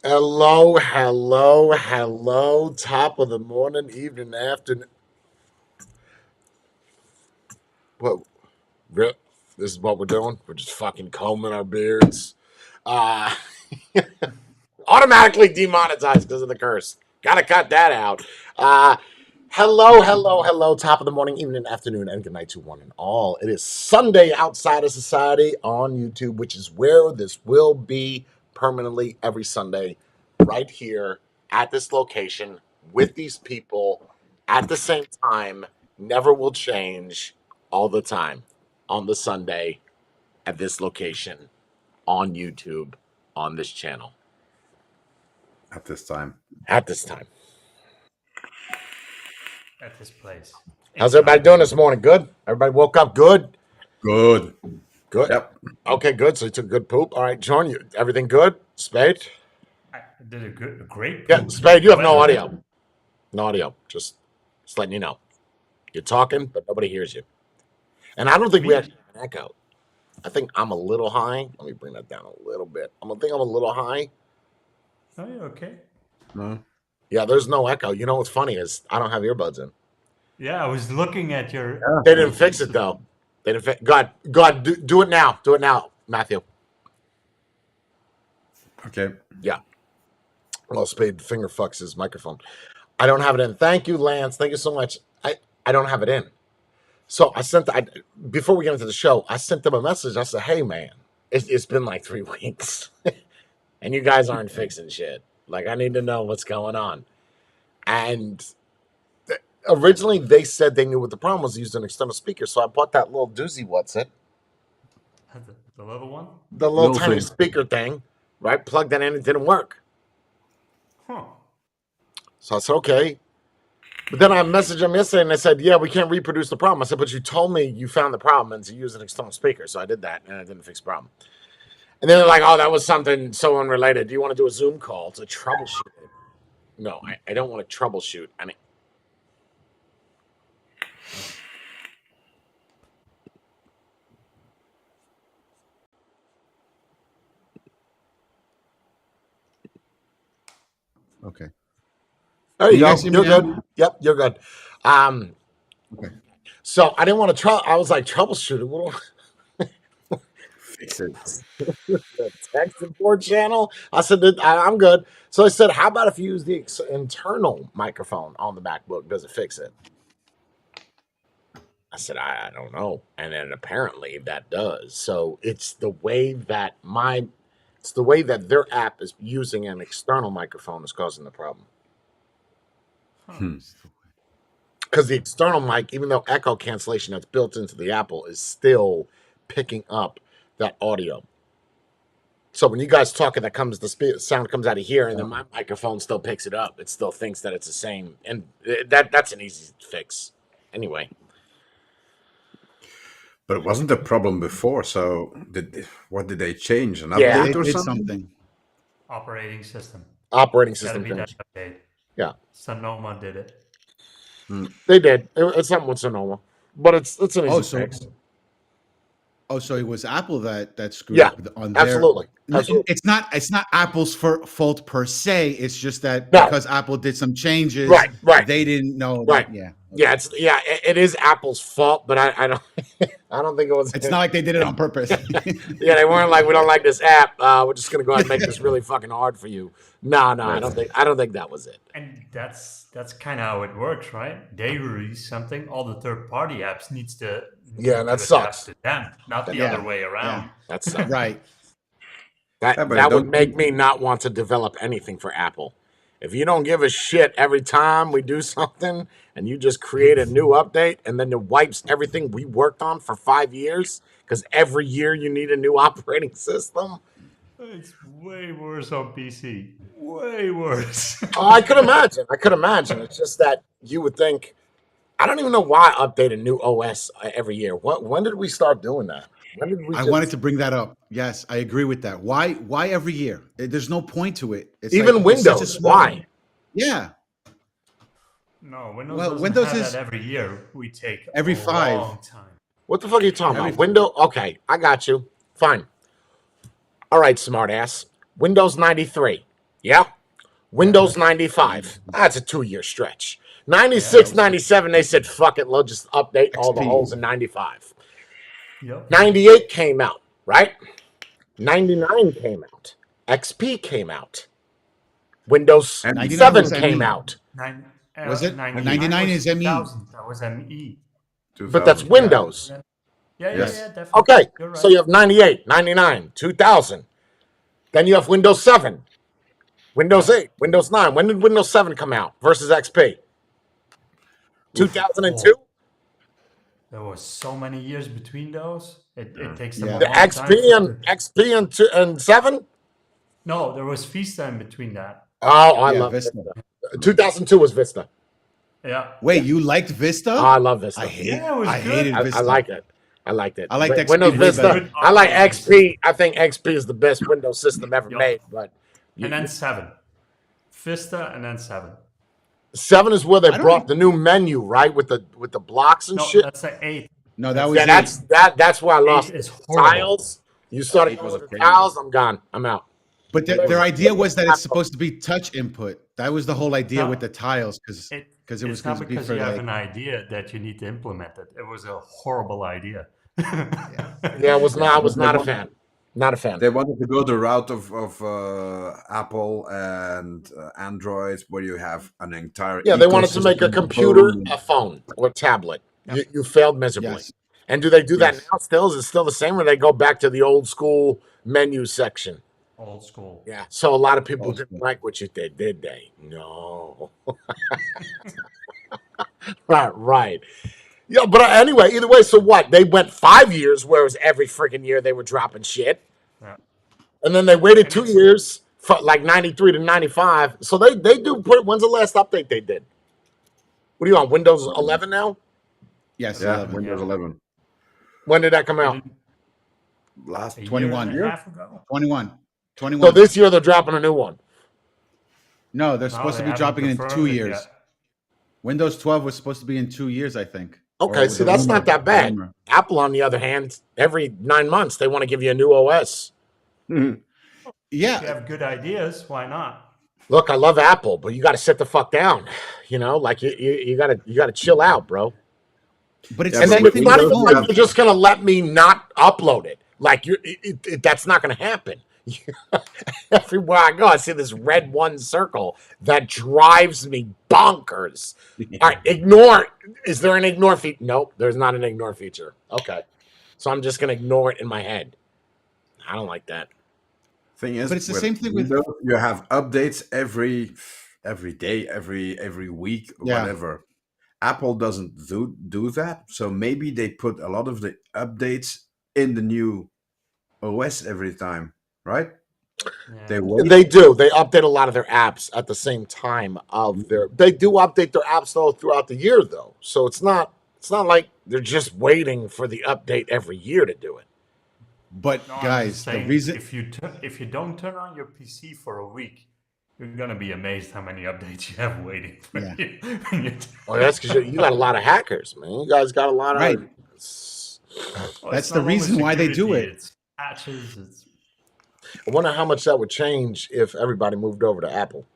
Hello, hello, hello. Top of the morning, evening, afternoon. What? Rip. This is what we're doing. We're just fucking combing our beards. Uh, Automatically demonetized because of the curse. Gotta cut that out. Uh, hello, hello, hello. Top of the morning, evening, afternoon, and good night to one and all. It is Sunday outside of society on YouTube, which is where this will be permanently every Sunday, right here at this location with these people at the same time. Never will change all the time on the Sunday at this location on YouTube on this channel at this time. at this time. At this place. How's everybody doing this morning? Good? Everybody woke up good? Good. Good. Yep. Okay, good. So you took a good poop. All right, John, you everything good? Spade? I did a great Yeah, poop. Spade, you have no audio. No audio. Just letting you know. You're talking, but nobody hears you. And I don't think we actually have an echo. I think I'm a little high. Let me bring that down a little bit. I'm a little high. Oh, yeah, okay. No. Yeah, there's no echo. You know what's funny is I don't have earbuds in. Yeah, I was looking at your. Yeah. They didn't fix it though. They didn't. God, do it now. Do it now, Matthew. Okay. Yeah. Well, Spade finger fucks his microphone. I don't have it in. Thank you, Lance. Thank you so much. I don't have it in. So before we get into the show, I sent them a message. I said, hey, man, it's been like 3 weeks and you guys aren't fixing shit. Like, I need to know what's going on. And originally they said they knew what the problem was. They used an external speaker. So I bought that little doozy, what's it? The little one? The little tiny thing. speaker thing, right? Plugged that in, it didn't work. Huh. So I said, okay. But then I messaged them yesterday and they said, yeah, we can't reproduce the problem. I said, but you told me you found the problem and to use an external speaker. So I did that and I didn't fix the problem. And then they're like, oh, that was something so unrelated. Do you want to do a Zoom call to troubleshoot it? No, I don't want to troubleshoot. I mean, Okay. there you You go. guys hear me You're now? good. Yep, you're good. Okay. So I didn't want to I was like, troubleshoot it. What Fix it. the text support channel? I said, I'm good. So I said, how about if you use the internal microphone on the MacBook? Does it fix it? I said, I don't know. And then apparently that does. So it's the way that their app is using an external microphone is causing the problem. Because the external mic, even though echo cancellation that's built into the Apple is still picking up that audio. So when you guys talk and the sound comes out of here, and then my microphone still picks it up. It still thinks that it's the same, and that's an easy fix. Anyway. But it wasn't a problem before. So what did they change? An Yeah. update or They did something? Operating system. Operating Gotta system be that change. update. Yeah. Sonoma did it. They did. It's something with Sonoma, but it's an easy fix. So it was Apple that screwed Yeah, up on their. absolutely. Absolutely. It's not Apple's fault per se. It's just that No. because Apple did some changes, Right. they didn't know. Right. Yeah. Yeah, it is Apple's fault, but I don't I don't think it was. It's not like they did it on purpose. Yeah, they weren't like, we don't like this app. We're just gonna go ahead and make this really fucking hard for you. No, Right. I don't think that was it. And that's kind of how it works, right? They release something, all the third-party apps needs to that adapt sucks. to them, not the Yeah. other way around. That sucks. Right. That but would make me not want to develop anything for Apple. If you don't give a shit every time we do something and you just create a new update and then it wipes everything we worked on for 5 years because every year you need a new operating system. It's way worse on PC. Way worse. Oh, I could imagine. It's just that you would think, I don't even know why I update a new OS every year. When did we start doing that? When did we I wanted to bring that up. Yes, I agree with that. Why every year? There's no point to it. It's even like, it's such a Windows? small- Why? Yeah. No, Windows Well, doesn't Windows have is that every year. We take every a 5. long time. What the fuck are you talking about? Windows? Okay, I got you. Fine. All right, smartass. Windows 93. Yeah. Windows 95. That's a 2-year stretch. 96, Yeah. 97, they said, fuck it, let's just update all the XP. holes in 95. Yep. 98 came out, right? 99 came out. XP came out. Windows And 99 was 7 came ME. out. Was it? 99 99 was is ME. 2000. That was ME. But that's 2000. Windows. Yeah, Yes. definitely. Okay, You're right. so you have 98, 99, 2000. Then you have Windows 7, Windows 8, Windows 9. When did Windows 7 come out versus XP? 2002? There was so many years between those. It takes them Yeah. a The long time. XP and 7? No, there was Vista in between that. Oh, I Yeah, love Vista. Vista. 2002 was Vista. Yeah. Wait, you liked Vista? Oh, I love Vista. I hate. Yeah, it was I good. hated I Vista. like it. I liked it. I liked XP Windows way Vista. better. I like operating XP. I think XP is the best Windows system ever Yup. made. But And then 7. Vista and then 7. 7 is where they don't brought e- the new menu, right? With the blocks and No, shit. that's the 8. No, that was Yeah, eight. that's where I lost 8 is horrible. tiles. You started 8 going was with a the premium. tiles. I'm gone. I'm out. But their idea was that it's supposed to be touch input. That was the whole idea No. with the tiles, because it was It's going not to be because for you have like. an idea that you need to implement it. It was a horrible idea. Yeah, I was not a fan. Not a fan. They wanted to go the route of Apple and Android, where you have an entire Yeah, they wanted to make a ecosystem, computer phone. a phone or tablet. You failed miserably. Yes. And do they do that Yes. now still? Is it still the same, or they go back to the old school menu section? Old school. Yeah. So a lot of people Old didn't school. like what you did they? No. Right. Yeah, but anyway, either way, so what? They went 5 years, whereas every freaking year they were dropping shit. Yeah. And then they waited 2 years, for like 93 to 95. So they do put, when's the last update they did? What are you on, Windows 11 now? Yes. Yeah, 11. Windows 11. When did that come out? Last A 21. year and a half ago. 21. So 21. this year they're dropping a new one. No, they're No, supposed they to be haven't dropping it in confirmed 2 it years. yet. Windows 12 was supposed to be in 2 years, I think. Okay, Or see, the that's rumor- not that bad. rumor. Apple, on the other hand, every 9 months they want to give you a new OS. Mhm. If Yeah, you have good ideas, why not? Look, I love Apple, but you got to sit the fuck down. You know, like you gotta chill out, bro. but it's Yeah, And the then same it's thing not with even phone. like you're just gonna let me not upload it. Like that's not gonna happen. Everywhere I go, I see this red one circle that drives me bonkers. All right, ignore. Is there an ignore feature? Nope, there's not an ignore feature. Okay, so I'm just gonna ignore it in my head. I don't like that. Thing is, But it's the with same thing with- Windows, you have updates every day, every week, Yeah. whatever. Apple doesn't do that, so maybe they put a lot of the updates in the new OS every time, right? Yeah. They wait. They do. They update a lot of their apps at the same time of their. They do update their apps though throughout the year though, so it's not like they're just waiting for the update every year to do it. But No, I'm guys, just the saying, reason if you don't turn on your PC for a week, you're gonna be amazed how many updates you have waiting for Yeah. you. when you- Well, that's because you got a lot of hackers, man. You guys got a lot of. Right. Well, That's it's the not only reason why they do security, it. It's patches. It's I wonder how much that would change if everybody moved over to Apple.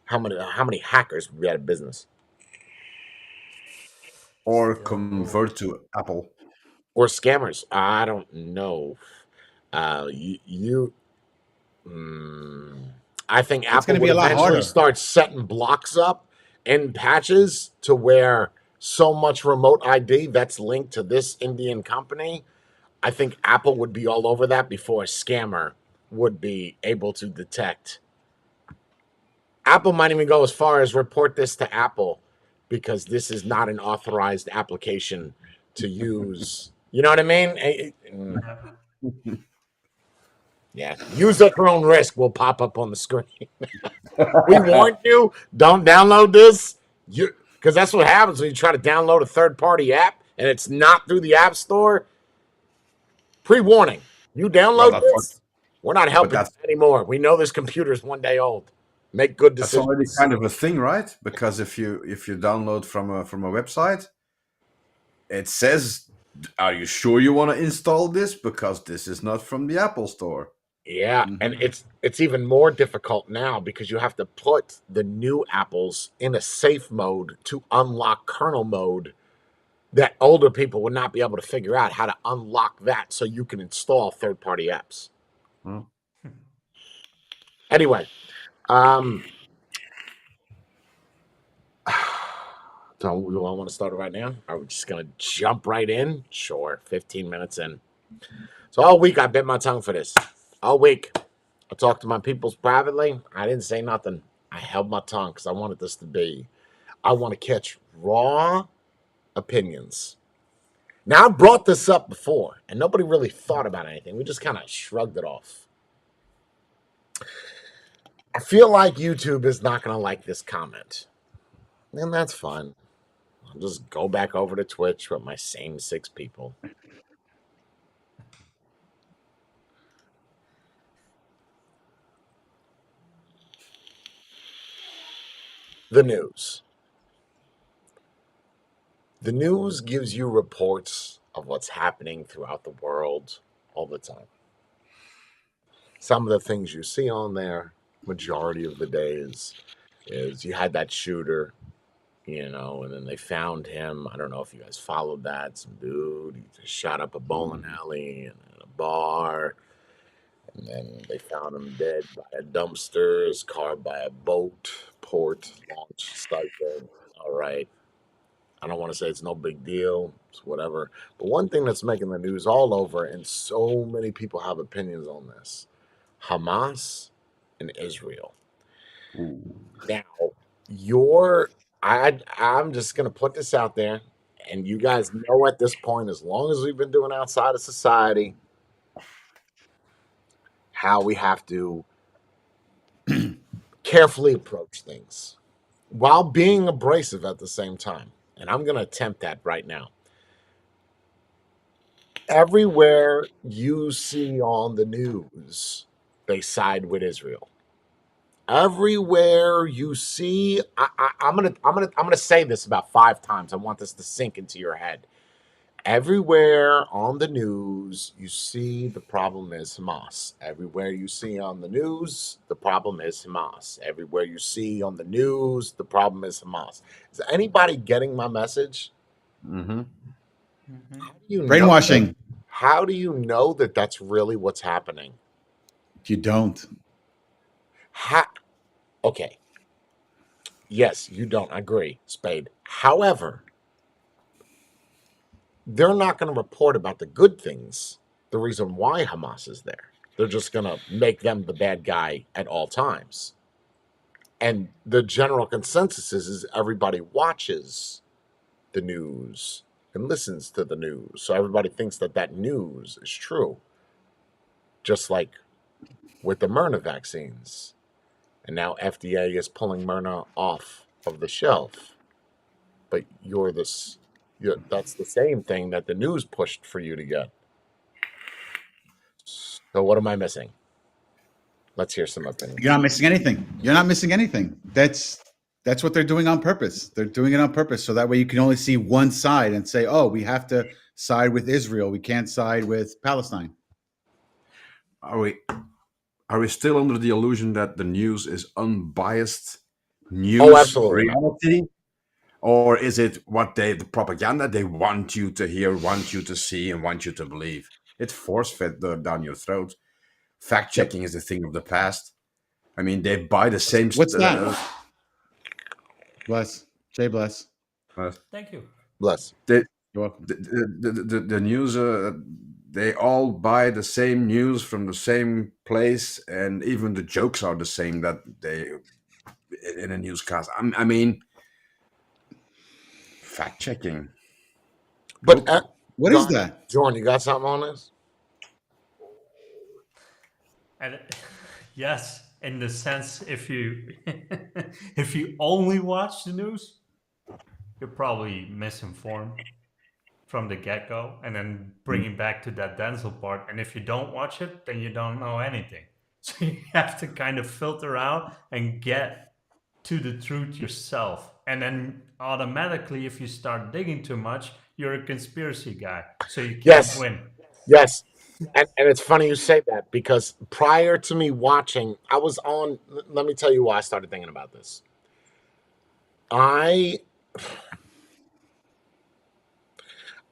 How many hackers would be out of business, or convert to Apple. or scammers? I don't know. I think Apple gonna be would a lot eventually harder. start setting blocks up and patches to where so much remote ID that's linked to this Indian company. I think Apple would be all over that before a scammer would be able to detect. Apple might even go as far as report this to Apple because this is not an authorized application to use. You know what I mean? Yeah. Use at your own risk will pop up on the screen. We warned you, don't download this. Because that's what happens when you try to download a third-party app and it's not through the App Store. Pre-warning. You download that's this, we're not helping you that's- anymore. We know this computer's one day old. Make good That's decisions. already kind of a thing, right? Because if you download from a website, it says, "Are you sure you want to install this? Because this is not from the Apple Store." Yeah, and Mhm. it's even more difficult now because you have to put the new apples in a safe mode to unlock kernel mode that older people would not be able to figure out how to unlock that so you can install third-party apps. Well, Anyway, um do I want to start it right now? Are we just gonna jump right in? Sure, 15 minutes in. So all week I bit my tongue for this. All week. I talked to my peoples privately. I didn't say nothing. I held my tongue because I wanted this to be. I want to catch raw opinions. Now I brought this up before, and nobody really thought about anything. We just kind of shrugged it off. I feel like YouTube is not going to like this comment, and that's fine. I'll just go back over to Twitch with my same 6 people. The news. The news gives you reports of what's happening throughout the world all the time. Some of the things you see on there, majority of the days, is you had that shooter, and then they found him. I don't know if you guys followed that. Some dude, he just shot up a bowling alley and a bar, and then they found him dead by a dumpster, his car by a boat, port, launch site. All right. I don't want to say it's no big deal, it's whatever. But one thing that's making the news all over, and so many people have opinions on this, Hamas and Israel. ooh. Now, I'm just gonna put this out there, and you guys know at this point, as long as we've been doing outside of society, how we have to carefully approach things while being abrasive at the same time. And I'm gonna attempt that right now. Everywhere you see on the news, they side with Israel. Everywhere you see, I'm gonna say this about 5 times. I want this to sink into your head. Everywhere on the news, you see the problem is Hamas. Everywhere you see on the news, the problem is Hamas. Everywhere you see on the news, the problem is Hamas. Is anybody getting my message? Mm-hmm. Mhm. How do you know that? Brainwashing. How do you know that that's really what's happening? You don't. How, okay, yes, you don't agree, Spade. However, they're not going to report about the good things, the reason why Hamas is there. They're just going to make them the bad guy at all times. And the general consensus is everybody watches the news and listens to the news. So everybody thinks that that news is true. Just like with the Myrna vaccines. And now FDA is pulling Myrna off of the shelf. But that's the same thing that the news pushed for you to get. So what am I missing? Let's hear some You're opinions. not missing anything. You're not missing anything. That's what they're doing on purpose. They're doing it on purpose so that way you can only see one side and say, "Oh, we have to side with Israel. We can't side with Palestine." Are we are we still under the illusion that the news is unbiased Oh, news absolutely not. reality? Or is it what the propaganda they want you to hear, want you to see, and want you to believe? It's force fed down your throat. Fact Yep. checking is a thing of the past. I mean, they buy the same. What's that? Bless. Jay bless. Uh, Thank you. Bless. the, You're welcome. the news. They all buy the same news from the same place, and even the jokes are the same that they in a newscast. I mean, fact checking. But Nope. What go is ahead. that? Jordan, you got something on this? And yes, in the sense, if you if you only watch the news, you're probably misinformed from the get go, and then bringing back to that Denzel part. And if you don't watch it, then you don't know anything. So you have to kind of filter out and get to the truth yourself. And then automatically, if you start digging too much, you're a conspiracy guy. So you can't Yes. win. Yes. And it's funny you say that because prior to me watching, I was on. Let me tell you why I started thinking about this. I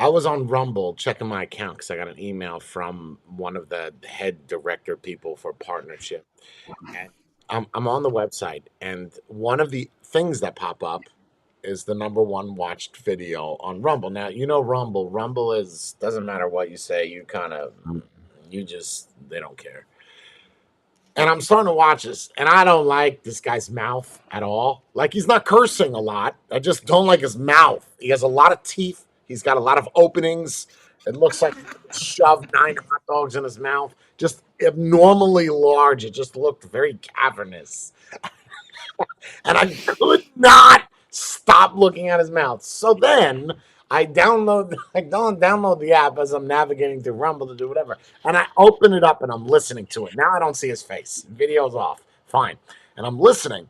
was on Rumble checking my account because I got an email from one of the head director people for partnership. And I'm on the website, and one of the things that pop up is the number one watched video on Rumble. Now, you know Rumble. Rumble is doesn't matter what you say, you just they don't care. And I'm starting to watch this, and I don't like this guy's mouth at all. Like, he's not cursing a lot. I just don't like his mouth. He has a lot of teeth. He's got a lot of openings. It looks like he shoved 9 hot dogs in his mouth. Just abnormally large. It just looked very cavernous. And I could not stop looking at his mouth. So then I don't download the app as I'm navigating through Rumble to do whatever. And I open it up and I'm listening to it. Now I don't see his face. Video's off. Fine. And I'm listening.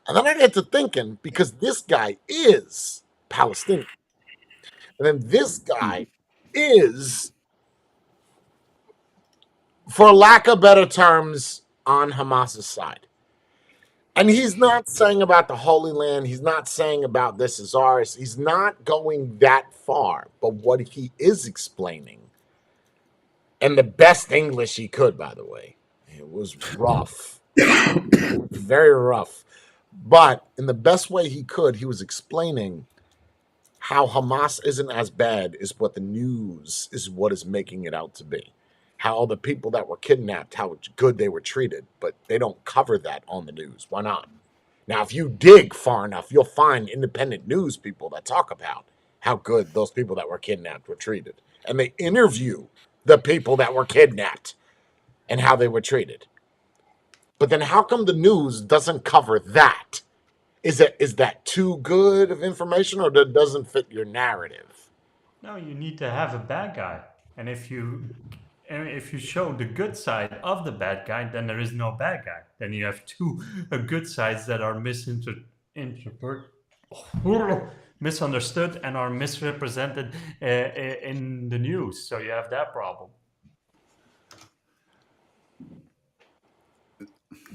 And then I get to thinking, because this guy is Palestinian. And then this guy is, for lack of better terms, on Hamas's side. And he's not saying about the Holy Land. He's not saying about this is ours. He's not going that far. But what he is explaining, and the best English he could, by the way, it was rough, very rough. But in the best way he could, he was explaining how Hamas isn't as bad as what the news is what is making it out to be. How all the people that were kidnapped, how good they were treated, but they don't cover that on the news. Why not? Now, if you dig far enough, you'll find independent news people that talk about how good those people that were kidnapped were treated. And they interview the people that were kidnapped and how they were treated. But then how come the news doesn't cover that? Is that too good of information, or that doesn't fit your narrative? No, you need to have a bad guy, and if you show the good side of the bad guy, then there is no bad guy. Then you have two good sides that are misunderstood and are misrepresented in the news. So you have that problem.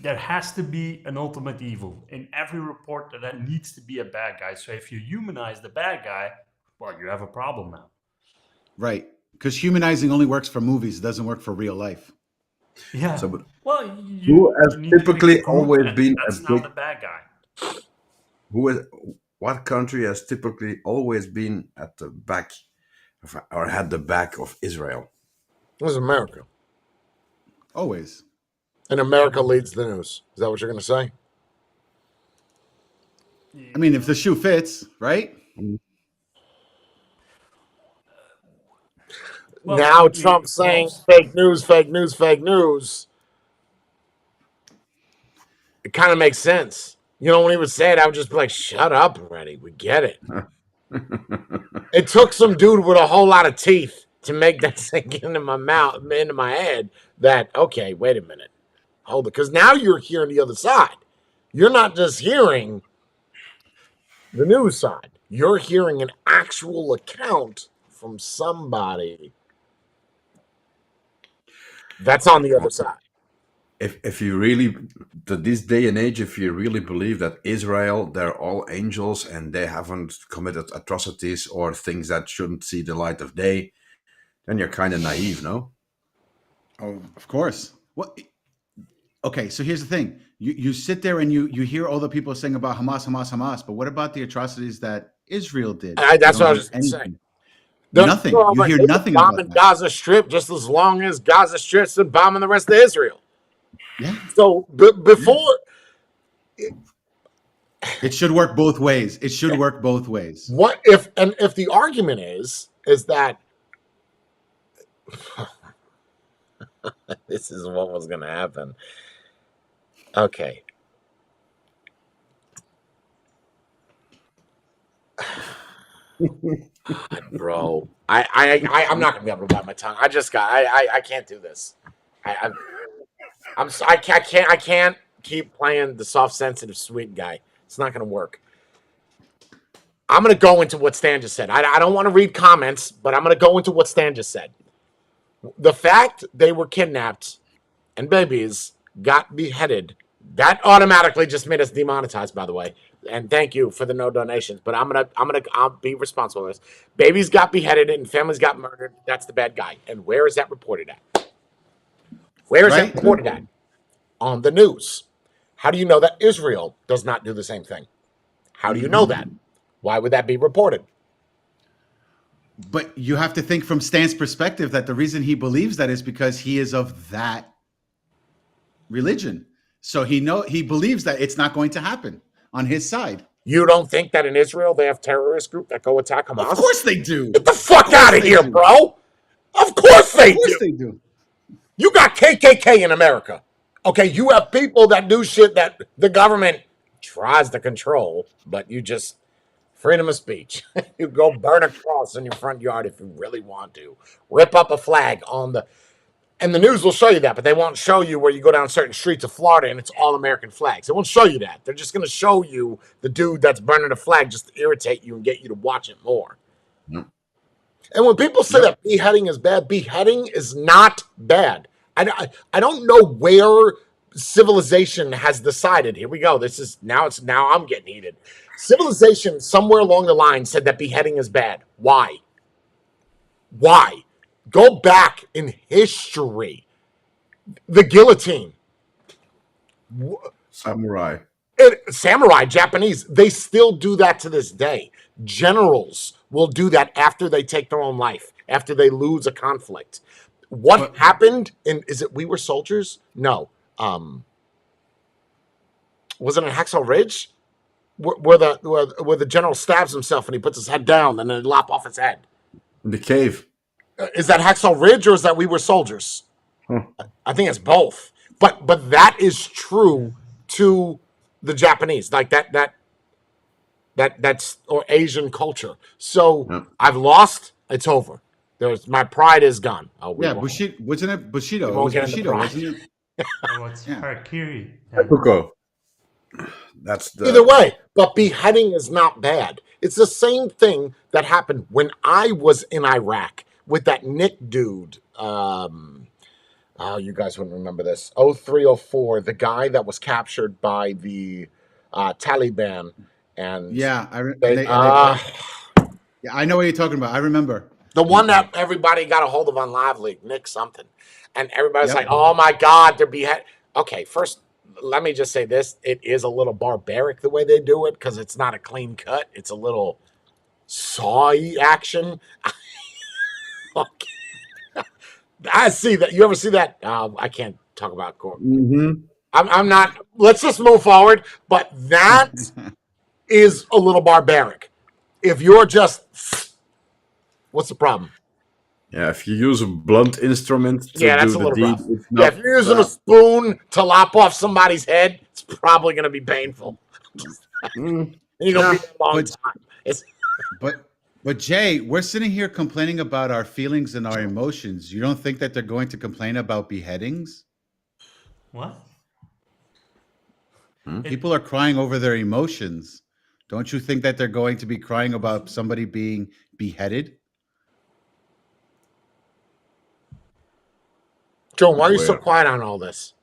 There has to be an ultimate evil in every report. That needs to be a bad guy. So if you humanize the bad guy, well, you have a problem now. Right. Because humanizing only works for movies. It doesn't work for real life. Yeah. So, but Well, who has you need to typically make proof always that been a that's not big? the bad guy. Who is? What country has typically always been at the back, or had the back of Israel? It was America. Always. And America leads the news. Is that what you're going to say? I mean, if the shoe fits, right? Well, Now Trump's saying fake news, fake news, fake news. It kind of makes sense. You know, when he would say it, I would just be like, shut up already. We get it. It took some dude with a whole lot of teeth to make that sink into my mouth, into my head, that, okay, wait a minute. Hold it. Because now you're hearing the other side. You're not just hearing the news side. You're hearing an actual account from somebody that's on the other side. If you really, to this day and age, if you really believe that Israel, they're all angels and they haven't committed atrocities or things that shouldn't see the light of day, then you're kind of naive, no? Oh, of course. What? Okay, so here's the thing. You sit there and you hear all the people saying about Hamas, Hamas, Hamas, but what about the atrocities that Israel did? That's You what I don't was hear just going to say. Nothing. You hear They've been nothing about bombing that. Gaza Strip just as long as Gaza Strip's been bombing the rest of Israel. Yeah. So before It should work both ways. It should work both ways. what if the argument is that this is what was going to happen. Okay. God, bro, I'm not gonna be able to bite my tongue. I can't do this. I can't keep playing the soft, sensitive, sweet guy. It's not gonna work. I'm gonna go into what Stan just said. I don't want to read comments, but I'm gonna go into what Stan just said. The fact they were kidnapped and babies got beheaded, that automatically just made us demonetized, by the way. And thank you for the no donations, but I'll be responsible for this. Babies got beheaded and families got murdered. That's the bad guy. And where is that reported at? Where is that Right? reported at? On the news. How do you know that Israel does not do the same thing? How do you know that? Why would that be reported? But you have to think from Stan's perspective that the reason he believes that is because he is of that religion. So he believes that it's not going to happen on his side. You don't think that in Israel they have terrorist group that go attack Hamas? Of course they do. Get the fuck out of here, do. bro. Of course they Of course do. they do. You got KKK in America. Okay, you have people that do shit that the government tries to control, but you just freedom of speech. You go burn a cross in your front yard if you really want to. Rip up a flag on the and the news will show you that, but they won't show you where you go down certain streets of Florida and it's all American flags. They won't show you that. They're just going to show you the dude that's burning a flag just to irritate you and get you to watch it more. Yep. And when people say that beheading is bad, beheading is not bad. I don't know where civilization has decided. Here we go. Now I'm getting heated. Civilization somewhere along the line said that beheading is bad. Why? Why? Go back in history. The guillotine. Samurai. Samurai, Japanese, they still do that to this day. Generals will do that after they take their own life, after they lose a conflict. What happened is it We Were Soldiers? No. Was it in Hacksaw Ridge? Where the general stabs himself and he puts his head down and then they lop off his head. In the cave. Is that Hacksaw Ridge or is that We Were Soldiers? I think it's both. But that is true to the Japanese, like that's or Asian culture. So I've lost. It's over. My pride is gone. Bushido, wasn't it Bushido? It won't was get into Bushido, pride. wasn't it? What's Harakiri? Puko. That's the Either way, but beheading is not bad. It's the same thing that happened when I was in Iraq with that Nick dude. You guys wouldn't remember this. 0304, the guy that was captured by the Taliban. And Yeah, yeah, I know what you're talking about. I remember. the one that everybody got a hold of on Live League, Nick something. And everybody's Yep. like, oh my God, they're beheaded. Okay, first, let me just say this. It is a little barbaric the way they do it because it's not a clean cut. It's a little sawy action. Okay. I see that. You ever see that? I can't talk about court. I'm not. Let's just move forward. But that is a little barbaric. If you're just, what's the problem? Yeah, if you use a blunt instrument to That's do a the little deed, rough. it's not, If you're using a spoon to lop off somebody's head, it's probably going to be painful. And you're going to be a long time. But Jay, we're sitting here complaining about our feelings and our emotions. You don't think that they're going to complain about beheadings? What? People are crying over their emotions. Don't you think that they're going to be crying about somebody being beheaded? Joe, why are you so quiet on all this?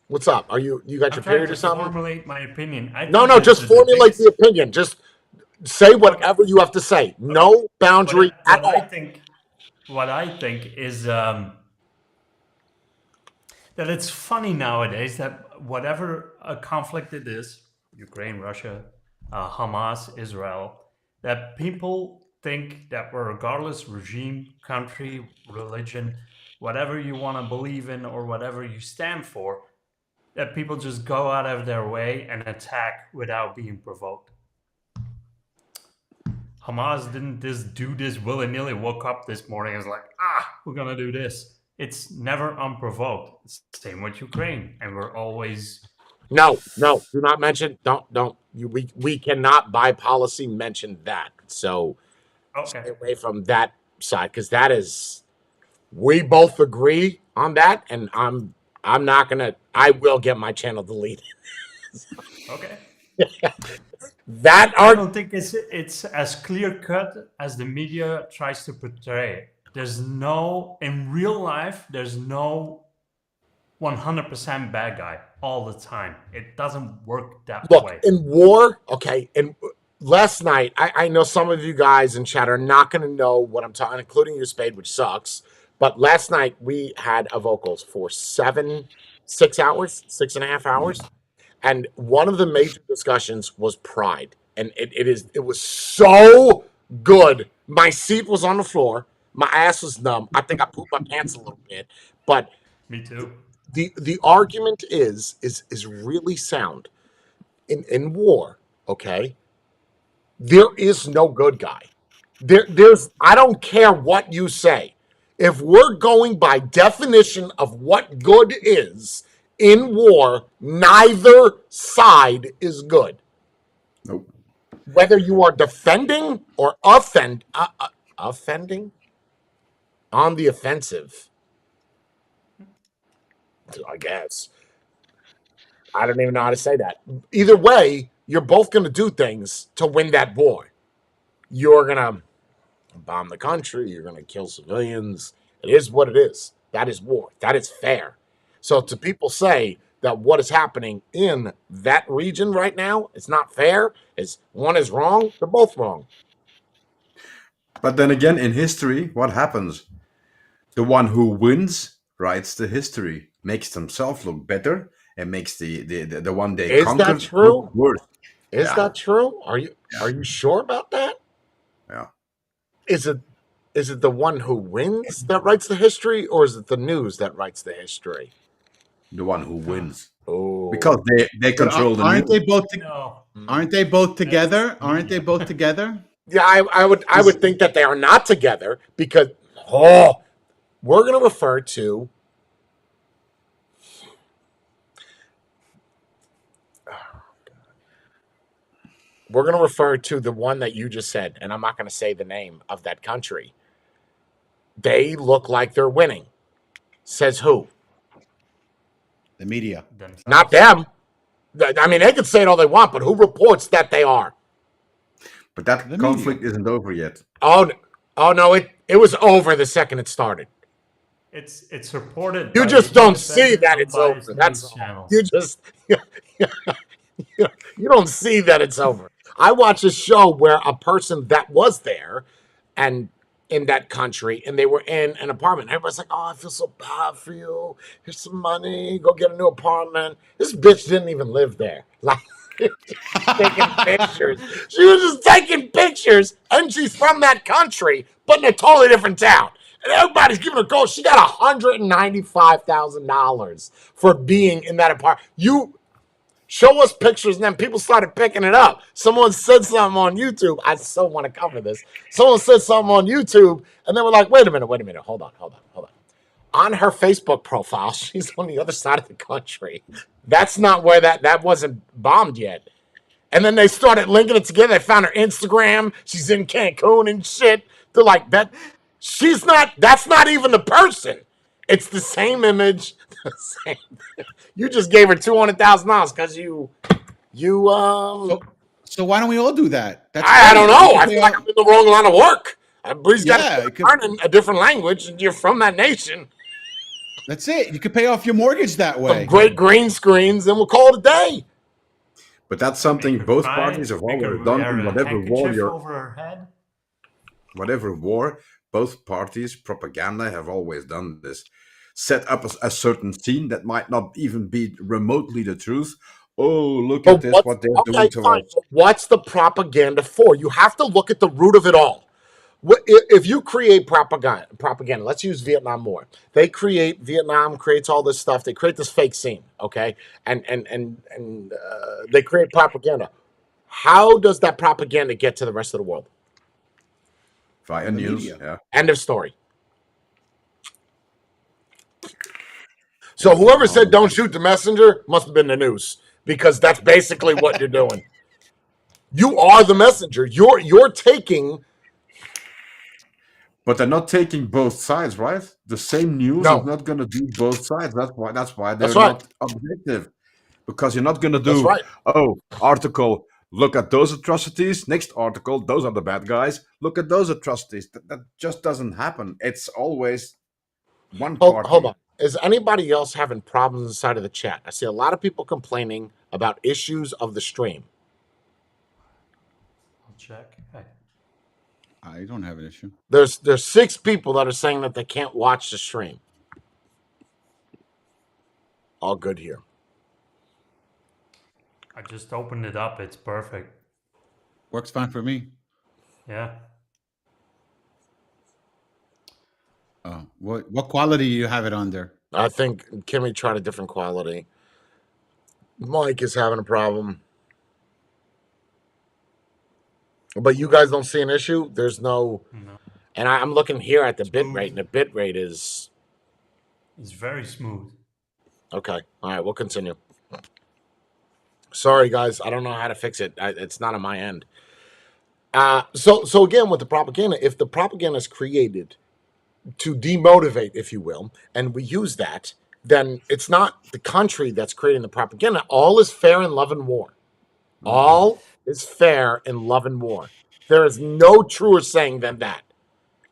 What's up? Are you got your period or something? Formulate my opinion. No, just formulate the opinion. Just say whatever you have to say. No boundary at all. What I think is that it's funny nowadays that whatever a conflict it is, Ukraine, Russia, Hamas, Israel, that people think that regardless regime, country, religion, whatever you want to believe in or whatever you stand for, that people just go out of their way and attack without being provoked. Hamas didn't just do this willy-nilly, woke up this morning and was like, we're going to do this. It's never unprovoked. It's the same with Ukraine. And we're always... No, do not mention, don't. We cannot by policy mention that. So stay away from that side because that is, we both agree on that. And I'm not going to, I will get my channel deleted. Okay. I don't think it's as clear cut as the media tries to portray it. there's no in real life. There's no 100% bad guy all the time. It doesn't work that Look, way. in war, okay, and last night, I know some of you guys in chat are not going to know what I'm talking, including you, Spade, which sucks. But last night we had a vocals for 6 hours, 6.5 hours. And one of the major discussions was pride. And it was so good. My seat was on the floor. My ass was numb. I think I pooped my pants a little bit. But Me too. the argument is really sound. In war, okay, there is no good guy. There's I don't care what you say. If we're going by definition of what good is in war, neither side is good. Nope. Whether you are defending or offending on the offensive, I guess. I don't even know how to say that. Either way, you're both going to do things to win that war. You're going to bomb the country. You're going to kill civilians. It is what it is. That is war. That is fair. So to people say that what is happening in that region right now is not fair, is one is wrong, they're both wrong. But then again, in history, what happens? The one who wins writes the history, makes themselves look better, and makes the one they Is that conquered true? look worse. Is Yeah. that true? Are you sure about that? Yeah. Is it the one who wins that writes the history, or is it the news that writes the history? The one who wins. Oh, Because they But control the aren't news. they both? No. Aren't they both together? Aren't they both together? yeah, I would think that they are not together because we're going to refer to the one that you just said, and I'm not going to say the name of that country. They look like they're winning. Says who? The media. Themselves. Not them. I mean, they can say it all they want, but who reports that they are? But that The conflict isn't over yet. Oh no, it was over the second it started. It's reported. You by just the don't see independent that it's unbiased over. That's news all. channels. You just you don't see that it's over. I watched a show where a person that was there and in that country, and they were in an apartment. Everybody's like, "Oh, I feel so bad for you. Here's some money. Go get a new apartment." This bitch didn't even live there. Like, taking pictures. She was just taking pictures, and she's from that country, but in a totally different town. And everybody's giving her gold. She got $195,000 for being in that apartment. You show us pictures, and then people started picking it up. Someone said something on YouTube. I so want to cover this. Someone said something on YouTube, and they were like, wait a minute. Hold on. On her Facebook profile, she's on the other side of the country. That's not where that wasn't bombed yet. And then they started linking it together. They found her Instagram. She's in Cancun and shit. They're like, that's not even the person. It's the same image. The same. You just gave her $200,000 because you So why don't we all do that? That's I great. don't know. You I can feel pay like off- I'm in the wrong line of work. Bree's got Yeah, to it could- learn a different language, and you're from that nation. That's it. You could pay off your mortgage that Some way. great green screens, and we'll call it a day. But that's something Make her both cry, parties have make her always done wear in a whatever war handkerchief you're over her head. whatever war, both parties, propaganda, have always done this. Set up a certain scene that might not even be remotely the truth. Oh, look at this, what they're doing to Fine. us. What's the propaganda for? You have to look at the root of it all. If you create propaganda, let's use Vietnam War. Vietnam creates all this stuff. They create this fake scene, okay, and they create propaganda. How does that propaganda get to the rest of the world? Via The news, media. yeah. End of story. So whoever said don't shoot the messenger must have been the news, because that's basically what you're doing. You are the messenger. You're taking. But they're not taking both sides, right? The same news No. is not going to do both sides. That's why they're That's right. not objective. Because you're not going to That's do, right. article, look at those atrocities. Next article, those are the bad guys. Look at those atrocities. That just doesn't happen. It's always one party. Hold on. Is anybody else having problems inside of the chat? I see a lot of people complaining about issues of the stream. I'll check. Hey. I don't have an issue. There's 6 people that are saying that they can't watch the stream. All good here. I just opened it up. It's perfect. Works fine for me. Yeah. What quality do you have it under? I think Kimmy tried a different quality. Mike is having a problem. But you guys don't see an issue? There's no... And I'm looking here at the bit rate, and the bit rate is... It's very smooth. Okay. All right, we'll continue. Sorry, guys. I don't know how to fix it. It's not on my end. So again, with the propaganda, if the propaganda is created to demotivate, if you will, and we use that, then it's not the country that's creating the propaganda. All is fair in love and war. All is fair in love and war. There is no truer saying than that.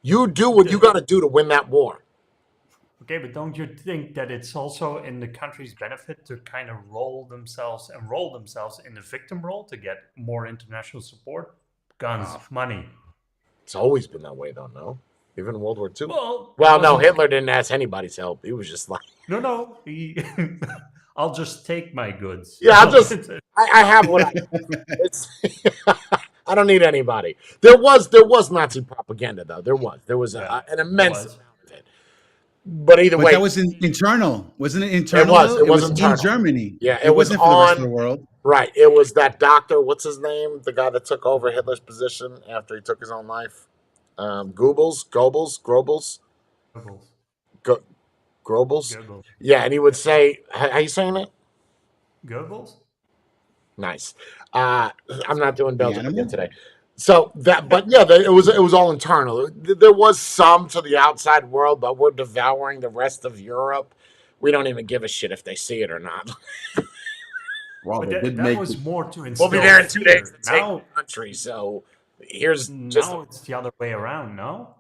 You do what you got to do to win that war. Okay, but don't you think that it's also in the country's benefit to kind of enroll themselves in the victim role to get more international support? Guns, money. It's always been that way, though, no? Even in World War II. Well, no, Hitler didn't ask anybody's help. He was just like... No. I'll just take my goods. Yeah, I have what I... It's... I don't need anybody. There was Nazi propaganda, though. There was an immense amount of it. But either way, that was internal, wasn't it? Internal. It was internal. In Germany. Yeah, it wasn't for the rest of the world. Right. It was that doctor. What's his name? The guy that took over Hitler's position after he took his own life. Goebbels. Yeah, and he would say, "How are you saying it?" Goebbels. Nice. I'm not doing Belgium again today. So that, but yeah, it was all internal. There was some to the outside world, but we're devouring the rest of Europe. We don't even give a shit if they see it or not. Well, that was more to instill. We'll be there in 2 days to take the country. So here's now it's the other way around. No,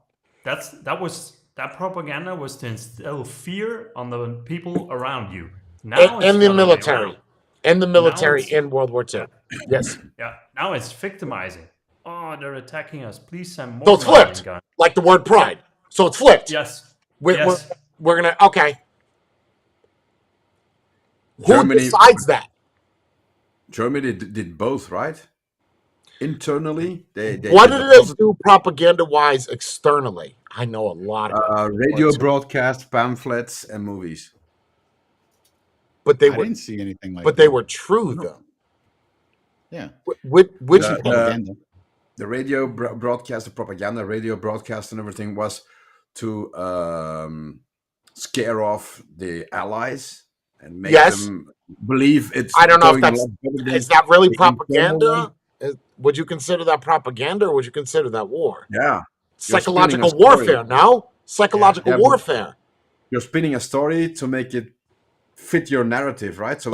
that propaganda was to instill fear on the people around you. Now in the military. In the military in World War II. Yes. Yeah. Now it's victimizing. Oh, they're attacking us. Please send more. So it's flipped, like the word pride. So it's flipped. Yes. We're gonna okay. Who decides that? Germany did both, right? Internally, what did they do propaganda-wise externally? I know a lot of radio broadcast, pamphlets, and movies. But I didn't see anything like that. But they were true, though. Yeah. Which propaganda? The radio broadcast, the propaganda, radio broadcast, and everything was to scare off the Allies and make them believe it's. I don't know if is that really propaganda? Would you consider that propaganda, or would you consider that war? Yeah, psychological warfare. No, psychological warfare. You're spinning a story to make it fit your narrative, right? So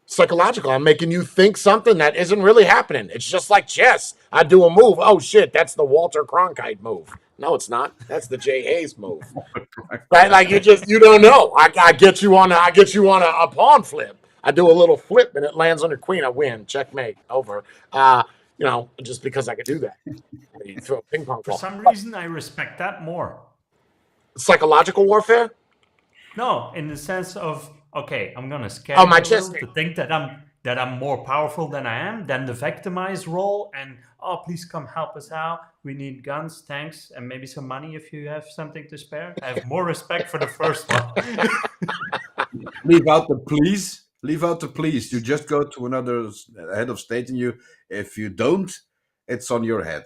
psychological. I'm making you think something that isn't really happening. It's just like chess. I do a move. Oh shit, that's the Walter Cronkite move. No, it's not. That's the Jay Hayes move. Right? Like you don't know. I get you on a pawn flip. I do a little flip and it lands on your queen. I win. Checkmate. Over. Just because I could do that. You throw a ping pong ball. For some reason, I respect that more. Psychological warfare? No, in the sense of, okay, I'm gonna scare my you chest to think that I'm more powerful than I am, than the victimized role, and please come help us out. We need guns, tanks, and maybe some money if you have something to spare. I have more respect for the first one. Leave out the please. Leave out the please. You just go to another head of state, and if you don't, it's on your head.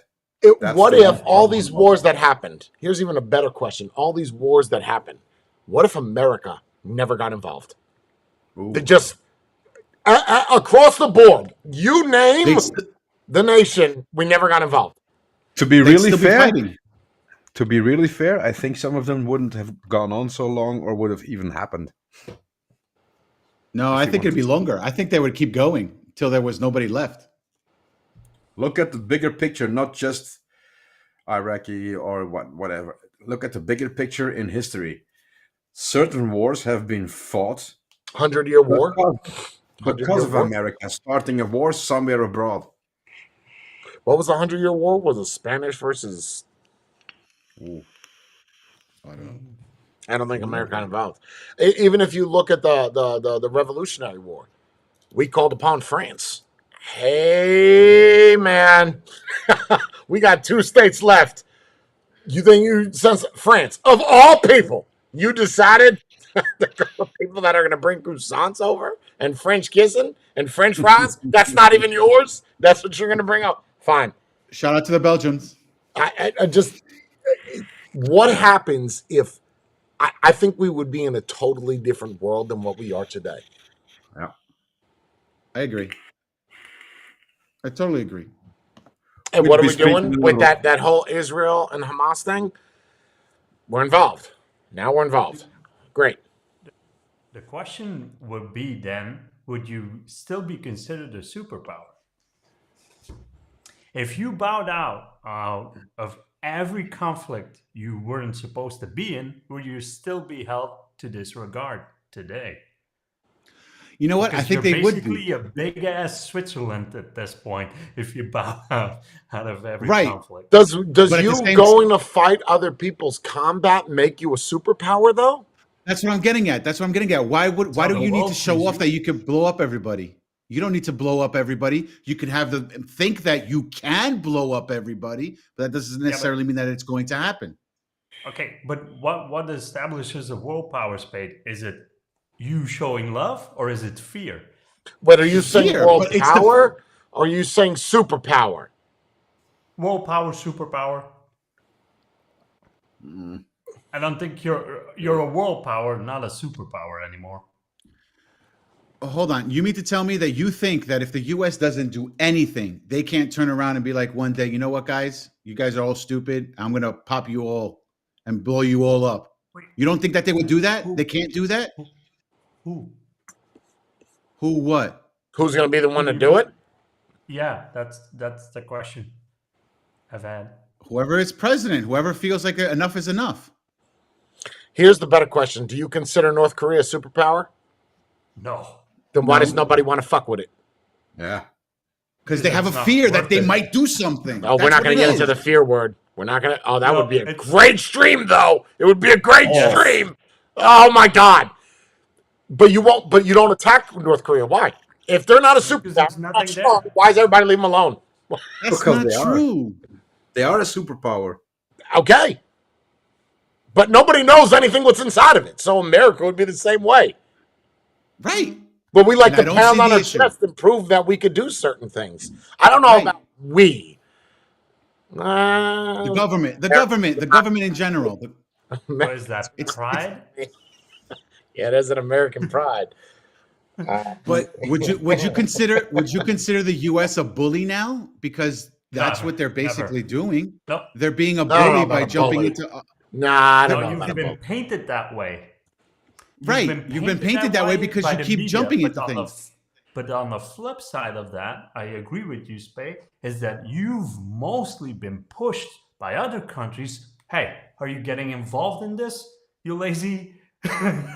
What if all these wars that happened? Here's even a better question. All these wars that happened. What if America never got involved? Ooh. They just across the board, you name the nation, we never got involved. To be really fair, I think some of them wouldn't have gone on so long or would have even happened. No, I think it'd be longer. I think they would keep going till there was nobody left. Look at the bigger picture, not just Iraqi or whatever. Look at the bigger picture in history. Certain wars have been fought 100-Year War. because, 100-Year of War. America starting a war somewhere abroad. What was the 100-Year War? Was it Spanish versus? Ooh. I don't know. I don't think America involved. Even if you look at the Revolutionary War, we called upon France. Hey, man, we got 2 states left. You think you, since France, of all people, you decided the people that are going to bring croissants over and French kissing and French fries? That's not even yours. That's what you're going to bring up. Fine. Shout out to the Belgians. I just, what happens if? I think we would be in a totally different world than what we are today. Yeah. I agree. I totally agree. And We'd what are be we doing speaking with little- that whole Israel and Hamas thing? We're involved. Now we're involved. Great. The question would be then, would you still be considered a superpower? If you bowed out of every conflict you weren't supposed to be in, would you still be held to this regard today? You know what? Because I think you're they would basically be. a big ass Switzerland at this point if you bow out of every Right. conflict. Does But at you the same going to fight other people's combat make you a superpower though? That's what I'm getting at. That's what I'm getting at. Why do how the you need world to show sees off you. that you can blow up everybody? You don't need to blow up everybody. You can have think that you can blow up everybody, but that doesn't necessarily mean that it's going to happen. Okay, but what establishes a world power spade? Is it you showing love or is it fear? But are you saying Fear, world but it's power or are you saying superpower? World power, superpower. I don't think you're a world power, not a superpower anymore. Hold on. You mean to tell me that you think that if the U.S. doesn't do anything, they can't turn around and be like one day, you know what, guys? You guys are all stupid. I'm going to pop you all and blow you all up. Wait. You don't think that they would do that? Who? They can't do that? Who? Who what? Who's going to be the one to do it? Yeah, that's the question I've had. Whoever is president, whoever feels like enough is enough. Here's the better question. Do you consider North Korea a superpower? No. Then why No. does nobody want to fuck with it? Yeah. Because they have a It's not fear worth that they it. might do something. Oh, we're That's not what going to it get into is. the fear word. We're not going to. Oh, that No, would be a it's- great stream, though. It would be a great Yes. stream. Oh my God. But you won't. But you don't attack North Korea. Why? If they're not a Because superpower, there's not nothing strong, there. why does everybody leave them alone? That's Because not they are. true. They are a superpower. Okay. But nobody knows anything what's inside of it. So America would be the same way. Right. But we like And I to don't pound see on the our issue. chest and prove that we could do certain things. I don't know Right. about we. The government in general. What is that? It's- Pride? Yeah, there's an American pride. But would you consider the U.S. a bully now? Because that's Never, what they're basically doing. No. They're being a No, no, bully not by a jumping bully. into Nah, I don't No, know you've about a been boat. painted that way. Right. You've been painted that way because by you the keep media, jumping but into on things. But on the flip side of that, I agree with you, Spade, is that you've mostly been pushed by other countries. Hey, are you getting involved in this? You lazy?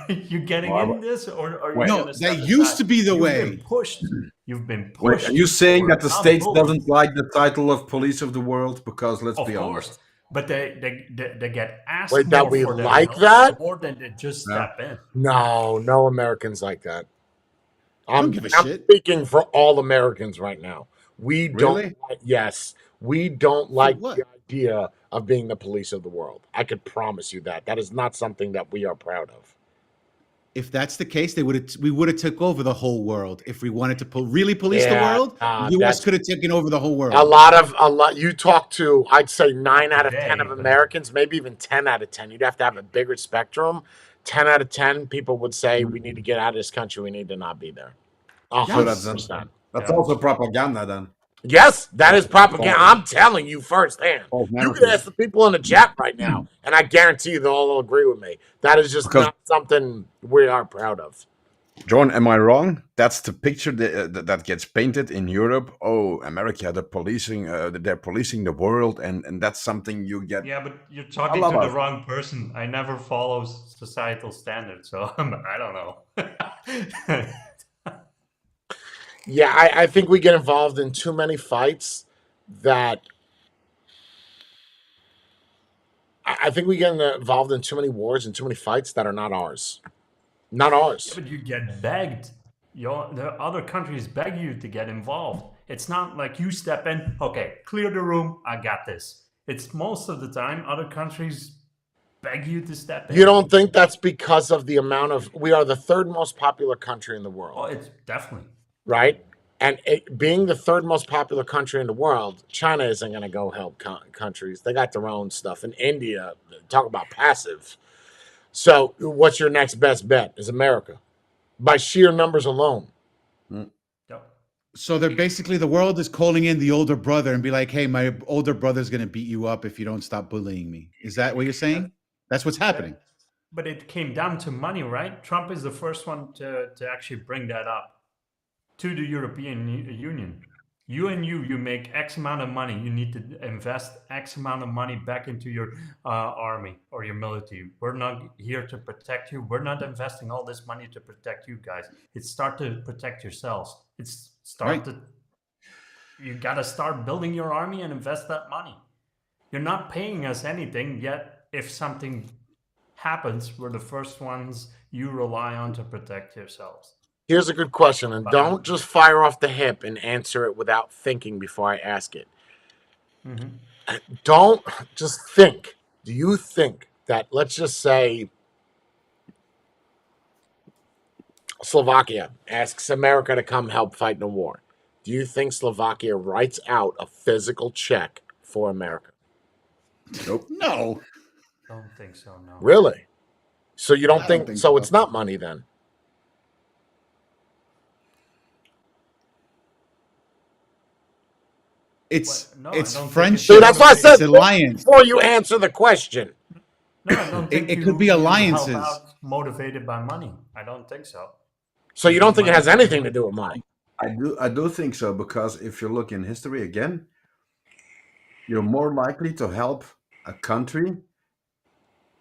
You getting in this, or are you? No, gonna step that used aside? to be the You've way. Been pushed. You've been Wait, pushed. are you saying that the Not states bullied. doesn't like the title of police of the world? Because let's Of be course. honest. But they get asked Wait, that more we for their like help, that? more than they just No. step in. No Americans like that. I'm give a shit. speaking for all Americans right now. We don't. Really? Yes, we don't like what? the idea of being the police of the world. I could promise you that. That is not something that we are proud of. If that's the case, we would have took over the whole world. If we wanted to really police the Yeah, world, the U.S. that's- could have taken over the whole world. A lot. You talk to, I'd say 9 out of 10 Today, of but- Americans, maybe even 10 out of 10. You'd have to have a bigger spectrum. 10 out of 10 people would say we need to get out of this country. We need to not be there. So 100%. that's Yeah. also propaganda then. Yes, that is propaganda. I'm telling you firsthand. False You narrative. can ask the people in the chat right now, and I guarantee you they'll all agree with me. That is just Because- not something we are proud of. John, am I wrong? That's the picture that gets painted in Europe. Oh, America, they're policing the world, and that's something you get Yeah, but you're a talking lot to the of. wrong person. I never follow societal standards, so I don't know. Yeah, I think we get involved in too many fights that I think we get involved in too many wars and too many fights that are not ours. Not Yeah, ours. but you get begged. The other countries beg you to get involved. It's not like you step in, okay, clear the room, I got this. It's most of the time other countries beg you to step You in. don't think that's because of the amount of we are the third most popular country in the Oh, world, it's definitely. right? And being the third most popular country in the world, China isn't going to go help countries. They got their own stuff. In India, talk about passive. So, what's your next best bet? Is America by sheer numbers alone. Mm. Yep. So they're basically the world is calling in the older brother and be like, "Hey, my older brother's going to beat you up if you don't stop bullying me." Is that what you're saying? That's what's happening. But it came down to money, right? Trump is the first one to actually bring that up to the European Union. You make X amount of money. You need to invest X amount of money back into your army or your military. We're not here to protect you. We're not investing all this money to protect you guys. It's start to protect yourselves. It's Right. start to you got to start building your army and invest that money. You're not paying us anything yet. If something happens, we're the first ones you rely on to protect yourselves. Here's a good question, and don't just fire off the hip and answer it without thinking before I ask it. Don't just think. Do you think that, let's just say, Slovakia asks America to come help fight in a war? Do you think Slovakia writes out a physical check for America? Nope. No. Don't think so, no. Really? So you don't I don't think, think so so. it's not money then? It's No, I it's don't think friendship. So that's why I said It's alliance. before you answer the question. No, I don't think It could be you help alliances. out motivated by money. I don't think so. So you don't think it has Money- anything to do with money? I do think so, because if you look in history again, you're more likely to help a country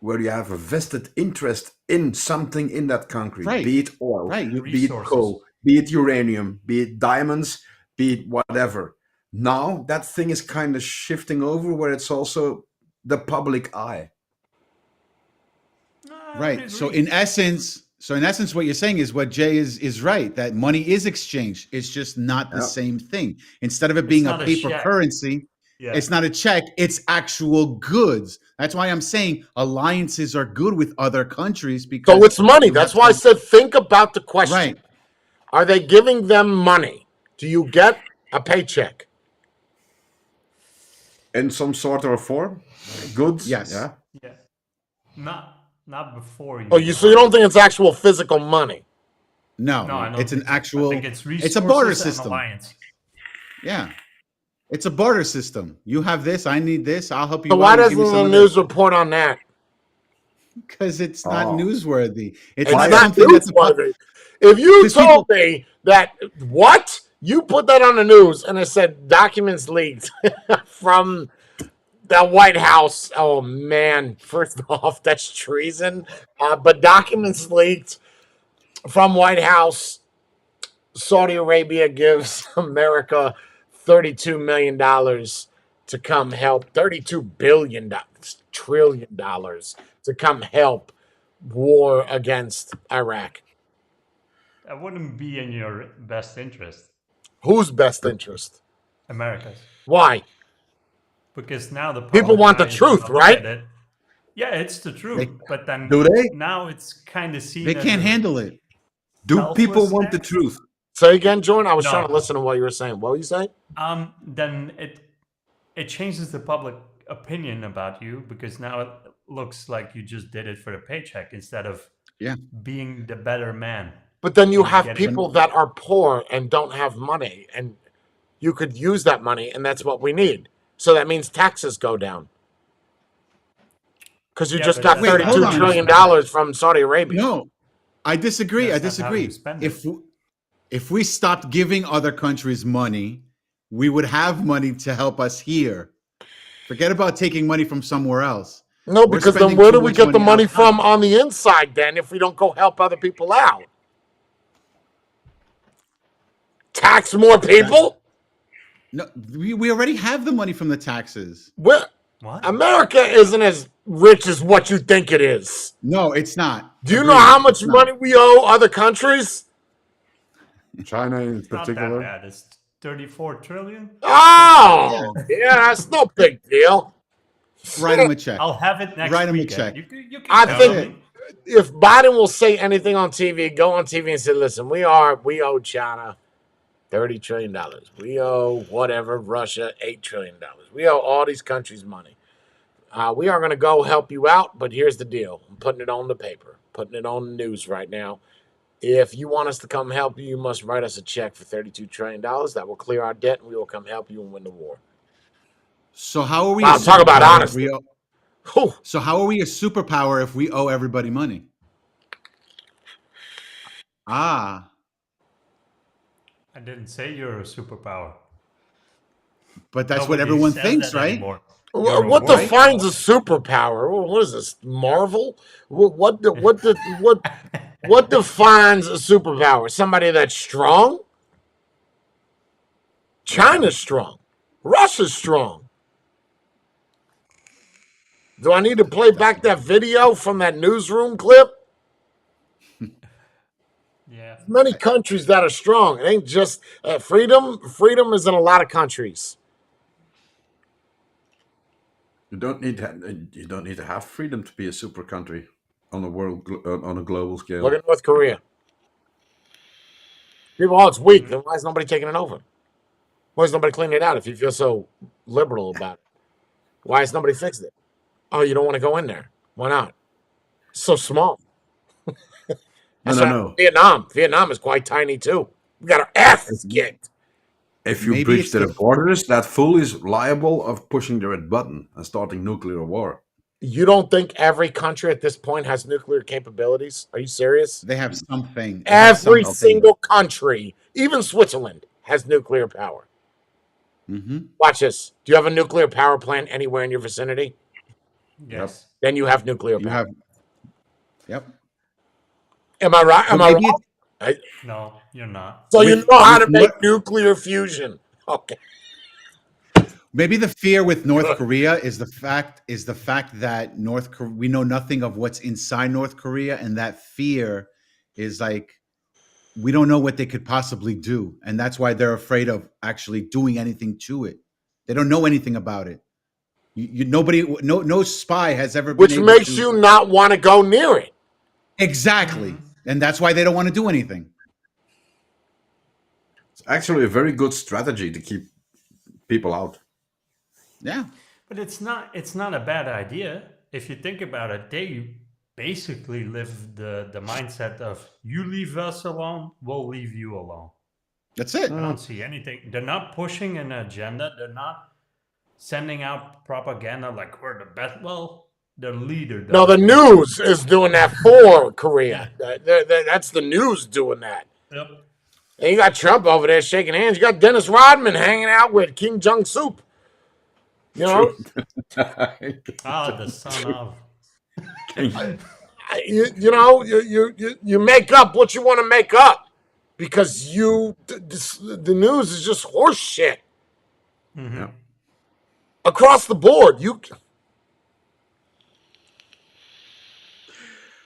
where you have a vested interest in something in that country, Right. be it oil, Right. You, be it coal, be it uranium, be it diamonds, be it whatever. Now that thing is kind of shifting over where it's also the public eye. No, I would right. So agree. in essence, what you're saying is what Jay is right, that money is exchanged. It's just not the Yeah. same thing. Instead of it being a not a paper check. currency, Yeah. it's not a check, it's actual goods. That's why I'm saying alliances are good with other countries, because So it's money. you That's have why I some- said think about the question. right. Are they giving them money? Do you get a paycheck? In some sort of form, goods. Yes. Yeah. Yeah. Not before you. Oh, so you don't think it's actual physical money? No, No, I don't it's an think so. I actual think it's it's a barter resources and system. alliance. Yeah. It's a barter system. You have this, I need this, I'll help you So why out, you doesn't give me some the of news this. report on that? Because it's not Oh. newsworthy. It's It's not not something that's newsworthy. If you Because told me that, what? You put that on the news and it said documents leaked from the White House. Oh, man. First off, that's treason. But documents leaked from White House. Saudi Arabia gives America $32 million to come help. $32 billion, trillion dollars to come help war against Iraq. That wouldn't be in your best interest, Whose best interest? America's, Why? because now the People public want the eye is gonna truth, look right? at it. Yeah, it's the truth, but then Do they? now it's kind of seen. they as can't a handle it. Do people selfless want the act. truth? Say again, Jordan. I was No. trying to listen to what you were saying. What were you saying? Then it changes the public opinion about you, because now it looks like you just did it for the paycheck instead of Yeah. being the better man. But then you And have getting- people that are poor and don't have money, and you could use that money, and that's what we need. So that means taxes go down. Because you Yeah, just but got that's Wait, not hold $32 on. trillion from Saudi Arabia. No. I disagree. I That's not how you disagree. spend If it. if we stopped giving other countries money, we would have money to help us here. Forget about taking money from somewhere else. No, We're because then spending where too do we much get the money money outside. from on the inside then if we don't go help other people out? Tax more people? No, we already have the money from the taxes. Well, What? America isn't as rich as what you think it is. No, it's not. Do you know Agreed. how much It's not. money we owe other countries? China in It's not that particular. bad. It's 34 trillion. Oh, yeah, that's no big deal. Write him a check. I'll have it next Write him a weekend. check. You can I count think on it. me. if Biden will say anything on TV, go on TV and say, listen, we owe China $30 trillion. We owe whatever, Russia, $8 trillion. We owe all these countries money. We are going to go help you out, but here's the deal. I'm putting it on the paper, putting it on the news right now. If you want us to come help you, you must write us a check for $32 trillion. That will clear our debt, and we will come help you and win the war. So how are we Wow, a talk about superpower if honesty. we owe, Whew. so how are we a superpower if we owe everybody money? Ah, I didn't say you're a superpower. but that's what Nobody everyone says thinks, that right? anymore. You're a What world defines a power. superpower? What is this, Marvel? What defines a superpower? Somebody that's strong? China's strong. Russia's strong. Do I need to play back that video from that newsroom clip? Yeah. Many countries that are strong. It ain't just freedom. Freedom is in a lot of countries. You don't need to have freedom to be a super country on a global scale. Look at North Korea. People, oh, it's weak. Then why is nobody taking it over? Why is nobody cleaning it out if you feel so liberal about it? Why has nobody fixed it? Oh, you don't want to go in there. Why not? It's so small. No. Vietnam. Vietnam is quite tiny too. We got our asses kicked. If you Maybe breach it's their the borders, that fool is liable of pushing the red button and starting nuclear war. You don't think every country at this point has nuclear capabilities? Are you serious? they have something. They have Every something. single country, even Switzerland, has nuclear power. Mm-hmm. Watch this. Do you have a nuclear power plant anywhere in your vicinity? Yes. Then you have nuclear You power. have. Yep. Am I right? Am But I maybe wrong? No, you're not. So you know how to with make North, nuclear fusion. Okay. maybe the fear with North Korea is the fact that we know nothing of what's inside North Korea, and that fear is like we don't know what they could possibly do, and that's why they're afraid of actually doing anything to it. They don't know anything about it. No spy has ever been Which able makes to you not want to go near it. exactly, and that's why they don't want to do anything. It's actually a very good strategy to keep people out. Yeah, But it's not a bad idea. If you think about it, they basically live the mindset of you leave us alone, we'll leave you alone. that's it. I don't see anything. They're not pushing an agenda. They're not sending out propaganda like we're the best. Well, the leader does. No, the news is doing that for Korea. That's the news doing that. Yep. And you got Trump over there shaking hands. You got Dennis Rodman hanging out with Kim Jong Soup. You know, Ah, the son of. you make up what you want to make up because the news is just horse shit Yeah. across the board.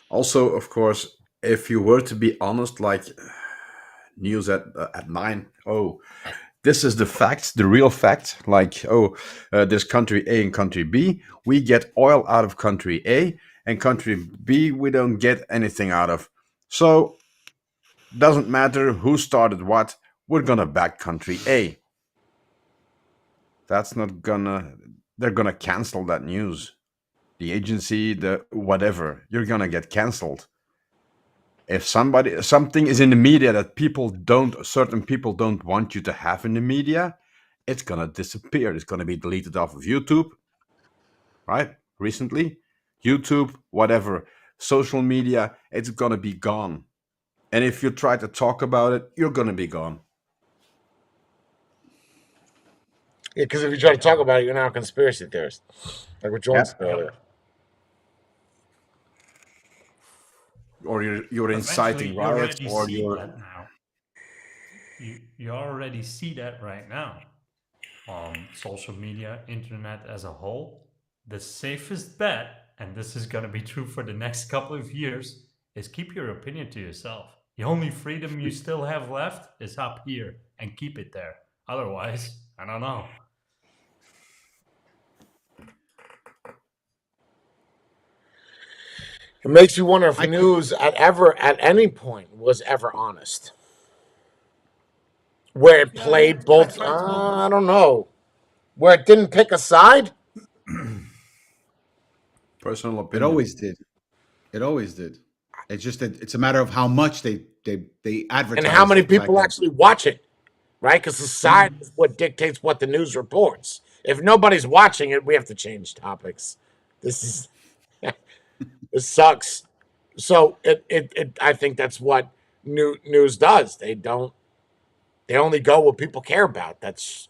Also, of course, if you were to be honest, like news at 9, oh, this is the facts, the real fact. Like, oh, this country A and country B, we get oil out of country A, and country B, we don't get anything out of. So, doesn't matter who started what, we're gonna back country A. That's not gonna, they're gonna cancel that news. The agency, the whatever, you're gonna get canceled. If something is in the media that certain people don't want you to have in the media, it's gonna disappear. It's gonna be deleted off of YouTube, right? Recently, YouTube, whatever, social media, it's gonna be gone. And if you try to talk about it, you're going to be gone. Yeah, because if you try to talk about it, you're now a conspiracy theorist, like what Jordan Yeah. said earlier. Or you're Eventually, inciting you riots, already or see you're. that now. You already see that right now on social media, internet as a whole. The safest bet, and this is going to be true for the next couple of years, is keep your opinion to yourself. The only freedom you still have left is up here, and keep it there. Otherwise, I don't know. It makes you wonder if I news at any point was ever honest, where it Yeah, I, played I both. try to believe. I don't know, where it didn't pick a side. Personal It opinion. always did. It always did. It's just that it's a matter of how much they And how advertise many the fact people that. actually watch it, right? Because society is what dictates what the news reports. If nobody's watching it, we have to change topics. This is this sucks. So I think that's what news does. They only go what people care about. That's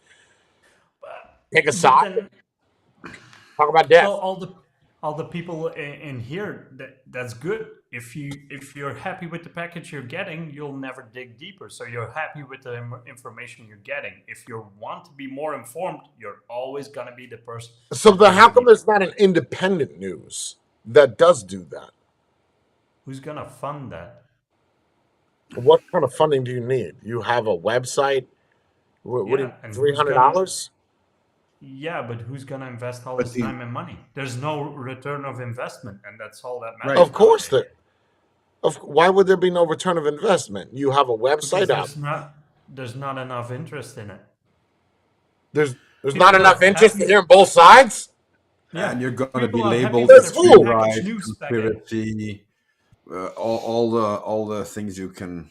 pick a But side, then, talk about so death. all the people in here, that's good. If you're happy with the package you're getting, you'll never dig deeper. So you're happy with the information you're getting. If you want to be more informed, you're always gonna be the person So how digging come deep. there's not an independent news that does do that? Who's gonna fund that? What kind of funding do you need? You have a website. What do you Yeah, and three who's hundred gonna? dollars? Yeah, but who's gonna invest all But this the time and money? There's no return of investment, and that's all that right, matters Of course nowadays. that. Why would there be no return of investment? You have a Because website up. there's not enough interest in it. There's not People enough are interest in happy. hearing both sides. And Yeah, you're going to be people are happy labeled with Says their who? prepackaged copyright, news packet. conspiracy, all the things you can.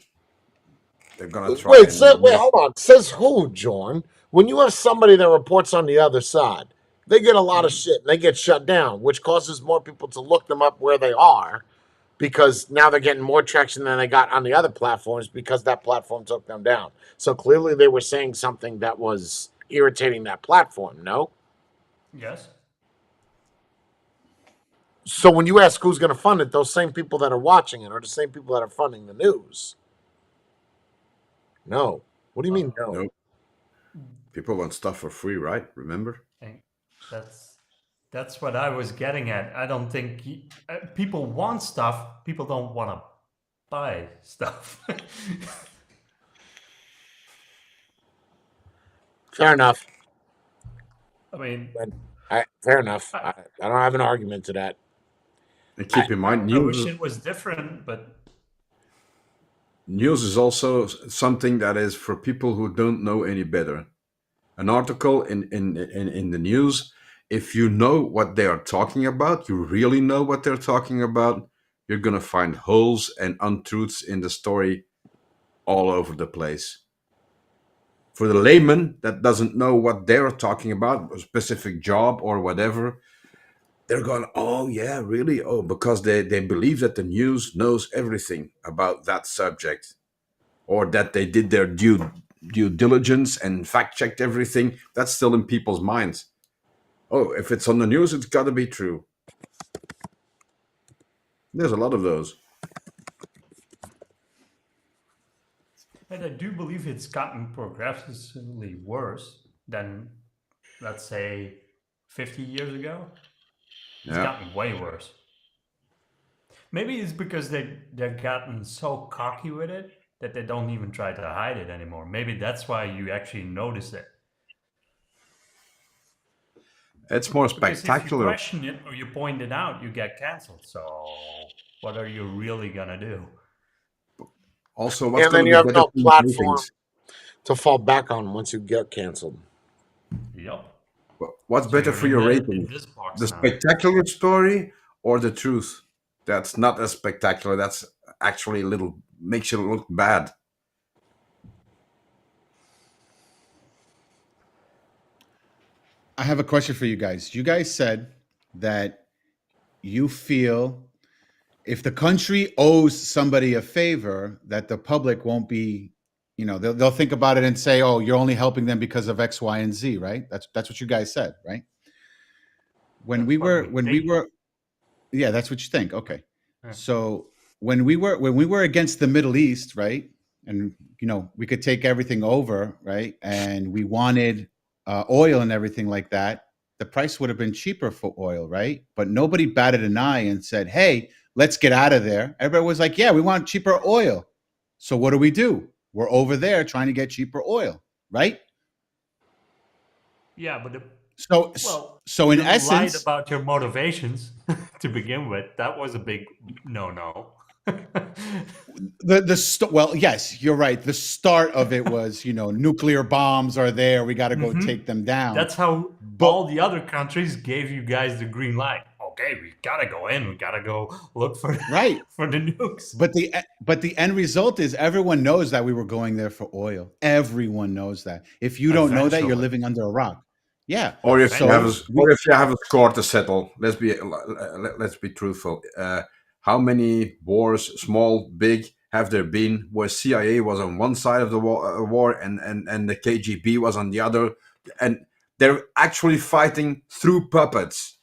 They're going to try and Wait, make. hold on. Says who, Jorn? When you have somebody that reports on the other side, they get a lot of Mhm. shit and they get shut down, which causes more people to look them up where they are because now they're getting more traction than they got on the other platforms because that platform took them down. So clearly they were saying something that was irritating that platform, no? Yes. So when you ask who's going to fund it, those same people that are watching it are the same people that are funding the news. No. What do you mean, no? No, people want stuff for free, right? Remember? And that's what I was getting at. I don't think people want stuff. People don't want to buy stuff. Fair enough. I mean, But fair enough. I, I don't have an argument to that. And I, keep in I, mind, I wish it was different, but news is also something that is for people who don't know any better. An article in the news, if you know what they are talking about, you really know what they're talking about, you're going to find holes and untruths in the story all over the place. For the layman that doesn't know what they're talking about, a specific job or whatever, they're going, oh, yeah, really? Oh, because they believe that the news knows everything about that subject, or that they did their due diligence and fact checked everything. That's still in people's minds. Oh, if it's on the news, it's got to be true. There's a lot of those. I do believe it's gotten progressively worse than, let's say, 50 years ago. It's Yeah. gotten way worse. Maybe it's because they've gotten so cocky with it that they don't even try to hide it anymore. Maybe that's why you actually notice it. It's more Because if you spectacular. question it or you point it out, you get canceled. So what are you really gonna do? Also, what's and going then to you be have better no for your platform ratings? to fall back on once you get canceled. Yep. What's So better you're for your in ratings? this The box now. spectacular story or the truth? That's not as spectacular. That's actually a little makes you look bad. I have a question for you guys. You guys said that you feel if the country owes somebody a favor, that the public won't be, they'll think about it and say, "Oh, you're only helping them because of X, Y, and Z," right? That's what you guys said, right? When That's we what were we when we think. were Yeah, that's what you think. Okay. Yeah. So when we were against the Middle East, right? And we could take everything over, right? And we wanted oil and everything like that. The price would have been cheaper for oil, right? But nobody batted an eye and said, "Hey, let's get out of there." Everybody was like, "Yeah, we want cheaper oil." So what do? We're over there trying to get cheaper oil, right? Yeah, but So well, so in you lied essence, about your motivations to begin with. That was a big no. well, yes, you're right. The start of it was, nuclear bombs are there. We got to go Hmm. take them down. That's how But all the other countries gave you guys the green light. Okay, we gotta go in. We gotta go look for right, for the nukes. but the end result is everyone knows that we were going there for oil. Everyone knows that. If you don't know that, you're Eventually, living under a rock. Yeah. Or if you have eventually. a score to settle. Let's be truthful. How many wars, small, big, have there been where CIA was on one side of the war and the KGB was on the other, and they're actually fighting through puppets.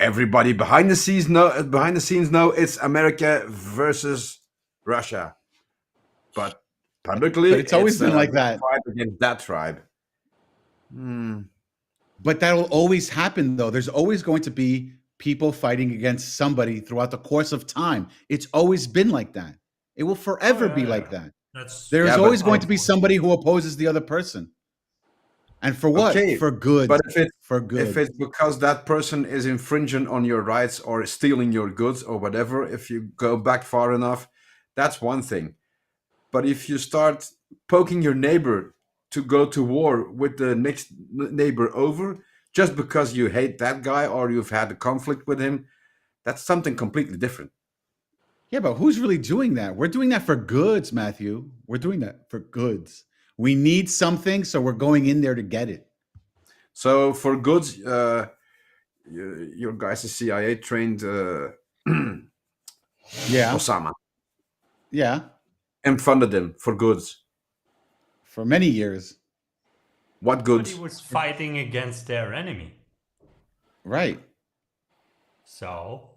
Everybody behind the scenes know it's America versus Russia, but publicly But it's always it's been like this that. fight against that tribe. Hmm. But that will always happen, though. There's always going to be people fighting against somebody throughout the course of time. It's always been like that. It will Oh forever be yeah, like yeah. that. That's There is Yeah, but always going to be somebody who opposes the other person. And for what? okay, For good. but For if good. it's because that person is infringing on your rights or stealing your goods or whatever, if you go back far enough, that's one thing. But if you start poking your neighbor to go to war with the next neighbor over just because you hate that guy or you've had a conflict with him, that's something completely different. Yeah, but who's really doing that? We're doing that for goods, Matthew. We're doing that for goods. We need something, so we're going in there to get it. So for goods, your guys is CIA trained Yeah. Osama Yeah. and funded him for goods. For many years. What but he goods? was fighting against their enemy. Right. So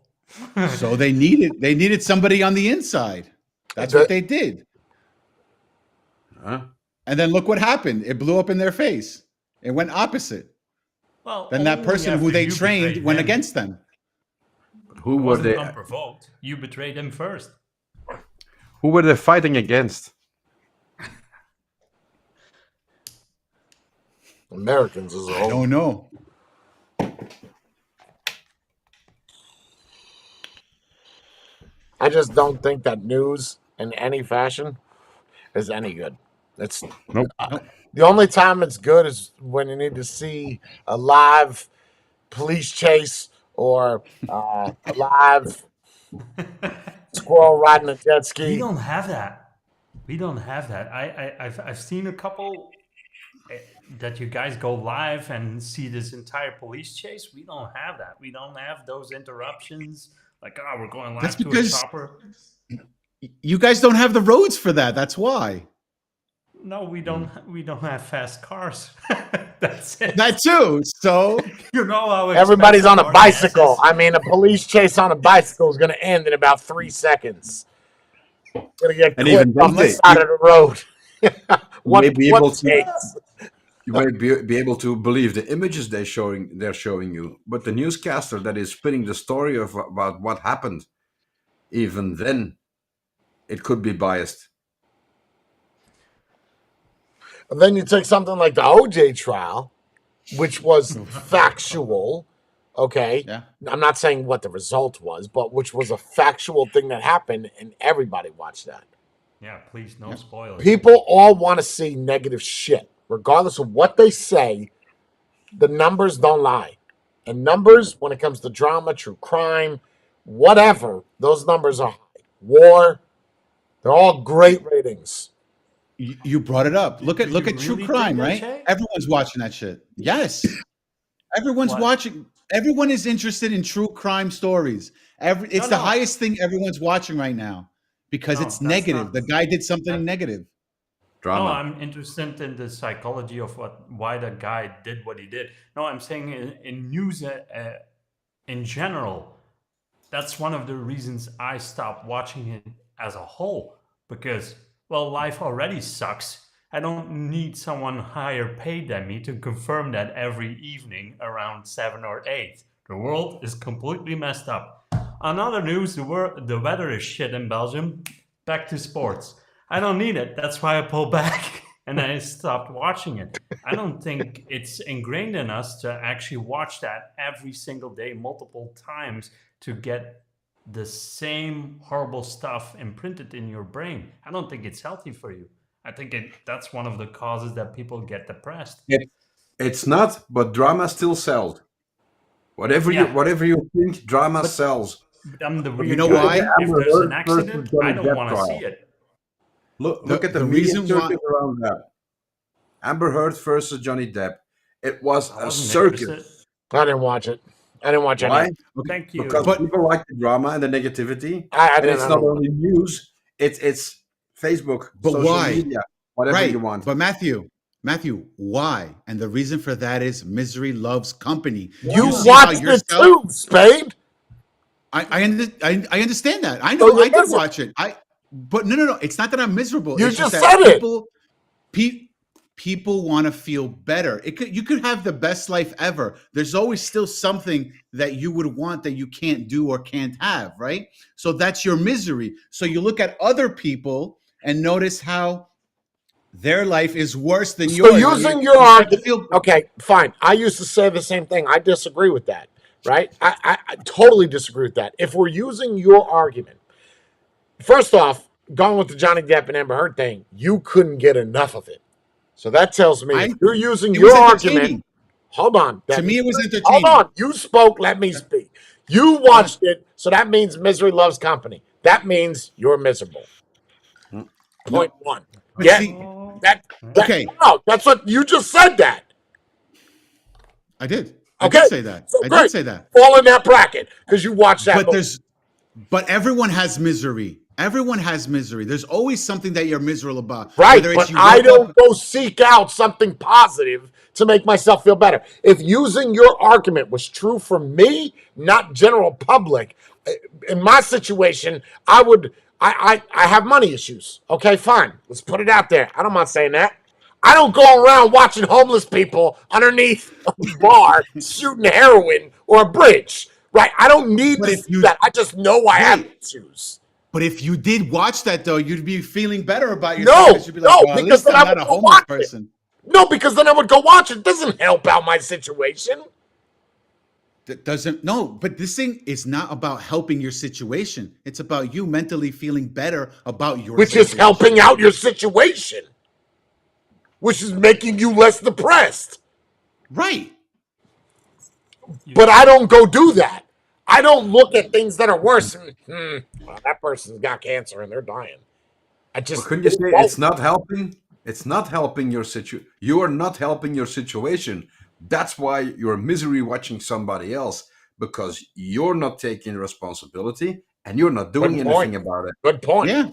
So they needed somebody on the inside. That's The- what they did. Huh? And then look what happened. It blew up in their face. It went opposite. well, Then that only person who after they you trained betrayed went him. against them. Who It were wasn't they? unprovoked. You betrayed him first. Who were they fighting against? Americans as a I whole. don't know. I just don't think that news in any fashion is any good. It's Nope. the only time it's good is when you need to see a live police chase or a live squirrel riding a jet We ski. don't have that. We don't have that. I've seen a couple that you guys go live and see this entire police chase. We don't have that. We don't have those interruptions. Like, oh, we're going That's live to a because chopper. you guys don't have the roads for that. That's why. No, we don't. We don't have fast cars. That's it. That too. So You know how Everybody's on a expensive bicycle. RDS is? I mean, a police chase on a bicycle is going to end in about 3 seconds. Going to get And clipped even then, off the they- side of the road. You may be able to chase. you might be able to believe the images they're showing you, but the newscaster that is spinning the story about what happened, even then, it could be biased. And then you take something like the OJ trial, which was factual. Okay. yeah. I'm not saying what the result was, but which was a factual thing that happened, and everybody watched that. Yeah, please, no spoilers. People all want to see negative shit. Regardless of what they say, the numbers don't lie. And numbers, when it comes to drama, true crime, whatever, those numbers are high. War, they're all great ratings. You brought it up. Look at Do you true really crime, think that, right? Shay? Everyone's watching that shit. Yes. Everyone's What? watching. Everyone is interested in true crime stories. It's the No. highest thing everyone's watching right now because No, it's that's negative. not. The guy did something That, negative. no, Drama. I'm interested in the psychology of why the guy did what he did. No, I'm saying in news in general. That's one of the reasons I stopped watching it as a whole because, well, life already sucks. I don't need someone higher paid than me to confirm that every evening around 7 or 8. The world is completely messed up. On other news, the weather is shit in Belgium. Back to sports. I don't need it. That's why I pulled back and I stopped watching it. I don't think it's ingrained in us to actually watch that every single day, multiple times, to get the same horrible stuff imprinted in your brain. I don't think it's healthy for you. I think that's one of the causes that people get depressed. It's not, but drama still sells. Whatever Yeah, you think, drama but, sells. but I'm the You weird know guy. why? If Amber there's an Heard versus accident, I Johnny don't Depp want to see trial. it. Look at the The media reason circus why around that. Amber Heard versus Johnny Depp. It was I a wasn't circus. interested. I didn't watch it. I didn't watch any. Why? Thank you. Because But people like the drama and the negativity, I and didn't. it's I not don't. only news. It's Facebook, but social why? media, whatever Right. you want. But Matthew, why? And the reason for that is misery loves company. You see how watched it yourself. too, Spade. I understand that. I So know. you're I did miserable. watch it. But no. It's not that I'm miserable. You It's just just that said it. people want to feel better. You could have the best life ever. There's always still something that you would want that you can't do or can't have, right? So that's your misery. So you look at other people and notice how their life is worse than So yours. And using your you start to argument, feel okay, fine. I used to say the same thing. I disagree with that, right? I totally disagree with that. If we're using your argument, first off, going with the Johnny Depp and Amber Heard thing, you couldn't get enough of it. So that tells me if you're using it was your argument, entertaining. hold on. To me, it was Hold entertaining. on. You spoke, let me speak. You watched it, so that means misery loves company. That means you're miserable. Point one. But Get see, that. okay, No, that's what you just said. That. I did. Okay. I did say that. So I great. did say that. Fall in that bracket because you watched that. But everyone has misery. Everyone has misery. There's always something that you're miserable about. Right, Whether but it's you I woke don't up. go seek out something positive to make myself feel better. If using your argument was true for me, not general public, in my situation, I would. I have money issues. Okay, fine. Let's put it out there. I don't mind saying that. I don't go around watching homeless people underneath a bar shooting heroin or a bridge. Right? I don't need But to if see you that. I just know I have Right. issues. But if you did watch that though, you'd be feeling better about yourself. No, You'd be like, no, well, at because least then I'm I not would a go homeless watch it. person. No, because then I would go watch it. It doesn't help out my situation. That doesn't no, but this thing is not about helping your situation. It's about you mentally feeling better about your Which is situation. helping out your situation, which is making you less depressed. Right. But I don't go do that. I don't look at things that are worse. Well, that person's got cancer and they're dying. I But just couldn't you say won't. it's not helping? It's not helping your situation. You are not helping your situation. That's why you're misery watching somebody else because you're not taking responsibility and you're not doing Good anything point. about it. Good point. Yeah.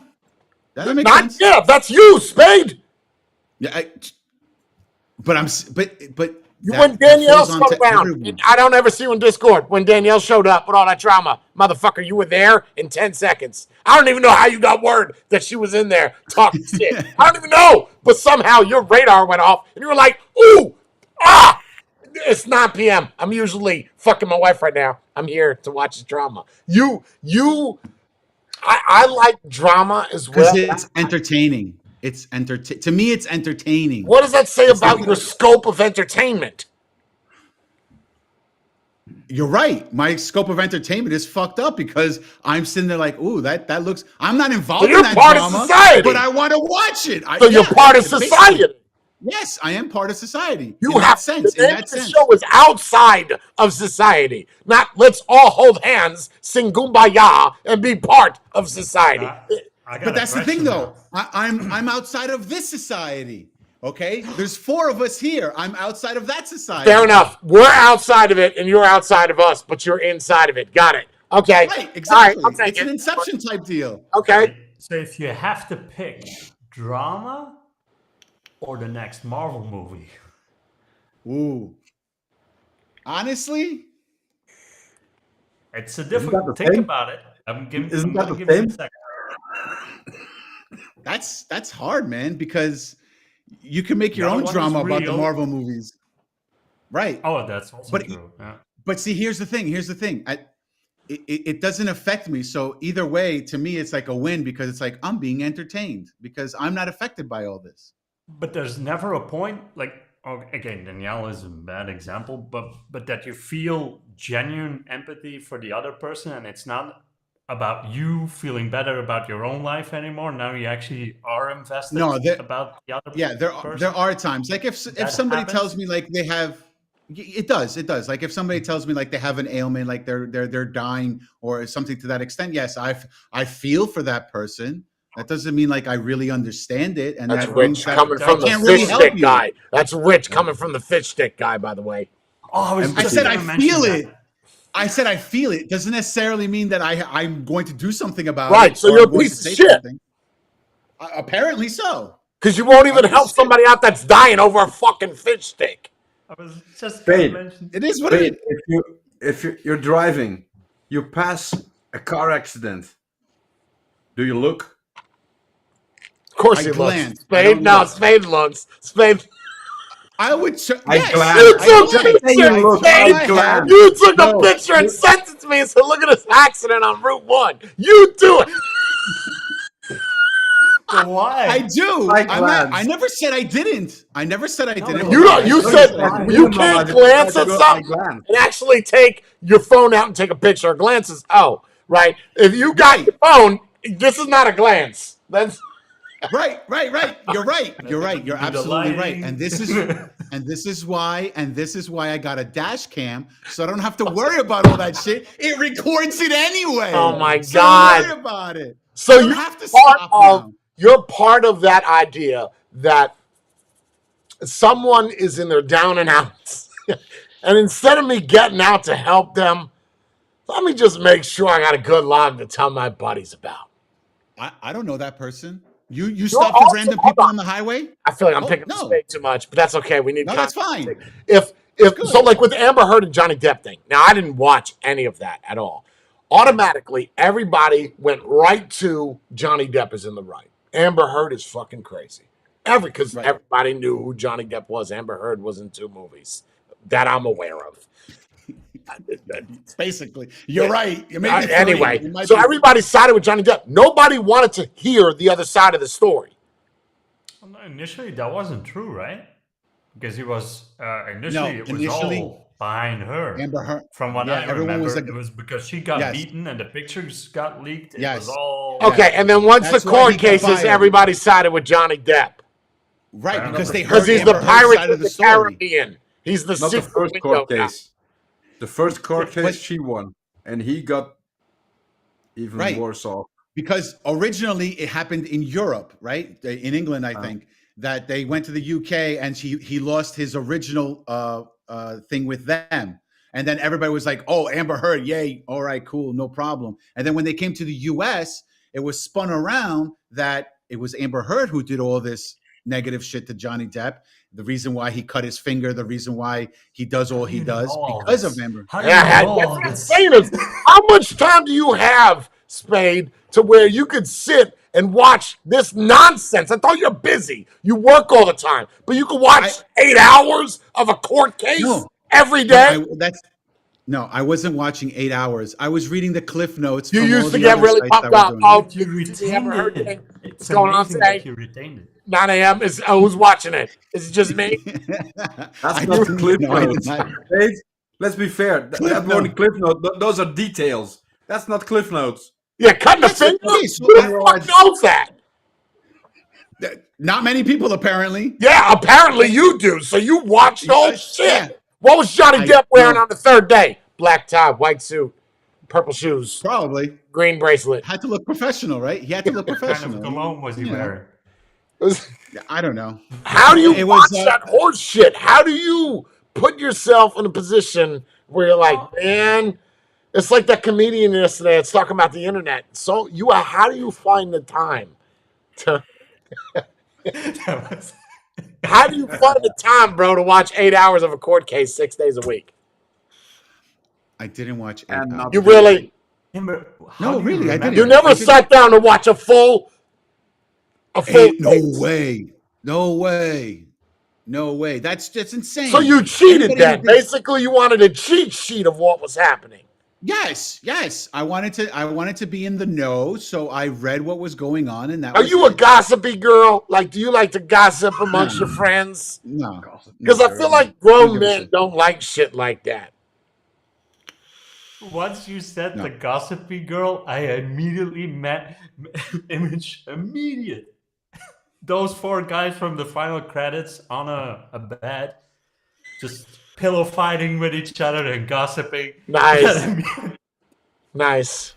That makes Not sense. yeah, that's you, Spade. Yeah. But When that Danielle's falls come onto around, everyone. I don't ever see you in Discord. When Danielle showed up with all that drama, motherfucker, you were there in 10 seconds. I don't even know how you got word that she was in there talking shit. I don't even know. But somehow your radar went off and you were like, ooh, it's 9 p.m. I'm usually fucking my wife right now. I'm here to watch the drama. I like drama as well. Because it's entertaining. To me, it's entertaining. What does that say It's about not- your scope of entertainment? You're right. My scope of entertainment is fucked up because I'm sitting there like, ooh, that looks. I'm not involved you're in that part of drama, society. but I want to watch it. So you're part of basically. society. Yes, I am part of society. You in have that sense. the In name that of the sense. show is outside of society. Not let's all hold hands, sing kumbaya, and be part of society. I got But a that's the thing, question though. now. I'm outside of this society. Okay, there's 4 of us here. I'm outside of that society. Fair enough. We're outside of it, and you're outside of us, but you're inside of it. Got it. Okay. Right, All exactly. right, I'll take It's it. an Inception type deal. Okay. So if you have to pick drama or the next Marvel movie, Ooh. Honestly, it's a that difficult. the Think same? about it. I'm Isn't gonna that give the you a same? second. that's hard, man, because you can make The your other own one is drama about the real. Marvel movies. Right. Oh, that's also But true. Yeah. but see, here's the thing. It doesn't affect me. So either way, to me, it's like a win because it's like I'm being entertained because I'm not affected by all this. But there's never a point like again, Danielle is a bad example, but that you feel genuine empathy for the other person, and it's not about you feeling better about your own life anymore. Now you actually are invested No, about the other yeah, there person. are times like if That somebody happens? tells me like they have, it does like if somebody tells me like they have an ailment, like they're dying or something to that extent. Yes, I feel for that person. That doesn't mean like I really understand it, and That's that means Rich that coming There from are the can't also really fish help stick you. guy. That's Rich coming from the fish stick guy, by the way. Oh, I was I I just said gonna I mention feel that. it. I said I feel it. Doesn't necessarily mean that I'm going to do something about Right, it. so or you're I'm a going piece to of say shit. something. Apparently so. Because you won't even I'm a help piece of shit. somebody out that's dying over a fucking fish stick. I was just gonna Spade. mention. It is what Wait, it is. if you're driving, you pass a car accident. Do you look? Of course I he looks. glance. I Spade? don't No, look. Spade looks. Spade. I would. I Yes, glance. You I took Don't a glance. say you picture, look. Turn I Spade. my head. glance. You took a No, picture and sent it to me and said, look at this accident on Route 1. You do it. But why? I do. I I glance. never said I didn't. I never said I didn't. but You don't. why? You No, But you said said why? you minimum. can't If you try glance to at go, I something glance. and actually take your phone out and take a picture. A glance is right. If you got Right. your phone, this is not a glance. That's Right. You're right. You're right. You're Do the absolutely right. lighting. And this is why I got a dash cam so I don't have to worry about all that shit. It records it anyway. oh my So don't god. worry about it. So I don't have to part stop of now. you're part of that idea that someone is in their down and outs, and instead of me getting out to help them, let me just make sure I got a good log to tell my buddies about. I don't know that person. You You're stop for also random hold people on. on the highway? I feel like I'm Oh picking the no. spade too much, but that's okay. We need No, that's context. fine. If It's so, good. like with Amber Heard and Johnny Depp thing. Now I didn't watch any of that at all. Automatically, everybody went right to Johnny Depp is in the right. Amber Heard is fucking crazy. Because Right. everybody knew who Johnny Depp was. Amber Heard was in 2 movies that I'm aware of. Basically. You're right. You may be 3. Anyway, It might so be- everybody sided with Johnny Depp. Nobody wanted to hear the other side of the story. Well, initially, that wasn't true, right? Because he was initially it was initially, all behind her. Amber Heard. From what Yeah, I everyone remember, was like- it was because she got Yes. beaten and the pictures got leaked. It Yes. was all Okay, and then once That's the why court he got cases, fired. everybody sided with Johnny Depp. Right, Fair because enough. they Because heard he's Amber the Heard's pirate side of of the the story. Caribbean. He's the Not the secret first window court guy. case. The first court case, But- she won, and he got even Right. worse off. Because originally it happened in Europe, right? In England, I think, that they went to the UK and he lost his original thing with them. And then everybody was like, oh, Amber Heard, yay. All right, cool, no problem. And then when they came to the US, it was spun around that it was Amber Heard who did all this negative shit to Johnny Depp. The reason why he cut his finger, the reason why he does all he does because of Amber. How do you know Yeah, all that's what I'm this? saying is, how much time do you have, Spade, to where you could sit and watch this nonsense? I thought you're busy. You work all the time, but you could watch 8 hours of a court case No. every No, day. I wasn't watching 8 hours. I was reading the cliff notes. You from all used to the get other really sites pumped that were up. doing Oh, it. You did you see Amber retained Heard it. thing? It's What's going on amazing today? that you retained it. 9 a.m. Is who's watching it? Is it just me? That's I not the didn't- cliff no, I did notes. not. Hey, let's be fair. Cliff That weren't note. cliff notes. Those are details. That's not cliff notes. Yeah, cutting a That's finger. okay, so Who I- the fuck knows that? Not many people, apparently. Yeah, apparently you do. So you watched the whole shit. Yeah. What was Johnny I Depp wearing know. on the 3rd day? Black tie, white suit, purple shoes, Probably green bracelet. had to look professional, right? He had to look What kind professional. of cologne was he You know. wearing? I don't know. How do you It watch was. that horse shit? How do you put yourself in a position where you're like, man, it's like that comedian yesterday that's talking about the internet. So how do you find the time to? That was- How do you find the time, bro, to watch 8 hours of a court case 6 days a week? I didn't watch 8 And not You hours. do- really? How No, do you really, I remember? You didn't. never I didn't. sat down to watch a full No case. way. No way. No way. That's insane. So you cheated Anybody who then. did, Basically, you wanted a cheat sheet of what was happening. yes. I wanted to be in the know, so I read what was going on, and that Are was you a it. gossipy girl? Like, do you like to gossip amongst your friends? No, Because no. I feel like I don't grown give a men shit. don't like shit like that. Once you said No. the gossipy girl, I immediately met image immediate. Those 4 guys from the final credits on a bed, just pillow fighting with each other and gossiping. Nice. Nice.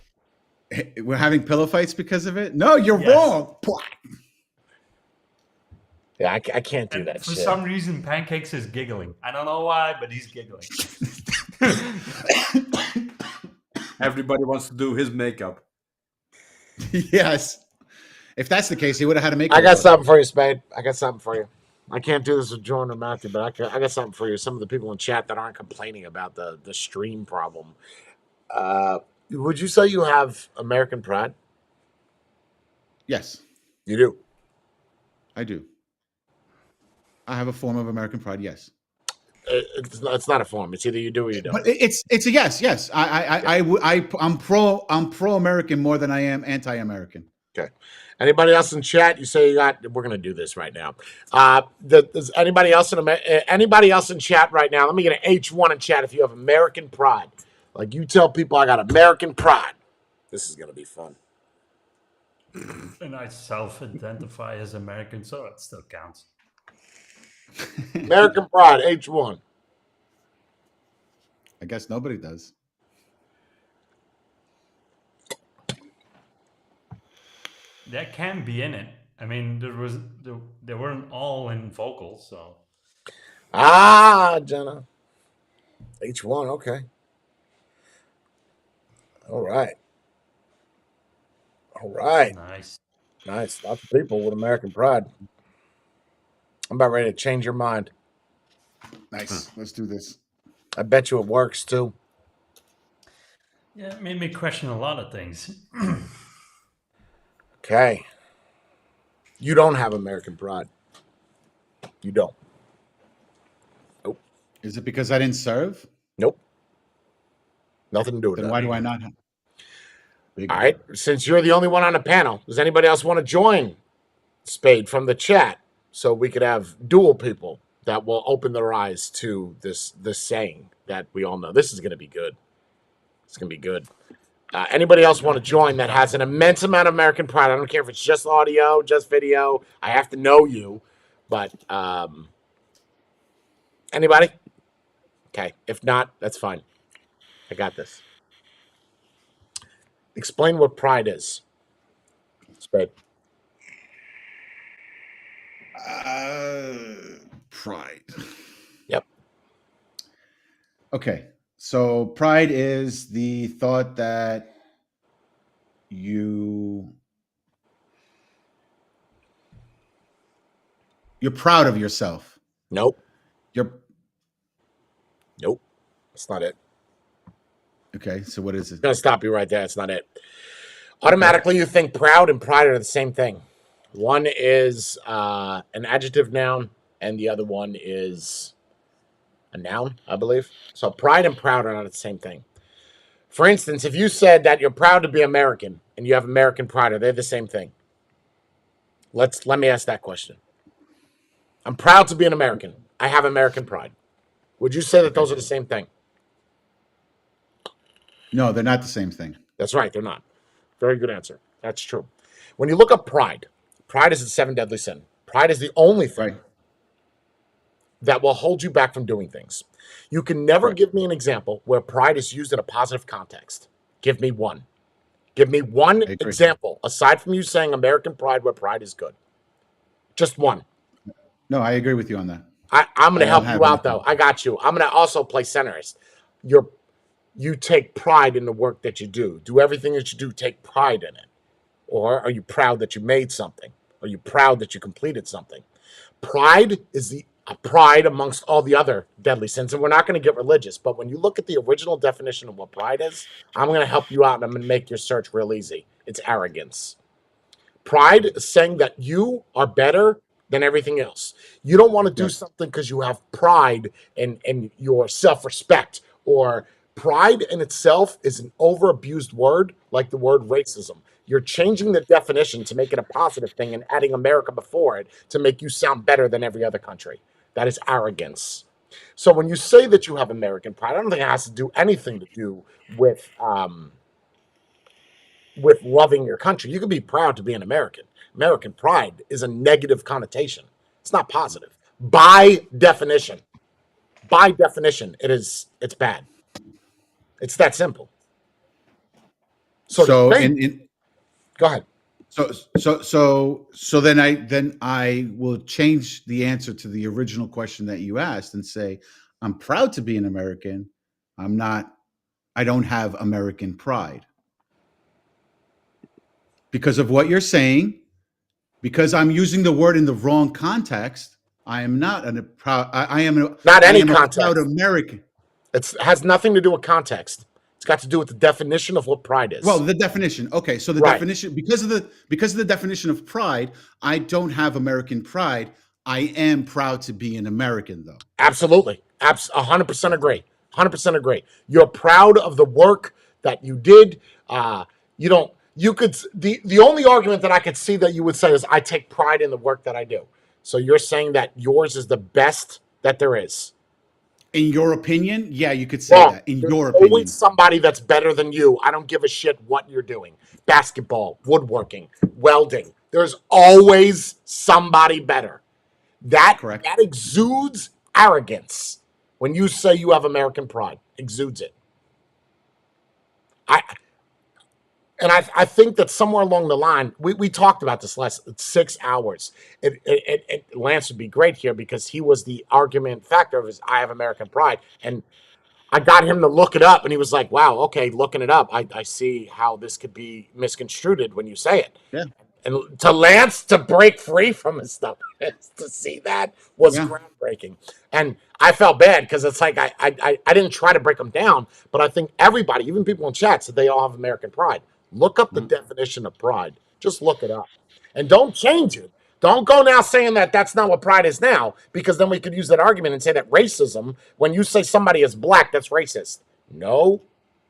We're having pillow fights because of it? No, you're Yes. wrong. Yeah, I can't do And that for shit. some reason, Pancakes is giggling. I don't know why, but he's giggling. Everybody wants to do his makeup. Yes. If that's the case, he would have had to make it. I got something for you, Spade. I got something for you. I can't do this with Jordan or Matthew, but I got something for you. Some of the people in chat that aren't complaining about the stream problem. Would you say you have American pride? Yes, You do. I do. I have a form of American pride. Yes, It's not a form. It's either you do or you don't. but it's a yes. Yes, I'm pro American more than I am anti-American. Okay. Anybody else in chat? You say you got. We're gonna do this right now. Does anybody else anybody else in chat right now? Let me get an H1 in chat if you have American pride. Like you tell people I got American pride. This is gonna be fun. And I self-identify as American, so it still counts. American pride, H1. I guess nobody does. That can be in it. I mean, they weren't all in vocals, so Jenna. H1, okay. All right. nice. Nice. Lots of people with American pride. I'm about ready to change your mind. Nice. Let's do this. I bet you it works too. Yeah, it made me question a lot of things. Okay. You don't have American pride. You don't. Nope. Is it because I didn't serve? Nope. Nothing to do with Then that. why do I not have? All right. Since you're the only one on the panel, does anybody else want to join Spade from the chat so we could have dual people that will open their eyes to this saying that we all know? This is going to be good. It's going to be good. Anybody else want to join that has an immense amount of American pride? I don't care if it's just audio, just video. I have to know you. But anybody? Okay. If not, that's fine. I got this. Explain what pride is. Spade. Pride. Yep. Okay. So pride is the thought that you're proud of yourself. Nope. You're Nope. That's not it. okay. So what is it? I'm going to stop you right there. That's not it. Automatically, you think proud and pride are the same thing. One is an adjective noun, and the other one is a noun, I believe. So pride and proud are not the same thing. For instance, if you said that you're proud to be American and you have American pride, are they the same thing? Let me ask that question. I'm proud to be an American. I have American pride. Would you say that those are the same thing? No, they're not the same thing. That's right, they're not. Very good answer. That's true. When you look up pride, pride is the 7 deadly sin. Pride is the only thing Right. that will hold you back from doing things. You can never Right. give me an example where pride is used in a positive context. Give me one. Give me one I agree. example, aside from you saying American pride, where pride is good. Just one. No, I agree with you on that. I'm going to I don't help have you out, anything. though. I got you. I'm going to also play centerist. You take pride in the work that you do. Do everything that you do, take pride in it. Or are you proud that you made something? Are you proud that you completed something? Pride is the pride amongst all the other deadly sins. And we're not going to get religious, but when you look at the original definition of what pride is, I'm going to help you out and I'm going to make your search real easy. It's arrogance. Pride is saying that you are better than everything else. You don't want to do Yes. something because you have pride and your self-respect. Or pride in itself is an over-abused word, like the word racism. You're changing the definition to make it a positive thing and adding America before it to make you sound better than every other country. That is arrogance. So when you say that you have American pride, I don't think it has to do anything to do with loving your country. You can be proud to be an American. American pride is a negative connotation. It's not positive. By definition. By definition, it's bad. It's that simple. So to So say, in go ahead. so then I will change the answer to the original question that you asked and say, I'm proud to be an American. I'm not. I don't have American pride because of what you're saying. Because I'm using the word in the wrong context. I am not a proud. Not I any am a proud context. American. It has nothing to do with context. It's got to do with the definition of what pride Well, is. the definition. Okay, so the Right. definition because of the definition of pride, I don't have American pride. I am proud to be an American, though. Absolutely. 100% agree. 100% agree. You're proud of the work that you did. You don't, you could, the only argument that I could see that you would say is I take pride in the work that I do. So you're saying that yours is the best that there is. In your opinion, yeah, you could say Wrong. that. In There's your always opinion, somebody that's better than you. I don't give a shit what you're doing. Basketball, woodworking, welding. There's always somebody better. That correct? that exudes arrogance when you say you have American pride. Exudes it. I I think that somewhere along the line, we talked about this last 6 hours. Lance would be great here because he was the argument factor of his I have American pride. And I got him to look it up, and he was like, wow, okay, looking it up, I see how this could be misconstrued when you say it. Yeah, And to Lance to break free from his stuff, to see that was yeah. groundbreaking. And I felt bad because it's like I didn't try to break them down, but I think everybody, even people in chat, said they all have American pride. Look up the definition of pride. Just look it up. And don't change it. Don't go now saying that that's not what pride is now, because then we could use that argument and say that racism, when you say somebody is black, that's racist. No,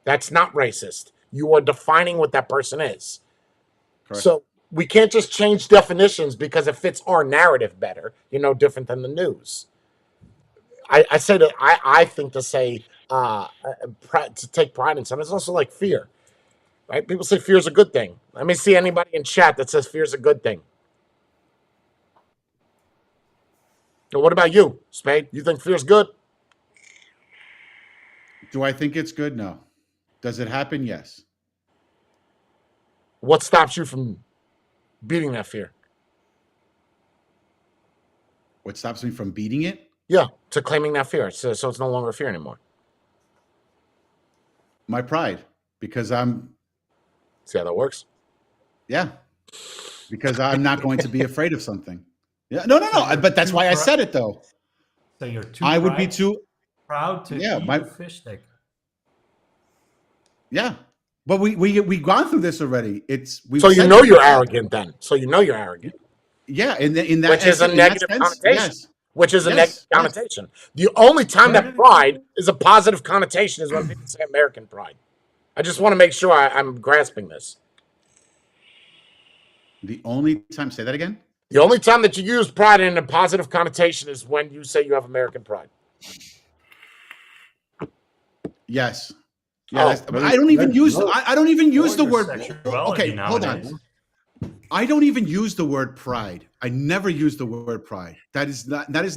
that's not racist. You are defining what that person is. Correct. So we can't just change definitions because it fits our narrative better. You're no different than the news. I say that I think to say to take pride in something is also like fear, right? People say fear is a good thing. Let me see anybody in chat that says fear is a good thing. Well, what about you, Spade? You think fear is good? Do I think it's good? No. Does it happen? Yes. What stops you from beating that fear? What stops me from beating it? Yeah, to claiming that fear. So it's no longer fear anymore. My pride, because I'm. See how that works? Yeah, because I'm not going to be afraid of something. Yeah, no. So But that's why I said it, though. So you're too I would be too. proud to Yeah, eat my- a fish stick. Yeah, but we gone through this already. So you know you're arrogant then. So you know you're arrogant. Yeah, in that Which is a in that negative sense, connotation. yes. Which is a Yes, negative yes. connotation. The only time Where that did- pride is a positive connotation is when people say American pride. I just want to make sure I'm grasping this. The only time, say that again. The only time that you use pride in a positive connotation is when you say you have American pride. Yes. Oh, Yeah, but I don't even use. I don't even use the Or word. sexuality Okay, hold on. nowadays. I don't even use the word pride. I never use the word pride. That is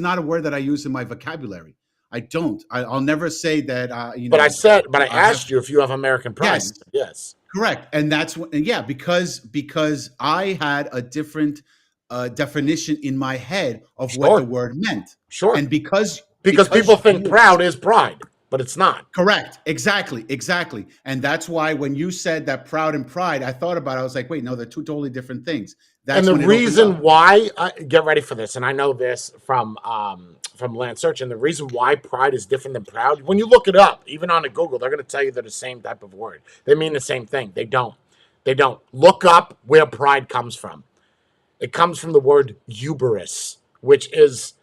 not a word that I use in my vocabulary. I don't. I'll never say that. But I asked have- you if you have American pride. Yes. Yes. Correct, and that's what. And yeah, because I had a different definition in my head of what Sure. the word meant. Sure. And because people think you- proud is pride, but it's not. Correct. Exactly. And that's why when you said that proud and pride, I thought about it. I was like, wait, no, they're two totally different things. That's And the when it opened reason up. why, get ready for this, and I know this from Land Search, and the reason why pride is different than proud, when you look it up, even on a Google, they're going to tell you they're the same type of word. They mean the same thing. They don't. Look up where pride comes from. It comes from the word hubris, which is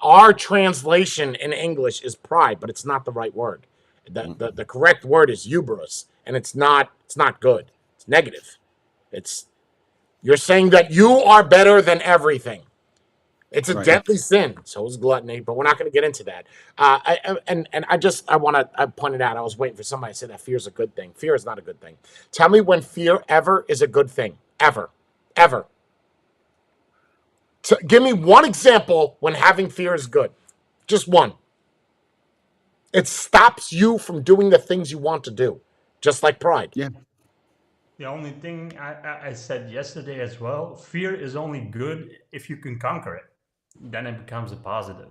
our translation in English is pride, but it's not the right word. The correct word is hubris, and it's not good. It's negative. You're saying that you are better than everything. It's a Right. deadly sin. So is gluttony, but we're not going to get into that. I pointed out, I was waiting for somebody to say that fear is a good thing. Fear is not a good thing. Tell me when fear ever is a good thing. Ever. Give me one example when having fear is good. Just one. It stops you from doing the things you want to do, just like pride. Yeah. The only thing I said yesterday as well, fear is only good if you can conquer it. Then it becomes a positive.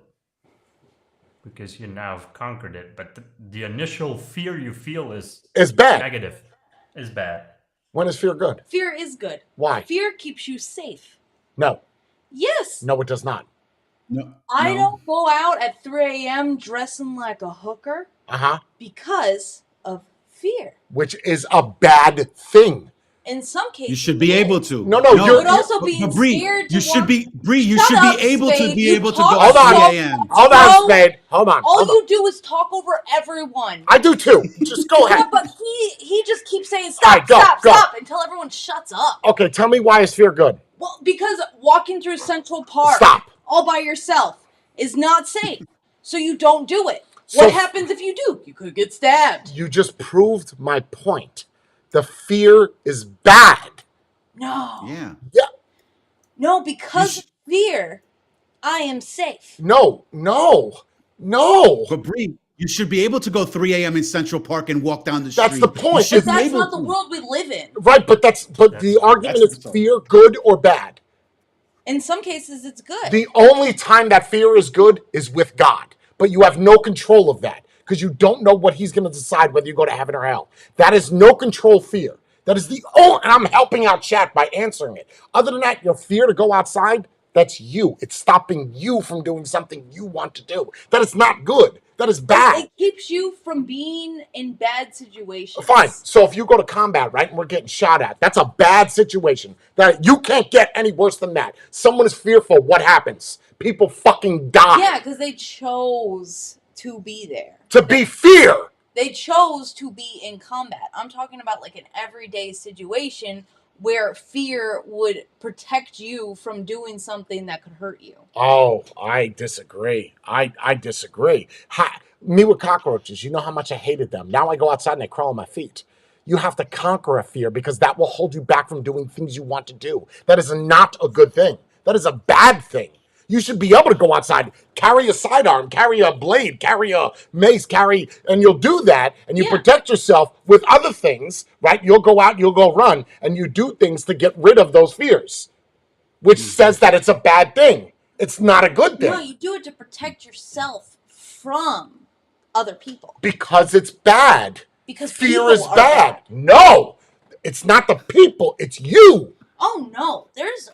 Because you now have conquered it. But the initial fear you feel is bad. negative. Is bad. When is fear good? Fear is good. Why? Fear keeps you safe. No. Yes. No, it does not. No. I don't go out at 3 a.m. dressing like a hooker because of fear. Which is a bad thing. In some cases, You should be able to. No, But also being Bree, scared to you should walk- be Bree. You Shut should up, be able to Spade. be You able to talk go Hold at on. 3 a.m. Hold Bro, on, Spade. Hold on. All you do is talk over everyone. I do too. Just go ahead. Yeah, but he just keeps saying stop, right, go, stop, go. stop until everyone shuts up. Okay, tell me why is fear good? Well, because walking through Central Park Stop. all by yourself is not safe. So you don't do it. So- What happens if you do? You could get stabbed. You just proved my point. The fear is bad. No. Yeah. Yeah. No, because of fear, I am safe. No. But Bree, you should be able to go 3 a.m. in Central Park and walk down the street. That's the point. You should But be that's able not the to. world we live in. Right, but the argument that's is the- fear good or bad? In some cases, it's good. The only time that fear is good is with God. But you have no control of that because you don't know what he's going to decide whether you go to heaven or hell. That is no control fear. That is the only, and I'm helping out chat by answering it. Other than that, your fear to go outside, that's you. It's stopping you from doing something you want to do. That is not good. That is bad. It keeps you from being in bad situations. Fine. So if you go to combat, right, and we're getting shot at, that's a bad situation. That you can't get any worse than that. Someone is fearful. What happens? People fucking die. Yeah, because they chose to be there. To be fear. They chose to be in combat. I'm talking about like an everyday situation where fear would protect you from doing something that could hurt you. Oh, I disagree. I disagree. Me with cockroaches, you know how much I hated them. Now I go outside and they crawl on my feet. You have to conquer a fear because that will hold you back from doing things you want to do. That is not a good thing. That is a bad thing. You should be able to go outside, carry a sidearm, carry a blade, carry a mace, and you'll do that, and you protect yourself with other things, right? You'll go out, you'll go run, and you do things to get rid of those fears, which says that it's a bad thing. It's not a good thing. No, you do it to protect yourself from other people. Because it's bad. Because fear people is are bad. No, it's not the people, it's you. Oh no, there's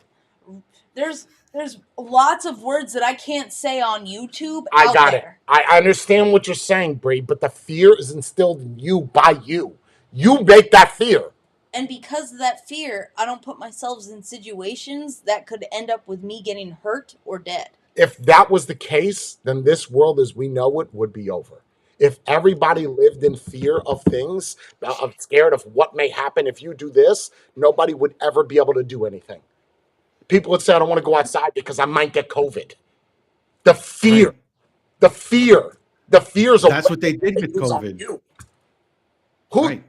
lots of words that I can't say on YouTube. I got it. I understand what you're saying, Bree, but the fear is instilled in you by you. You make that fear. And because of that fear, I don't put myself in situations that could end up with me getting hurt or dead. If that was the case, then this world as we know it would be over. If everybody lived in fear of things, of scared of what may happen if you do this, nobody would ever be able to do anything. People would say, I don't want to go outside because I might get COVID. The fear. Right. The fear. The fears of that's what they did with COVID. Who? Right.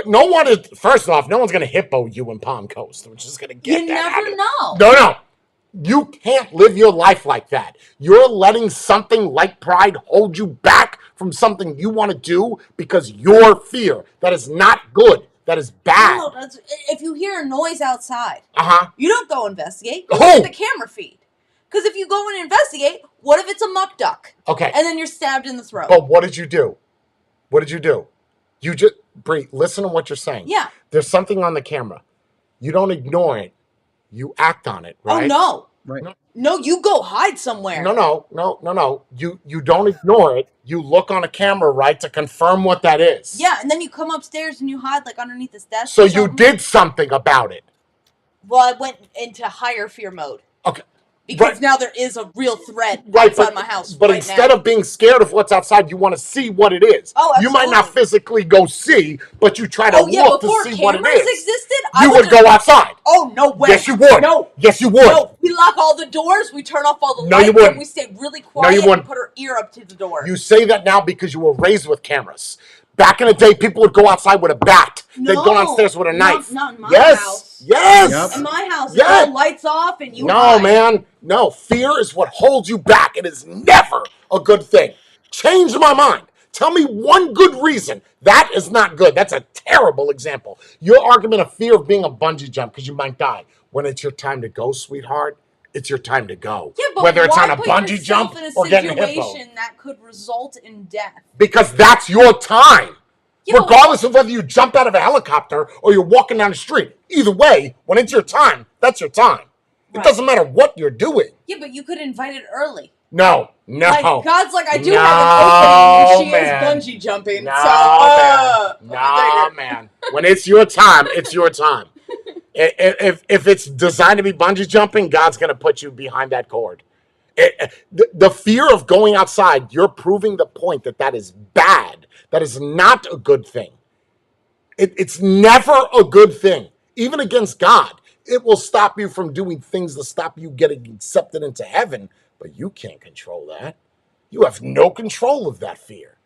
No one is. First off, no one's going to hippo you in Palm Coast. We're just going to get. You never know. No. You can't live your life like that. You're letting something like pride hold you back from something you want to do because your fear. That is not good. that is bad. No, if you hear a noise outside, Uh-huh. you don't go investigate. You Oh! look at the camera feed. Because if you go and investigate, what if it's a muck duck? Okay. And then you're stabbed in the throat. But what did you do? What did you do? You just, Bree, listen to what you're saying. Yeah. There's something on the camera. You don't ignore it. You act on it, right? Oh, no. Right. No, you go hide somewhere. No. You don't ignore it. You look on a camera, right, to confirm what that is. Yeah, and then you come upstairs and you hide like underneath this desk. So or you something. did something about it. Well, I went into higher fear mode. Okay. Because Right. now there is a real threat Right, outside my house. But right instead now. of being scared of what's outside, you want to see what it is. Oh, You might not absolutely. physically go see, but you try to look to before see what it cameras is. existed, You would go outside. Oh, no way. Yes, you would. No. Yes, you would. No, we lock all the doors, we turn off all the No, lights, you wouldn't. and we stay really quiet you wouldn't. and put our ear up to the door. You say that now because you were raised with cameras. Back in the day, people would go outside with a bat. They'd go downstairs with a knife. Not in my yes. house. Yes. Yep. In my house, Yeah. the lights off and you No, hide. man. No. Fear is what holds you back. It is never a good thing. Change my mind. Tell me one good reason. That is not good. That's a terrible example. Your argument of fear of being a bungee jump because you might die. When it's your time to go, sweetheart, it's your time to go. Yeah, but whether it's why on a put bungee yourself jump in a or getting hippo. situation that could result in death? Because that's your time. Yeah, Regardless of whether you jump out of a helicopter or you're walking down the street. Either way, when it's your time, that's your time. It Right. doesn't matter what you're doing. Yeah, but you could invite it early. No. Like, God's like, I do No, have an opening, and she man. is bungee jumping. No, so, No, man. When it's your time, it's your time. If it's designed to be bungee jumping, God's going to put you behind that cord. The fear of going outside, you're proving the point that is bad. That is not a good thing. It's never a good thing. Even against God, it will stop you from doing things to stop you getting accepted into heaven, but you can't control that. You have no control of that fear.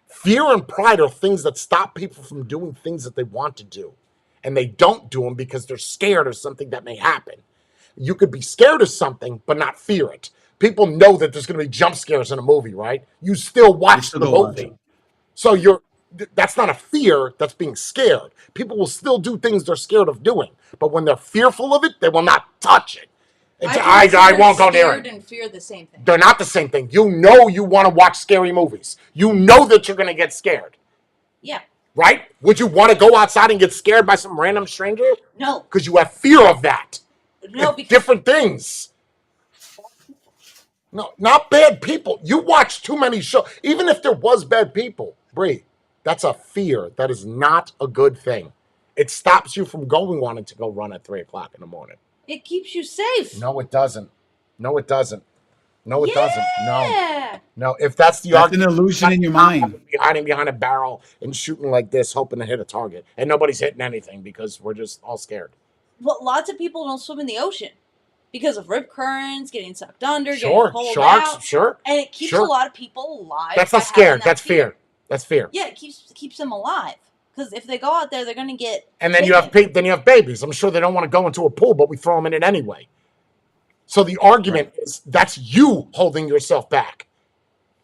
Fear and pride are things that stop people from doing things that they want to do. And they don't do them because they're scared of something that may happen. You could be scared of something, but not fear it. People know that there's going to be jump scares in a movie, right? You still watch the movie. So that's not a fear, that's being scared. People will still do things they're scared of doing. But when they're fearful of it, they will not touch it. I won't go near it. Scared and fear the same thing. They're not the same thing. You know you want to watch scary movies. You know that you're going to get scared. Yeah. Right? Would you want to go outside and get scared by some random stranger? No. Because you have fear of that. No, It's because different things. No, not bad people. You watch too many shows. Even if there was bad people, Bree, that's a fear. That is not a good thing. It stops you from wanting to go run at 3 o'clock in the morning. it keeps you safe. No, it doesn't. No, it doesn't. No, it doesn't. No. Yeah. No, if that's the That's argument, an illusion in your mind. hiding behind a barrel and shooting like this, hoping to hit a target, and nobody's hitting anything because we're just all scared. But lots of people don't swim in the ocean because of rip currents, getting sucked under, Sure, getting pulled sharks, out, sure. and it keeps Sure. a lot of people alive. That's by not scared. having that That's fear. That's fear. Yeah, it keeps them alive because if they go out there, they're gonna get. And then you have babies. I'm sure they don't want to go into a pool, but we throw them in it anyway. So the argument is that's you holding yourself back.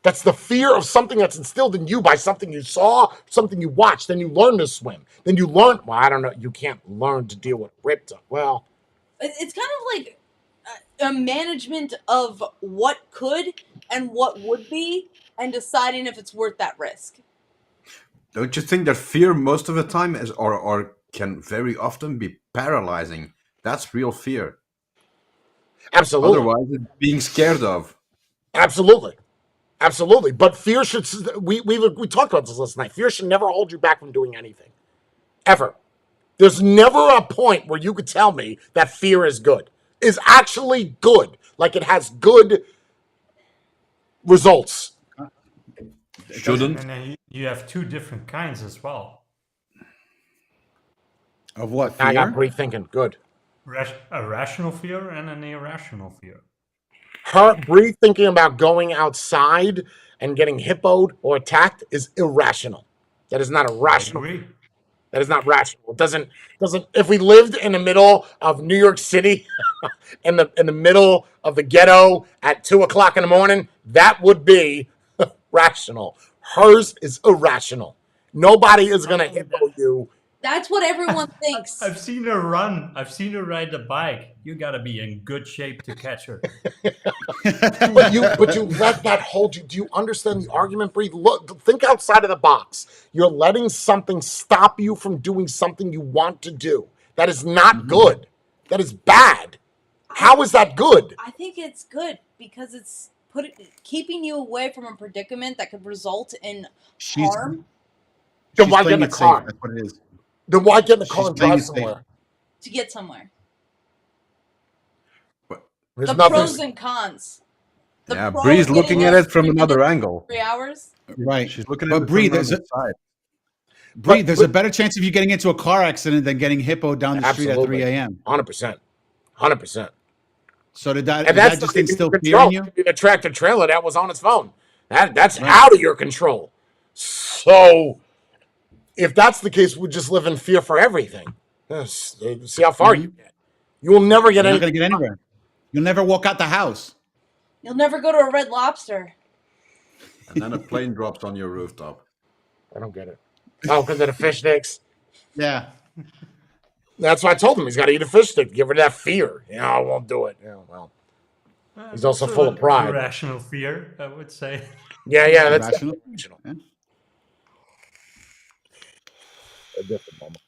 That's the fear of something that's instilled in you by something you saw, something you watched. Then you learn to swim. Then you learn. Well, I don't know. You can't learn to deal with ripped. Well, It's kind of like a management of what could and what would be, and deciding if it's worth that risk. Don't you think that fear most of the time is or can very often be paralyzing? That's real fear. absolutely. Otherwise, it's being scared of. Absolutely. Absolutely. But fear should, we talked about this last night. Fear should never hold you back from doing anything. Ever. There's never a point where you could tell me that fear is good. Is actually good. Like it has good results. Shouldn't. And then you have two different kinds as well. Of what? I got Fear? Bree thinking, good. A rational fear and an irrational fear. Bree thinking about going outside and getting hippoed or attacked is irrational. That is not a I rational. agree. That is not rational. It doesn't. If we lived in the middle of New York City, in the middle of the ghetto at 2 o'clock in the morning, that would be rational. Hers is irrational. Nobody is gonna hippo you That's what everyone thinks. I've seen her run. I've seen her ride the bike. You got to be in good shape to catch her. But you let that hold you. Do you understand the argument, Bree? Look, think outside of the box. You're letting something stop you from doing something you want to do. That is not good. That is bad. How is that good? I think it's good because it's keeping you away from a predicament that could result in harm. Then She's why get playing in a it safe. car? That's what it is. Then why get in a car She's and playing drive it safe. somewhere? To get somewhere. But There's The nothing. pros and cons. The yeah, pro Bree's is getting looking at there it from 3 another minutes, angle. 3 hours. Right. She's looking at But it Bree, from there's another side. Bree, there's a better chance of you getting into a car accident than getting hippoed down the street at 3 a.m. 100%. 100%. So did that, And did that's that just not even instill your fear in control. you? The tractor trailer that was on his phone. That's Right. out of your control. So if that's the case, we just live in fear for everything. Yes, see how far you get. You will never get You're not any. going to get anywhere. You'll never walk out the house. You'll never go to a Red Lobster. And then a plane drops on your rooftop. I don't get it. Oh, because of the fish sticks. Yeah. That's why I told him he's got to eat a fish stick. Give her that fear. I won't do it. Yeah, well, he's also full of pride. Irrational fear, I would say. Yeah, that's Irrational. irrational. Yeah. A different moment.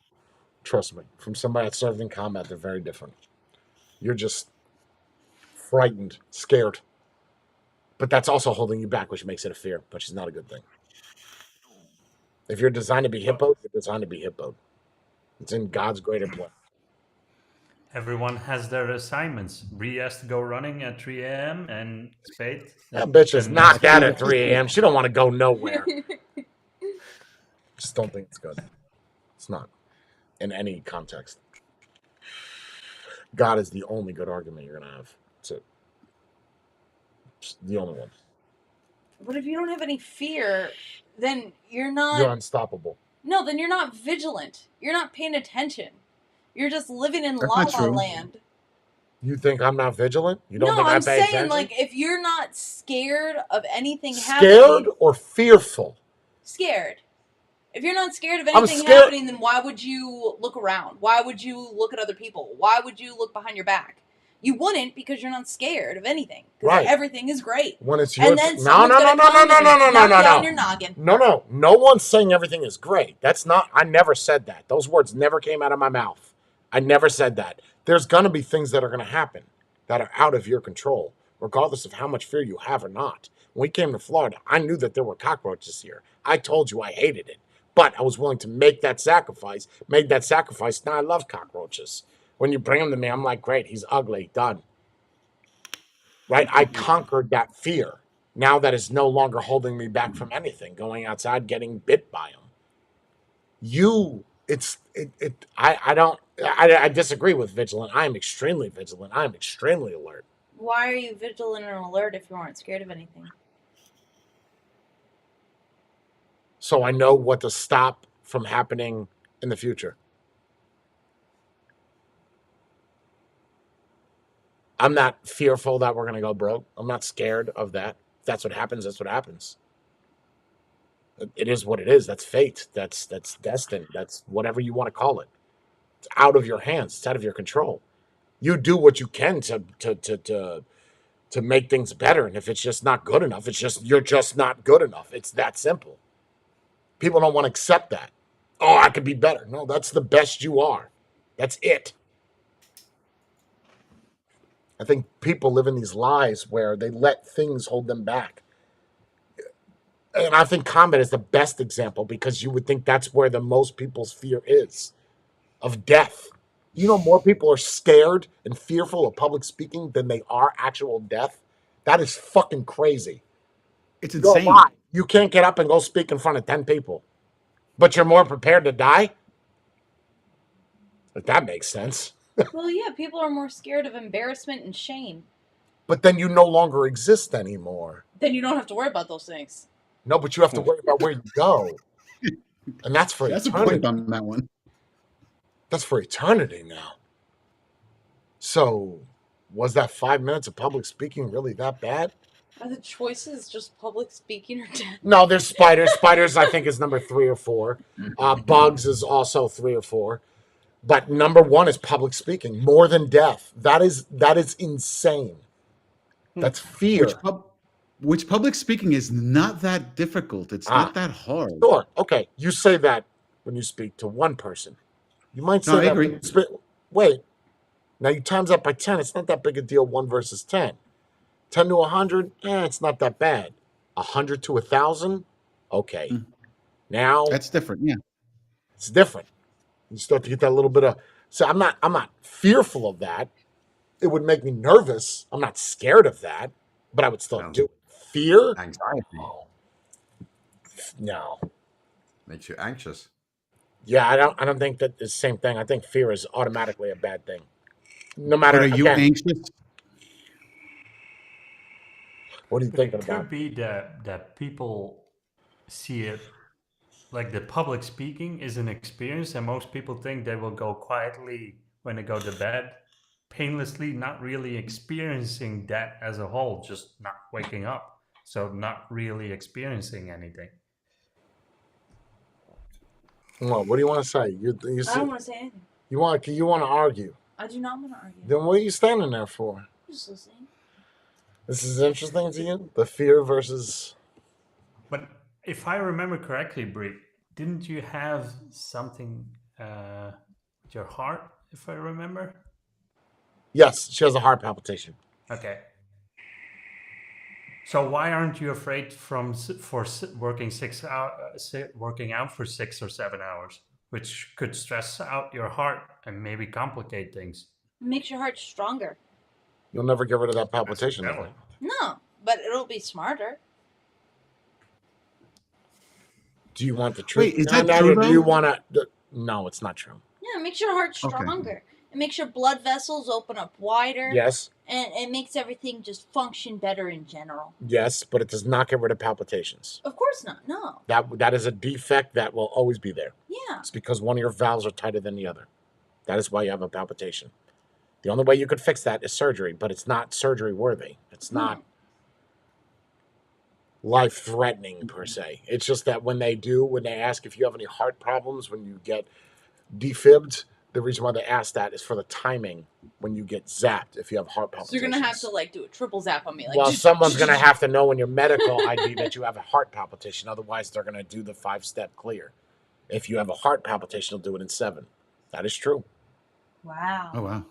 Trust me, from somebody that served in combat, they're very different. You're just frightened, scared. But that's also holding you back, which makes it a fear, which is not a good thing. If you're designed to be hippoed, you're designed to be hippoed. It's in God's greater plan. Everyone has their assignments. Bree has to go running at 3 a.m. and Spade. That bitch is then knocked has out to- at 3 a.m. She don't want to go nowhere. Just don't think it's good. It's not. In any context. God is the only good argument you're going to have. That's it. Just the only one. But if you don't have any fear, then you're not. You're unstoppable. No, then you're not vigilant. You're not paying attention. You're just living in That's La not La true. Land. You think I'm not vigilant? You don't No, think I I'm pay saying, attention? like, if you're not scared of anything Scared happening. or fearful? Scared. If you're not scared of I'm anything scared- happening, then why would you look around? Why would you look at other people? Why would you look behind your back? You wouldn't because you're not scared of anything. Because Right. everything is great. When it's your And then no, someone's no, no, gonna no, come no, no, and no, no, no, knock no, you on no. your noggin. No. No one's saying everything is great. That's not, I never said that. Those words never came out of my mouth. I never said that. There's going to be things that are going to happen that are out of your control, regardless of how much fear you have or not. When we came to Florida, I knew that there were cockroaches here. I told you I hated it, but I was willing to make that sacrifice. Now I love cockroaches. When you bring them to me, I'm like, great, he's ugly, done. Right? I conquered that fear. Now that is no longer holding me back from anything, going outside, getting bit by them. I disagree with vigilant. I am extremely vigilant. I am extremely alert. Why are you vigilant and alert if you aren't scared of anything? So I know what to stop from happening in the future. I'm not fearful that we're going to go broke. I'm not scared of that. If that's what happens, that's what happens. It is what it is. That's fate. That's destined. That's whatever you want to call it. It's out of your hands. It's out of your control. You do what you can to make things better. And if it's just not good enough, you're just not good enough. It's that simple. People don't want to accept that. Oh, I could be better. No, that's the best you are. That's it. I think people live in these lies where they let things hold them back. And I think combat is the best example because you would think that's where the most people's fear is of death. You know, more people are scared and fearful of public speaking than they are actual death. That is fucking crazy. It's You're insane. alive. You can't get up and go speak in front of 10 people, but you're more prepared to die? If that makes sense. Well, yeah, people are more scared of embarrassment and shame. But then you no longer exist anymore. Then you don't have to worry about those things. No, but you have to worry about where you go. And that's for That's a eternity. point on that one. That's for eternity now. So, was that 5 minutes of public speaking really that bad? Are the choices just public speaking or death? No, there's spiders. Spiders, I think, is number 3 or 4. Bugs is also 3 or 4. But number 1 is public speaking, more than death. That is insane. That's fear. Which public speaking is not that difficult. It's not that hard. Sure. Okay. You say that when you speak to one person. You might say No, I that. agree. Wait. Now you times that by 10. It's not that big a deal. 1 versus 10. 10 to 100. It's not that bad. 100 to 1,000. Okay. Now That's different. Yeah. it's different. You start to get that little bit of. So I'm not fearful of that. It would make me nervous. I'm not scared of that, but I would still do it. Fear? Anxiety No. makes you anxious. Yeah, I don't think that is the same thing. I think fear is automatically a bad thing. No matter. But are you anxious? What are you thinking It about? could be that people see it like the public speaking is an experience, and most people think they will go quietly when they go to bed, painlessly, not really experiencing that as a whole, just not waking up. So not really experiencing anything. Well, what do you want to say? You I don't want to say anything. You want to argue? I do not want to argue. Then what are you standing there for? I'm just listening. This is interesting to you. The fear versus. But if I remember correctly, Brie, didn't you have something with your heart, if I remember? Yes, she has a heart palpitation. Okay. So why aren't you afraid working working out for 6 or 7 hours, which could stress out your heart and maybe complicate things? It makes your heart stronger. You'll never get rid of that palpitation. Really? No, but it'll be smarter. Do you want the truth? Wait, is that true, or do you though? want to? No, it's not true. Yeah, it makes your heart Okay. stronger. It makes your blood vessels open up wider. Yes, And it makes everything just function better in general. yes, but it does not get rid of palpitations. Of course not. No. That is a defect that will always be there. Yeah. It's because one of your valves are tighter than the other. That is why you have a palpitation. The only way you could fix that is surgery, but it's not surgery worthy. It's not life threatening per se. It's just that when they ask if you have any heart problems when you get defibbed, the reason why they ask that is for the timing when you get zapped if you have heart palpitations. So you're going to have to do a triple zap on me. Well, someone's going to have to know in your medical ID that you have a heart palpitation. Otherwise, they're going to do the 5-step clear. If you have a heart palpitation, they'll do it in 7. That is true. Wow. Oh, wow.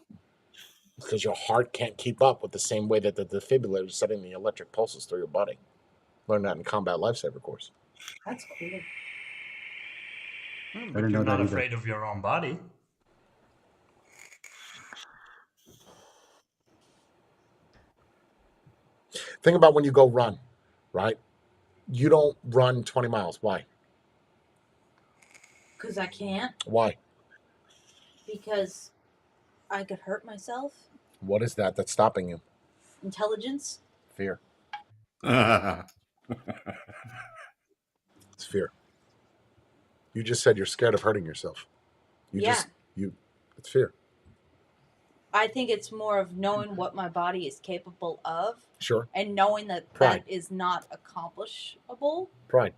Because your heart can't keep up with the same way that the defibrillator is setting the electric pulses through your body. Learn that in combat lifesaver course. That's cool. But know you're that not either. afraid of your own body. Think about when you go run, right? You don't run 20 miles. Why? Because I can't. Why? Because I could hurt myself. What is that that's stopping you? Intelligence. Fear. That's It's fear. You just said you're scared of hurting yourself. It's fear. I think it's more of knowing what my body is capable of. Sure. And knowing that Pride. that is not accomplishable Pride.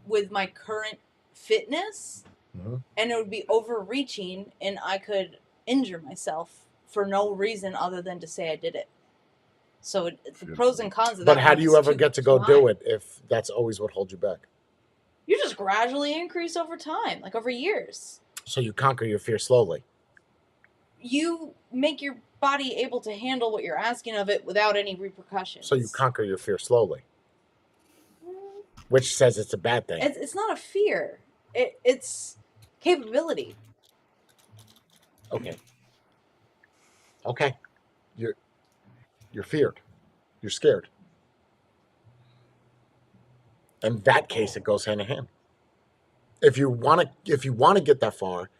with my current fitness. Mm-hmm. And it would be overreaching, and I could injure myself for no reason other than to say I did it. So the pros and cons of that. But how do you ever get to go do it if that's always what holds you back? You just gradually increase over time, like over years. So you conquer your fear slowly. You make your body able to handle what you're asking of it without any repercussions. So you conquer your fear slowly. Which says it's a bad thing. It's not a fear. It's capability. Okay. Okay. You're feared. You're scared. In that case, it goes hand in hand. If you want to get that far,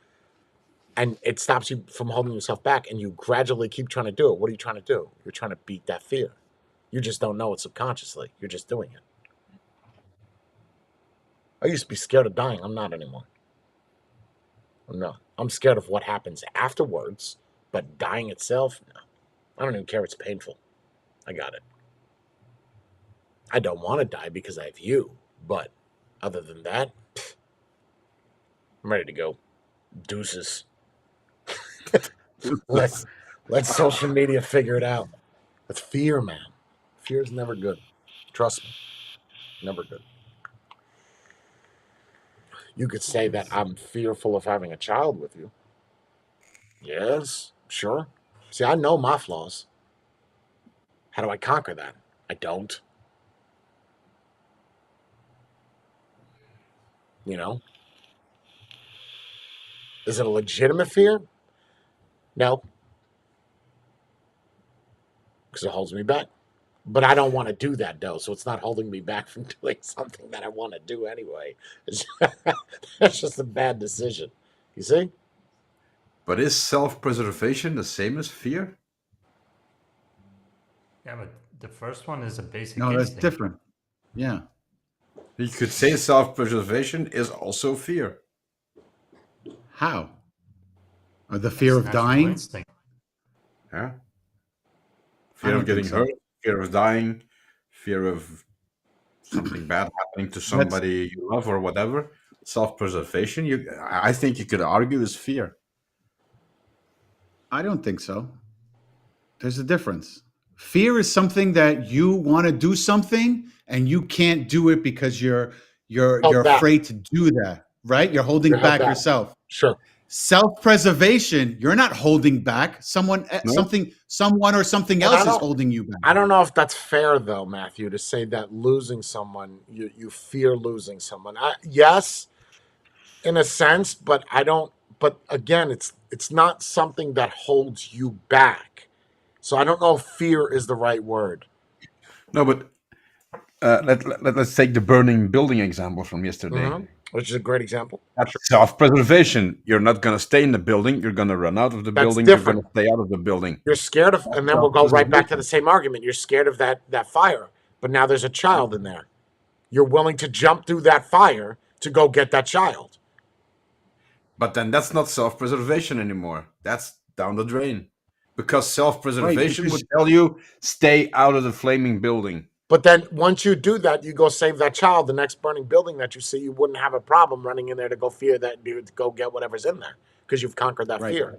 and it stops you from holding yourself back, and you gradually keep trying to do it, what are you trying to do? You're trying to beat that fear. You just don't know it subconsciously. You're just doing it. I used to be scared of dying. I'm not anymore. No. I'm scared of what happens afterwards, but dying itself, no. I don't even care if it's painful. I got it. I don't want to die because I have you. But other than that, I'm ready to go. Deuces. Let's social media figure it out. That's fear, man. Fear is never good. Trust me, never good. You could say that I'm fearful of having a child with you. Yes, sure. See, I know my flaws. How do I conquer that? I don't. You know? Is it a legitimate fear? No, because it holds me back. But I don't want to do that, though, so it's not holding me back from doing something that I want to do anyway. That's just a bad decision. You see? But is self-preservation the same as fear? Yeah, but the first one is a basic No, that's instinct. different. Yeah. You could say self-preservation is also fear. How? Or the It's fear of natural dying? instinct. Yeah. I Fear of don't think getting so. hurt, fear of dying, fear of something bad happening to That's somebody you love or whatever. Self-preservation, I think you could argue is fear. I don't think so. There's a difference. Fear is something that you want to do something and you can't do it because you're Held back. afraid to do that, right? You're holding You're held back back. yourself. Sure. Self-preservation, you're not holding back. Someone No? someone or something And I else is don't holding you back. I don't know if that's fair though, Matthew, to say that losing someone, you fear losing someone. Yes, in a sense, but I don't. But again, it's not something that holds you back. So I don't know if fear is the right word. No, but let's take the burning building example from yesterday. Which is a great example. That's self-preservation. You're not going to stay in the building. You're going to run out of the That's building. You're going different. to stay out of the building. You're scared of, That's and then we'll go right back to the self-preservation. same argument. You're scared of that fire, but now there's a child in there. You're willing to jump through that fire to go get that child. But then that's not self-preservation anymore. That's down the drain. Because Right, self-preservation because would tell you stay out of the flaming building. But then once you do that, you go save that child. The next burning building that you see, you wouldn't have a problem running in there to go fear that dude to go get whatever's in there because you've conquered that right. fear.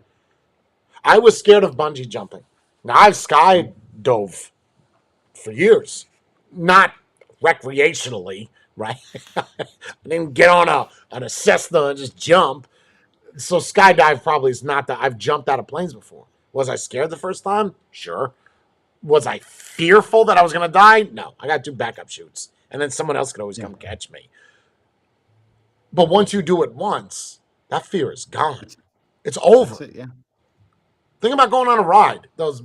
I was scared of bungee jumping. Now I've sky dove for years, not recreationally, right? I didn't get on a Cessna and just jump. So skydive probably is not that. I've jumped out of planes before. Was I scared the first time? Sure. Was I fearful that I was going to die? No. I got 2 backup chutes, and then someone else could always come catch me. But once you do it once, that fear is gone. It's over. That's it, yeah. Think about going on a ride, those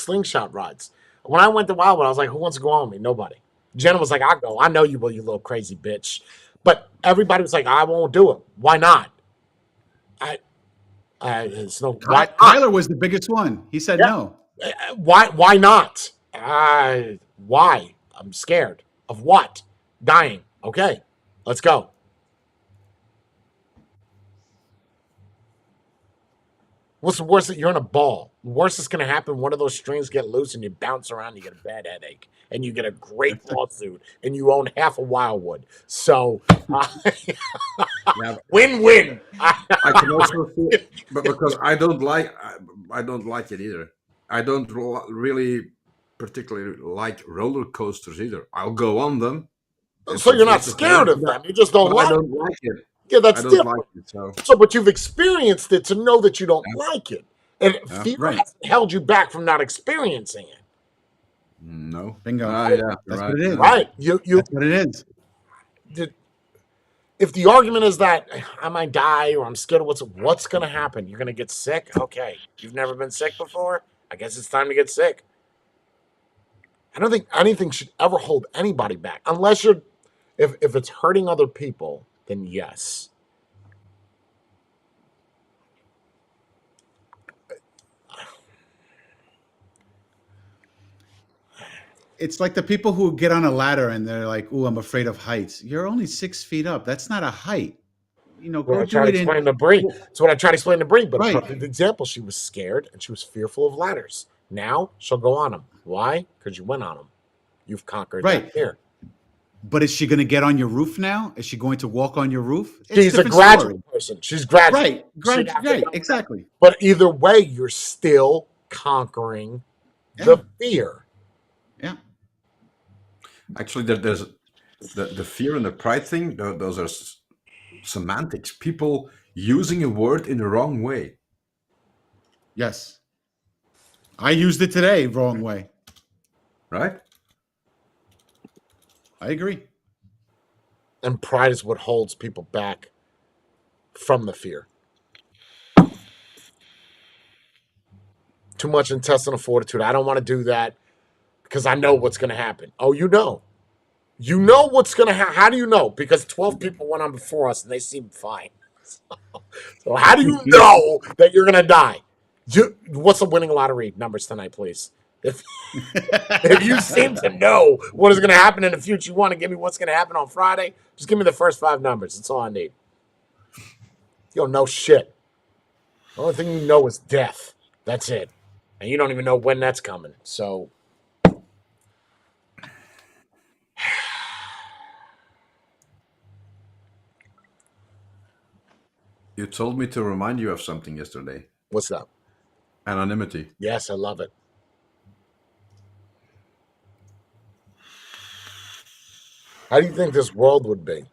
slingshot rides. When I went to Wildwood, I was like, who wants to go on with me? Nobody. Jenna was like, I'll go. I know you will, you little crazy bitch. But everybody was like, I won't do it. Why not? It's no. Why not? Tyler was the biggest one. He said Yeah. no. Why not? Why? I'm scared. Of what? Dying. Okay, let's go. What's the worst? You're in a ball. The worst that's going to happen, one of those strings get loose and you bounce around, you get a bad headache, and you get a great lawsuit, and you own half of Wildwood. So, Yeah, win-win. I can also feel, but because I don't like it either. I don't really particularly like roller coasters either. I'll go on them. So you're not It's scared of them. You just don't but I like don't like it. Yeah, that's I don't different. like it. So So, but you've experienced it to know that you don't like it. And Yeah. fear Right. hasn't held you back from not experiencing it. no. Bingo. Yeah, That's right. what it is. Right. You That's what it is. if the argument is that I might die or I'm scared of what's going to happen, you're going to get sick. Okay, you've never been sick before. I guess it's time to get sick. I don't think anything should ever hold anybody back, unless if it's hurting other people. Then yes. It's like the people who get on a ladder and they're like, "Ooh, I'm afraid of heights." You're only 6 feet up. That's not a height. What Go I do try to it in. explain to Bree. It's what I try to explain to Bree. But Right. a perfect example, she was scared and she was fearful of ladders. Now she'll go on them. Why? Because you went on them. you've conquered Right. that fear. But is she going to get on your roof now? Is she going to walk on your roof? It's She's a different graduate story. person. She's graduate. Right. She'd have to Right. go. Exactly. But either way, you're still conquering the Yeah. fear. Yeah. Actually, there's the fear and the pride thing. Those are semantics. People using a word in the wrong way. Yes. I used it today wrong way. Right? I agree. And pride is what holds people back from the fear. Too much intestinal fortitude. I don't want to do that because I know what's going to happen. Oh, you know. You know what's going to happen. How do you know? Because 12 people went on before us and they seemed fine. So how do you know that you're going to die? What's the winning lottery numbers tonight, please? If you seem to know what is going to happen in the future, you want to give me what's going to happen on Friday, just give me the first 5 numbers. That's all I need. You don't know shit. The only thing you know is death. That's it. And you don't even know when that's coming. So You told me to remind you of something yesterday. what's up? Anonymity. Yes, I love it. How do you think this world would be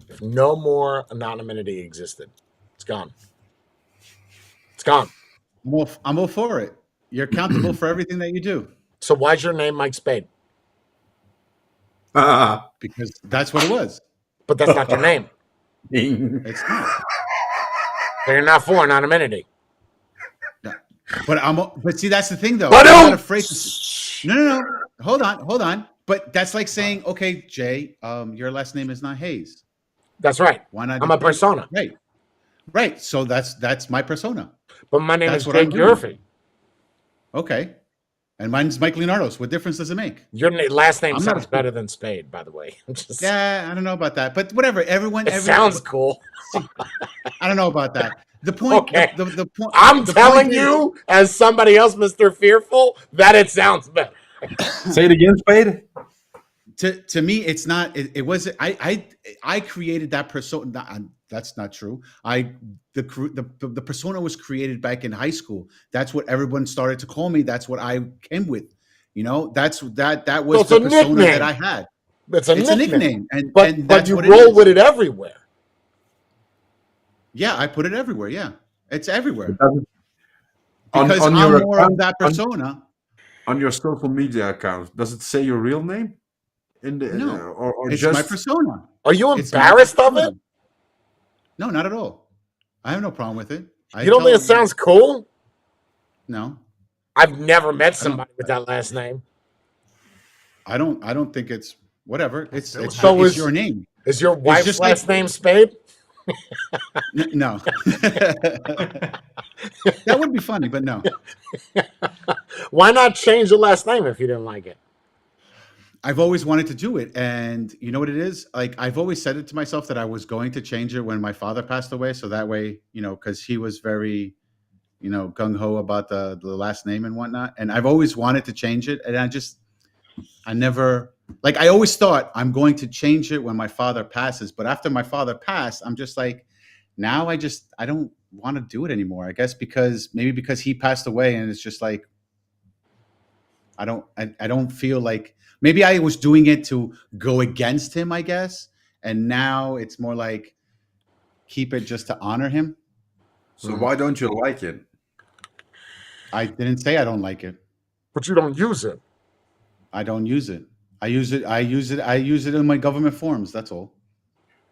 if no more anonymity existed? It's gone. It's gone. I'm all for it. You're accountable for everything that you do So why's your name Mike Spade? because that's what it was. But that's not your name. It's not. So you're not for anonymity. Yeah. But see, that's the thing though. But I'm not afraid to. No. Hold on. But that's like saying, okay, Jay, your last name is not Hayes. That's right. Why not? I'm a persona. Right. So that's my persona. But my name That's is what I'm Jake doing. Yurfie. Okay. And mine's Mike Leonardos. What difference does it make? Your last name I'm not sounds better than Spade, by the way. Yeah, I don't know about that, but whatever. It sounds cool. I don't know about that. The point. Okay. The point. I'm the telling point is- you, as somebody else, Mr. Fearful, that it sounds better. Say it again, Spade. To me, it's not. It wasn't. I created that persona. That's not true. The persona was created back in high school. That's what everyone started to call me. That's what I came with. You know, that was So the it's a persona nickname. that I had. It's a nickname, and but that's you what roll it is. with it everywhere. Yeah, I put it everywhere. Yeah, it's everywhere On because your I'm more account- of that persona. On your social media account, does it say your real name? In the No, or it's just my persona. Are you It's my embarrassed of persona. it? No, not at all. I have no problem with it. You don't think it sounds cool? No, I've never met I don't- somebody with that last name. I don't think it's whatever. It's So it's is- your name. Is your wife's just last like- name Spade? No, that would be funny, but no. Why not change the last name if you didn't like it? I've always wanted to do it, and you know what it is? Like I've always said it to myself that I was going to change it when my father passed away, so that way, because he was very, gung ho about the last name and whatnot, and I've always wanted to change it, and I never, like I always thought I'm going to change it when my father passes, but after my father passed, I'm just like, now I don't want to do it anymore. I guess because he passed away, and it's just like I don't feel like maybe I was doing it to go against him, I guess. And now it's more like keep it just to honor him. So why don't you like it? I didn't say I don't like it. But you don't use it. I don't use it. I use it in my government forms. That's all.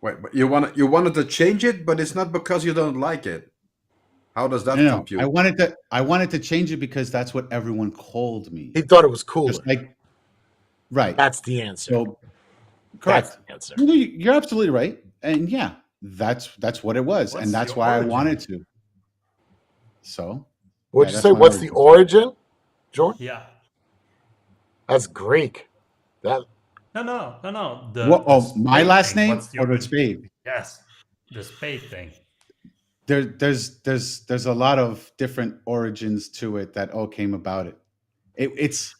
Wait, but you wanted to change it, but it's not because you don't like it. How does that No, compute? I wanted to change it because that's what everyone called me. He thought it was cooler. Just like, right. That's the answer. So, correct. That's the answer. No, you're absolutely right. And yeah, that's what it was. What's And that's the why origin? I wanted to. So, What'd you that's say? my What's the origin, Jordan? Yeah. That's Greek. That No. my spade last thing. name What's the or the origin? spade? Yes, the spade thing. There's a lot of different origins to it that all came about it. It's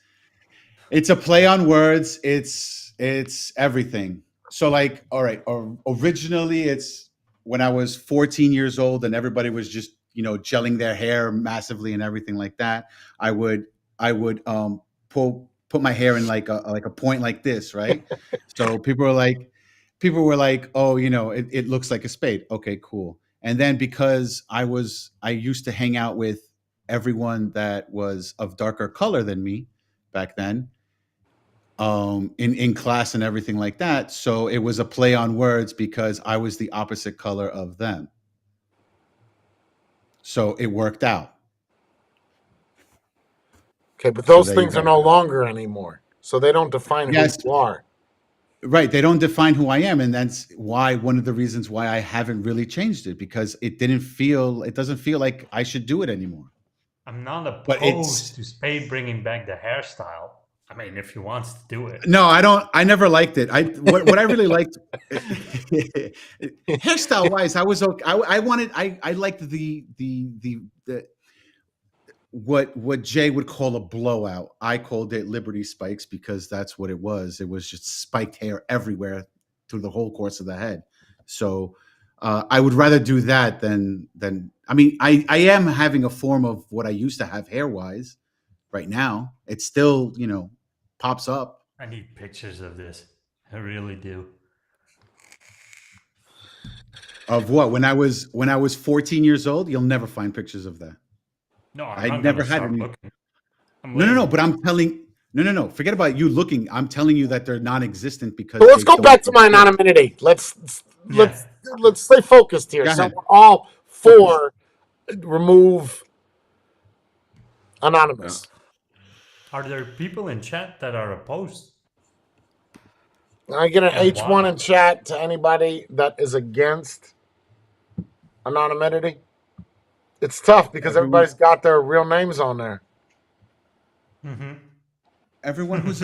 It's a play on words. It's everything. So like, all right, originally it's when I was 14 years old and everybody was just, gelling their hair massively and everything like that. I would put my hair in like a point like this, right? So people were like, "Oh, it looks like a spade." Okay, cool. And then because I used to hang out with everyone that was of darker color than me back then, in class and everything like that. So it was a play on words because I was the opposite color of them. So it worked out. Okay, but So those there you things are go. no longer anymore. So they don't define who Yes, you are. right. They don't define who I am, and that's why one of the reasons why I haven't really changed it, because it doesn't feel like I should do it anymore. I'm not But opposed it's to Spade bringing back the hairstyle. I mean, if he wants to do it. no, I don't. I never liked it. What I really liked, hairstyle wise, I was okay. I wanted. I liked the what Jay would call a blowout. I called it Liberty Spikes because that's what it was. It was just spiked hair everywhere through the whole course of the head. So I would rather do that than. I mean, I am having a form of what I used to have hair wise right now. It still pops up. I need pictures of this. I really do. Of what? When I was 14 years old, you'll never find pictures of that. No, I'm I not never gonna had start any. looking. I'm No. lazy. But I'm telling. No. Forget about you looking. I'm telling you that they're non-existent because So let's they go don't back to my exist. anonymity. Let's Yeah. let's let's stay focused here. Go So ahead. we're all Focus. for remove Yeah. anonymous. Are there people in chat that are opposed? I get an And H1 why? in chat to anybody that is against anonymity. It's tough because Everyone, everybody's got their real names on there. everyone who's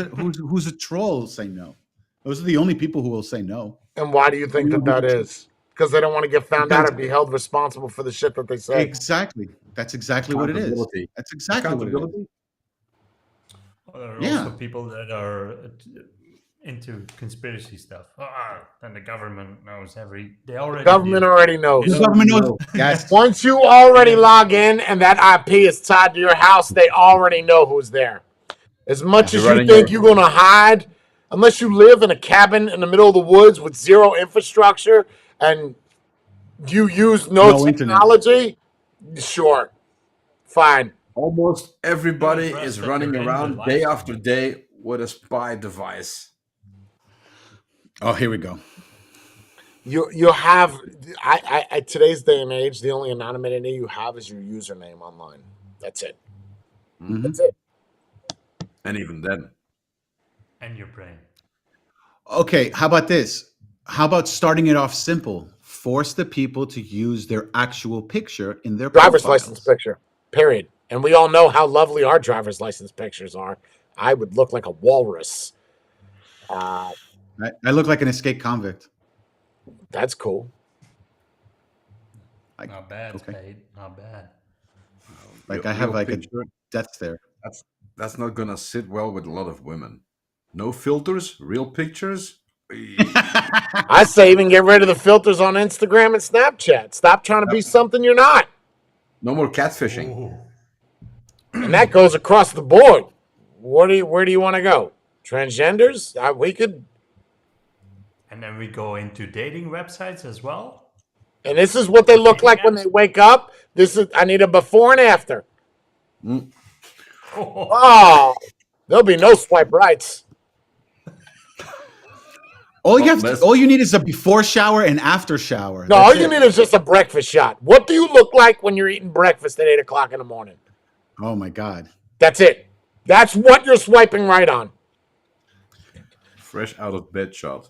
a troll will say no. Those are the only people who will say no. And why do you think that Anyone that who is? Because they don't want to get found out because or be held responsible for the shit that they say. exactly that's exactly what it is. Accountability. That's exactly what it is. Accountability. Well, there are also Yeah. people that are into conspiracy stuff. Then the government knows They already Government do. already The knows. government knows. No. Yes. Once you already log in and that IP is tied to your house, they already know who's there. As much If you're as you running think your you're going to hide, unless you live in a cabin in the middle of the woods with zero infrastructure and you use no No internet. technology, sure, fine. almost everybody impressed is that running you're in the around day live after stream. day with a spy device. Oh, here we go. You have I today's day and age, the only anonymity you have is your username online. That's it. That's it. And even then, And your brain. Okay, how about this? How about starting it off simple? Force the people to use their actual picture in their Driver's license profiles. picture. Period. And we all know how lovely our driver's license pictures are. I would look like a walrus. I look like an escaped convict. That's cool. Not bad, Okay. Spade. Not bad. Like real- I have real like picture, a death stare. that's not gonna sit well with a lot of women. No filters, real pictures. I say even get rid of the filters on Instagram and Snapchat. Stop trying to be something you're not. No more catfishing. Ooh. And that goes across the board. Where do you want to go? Transgenders? We could. And then we go into dating websites as well. And this is what they look like when they wake up. I need a before and after. Oh, there'll be no swipe rights. All you need is a before shower and after shower. No, all you need is just a breakfast shot. What do you look like when you're eating breakfast at 8:00 in the morning? Oh my God. That's it. That's what you're swiping right on. Fresh out of bed shot.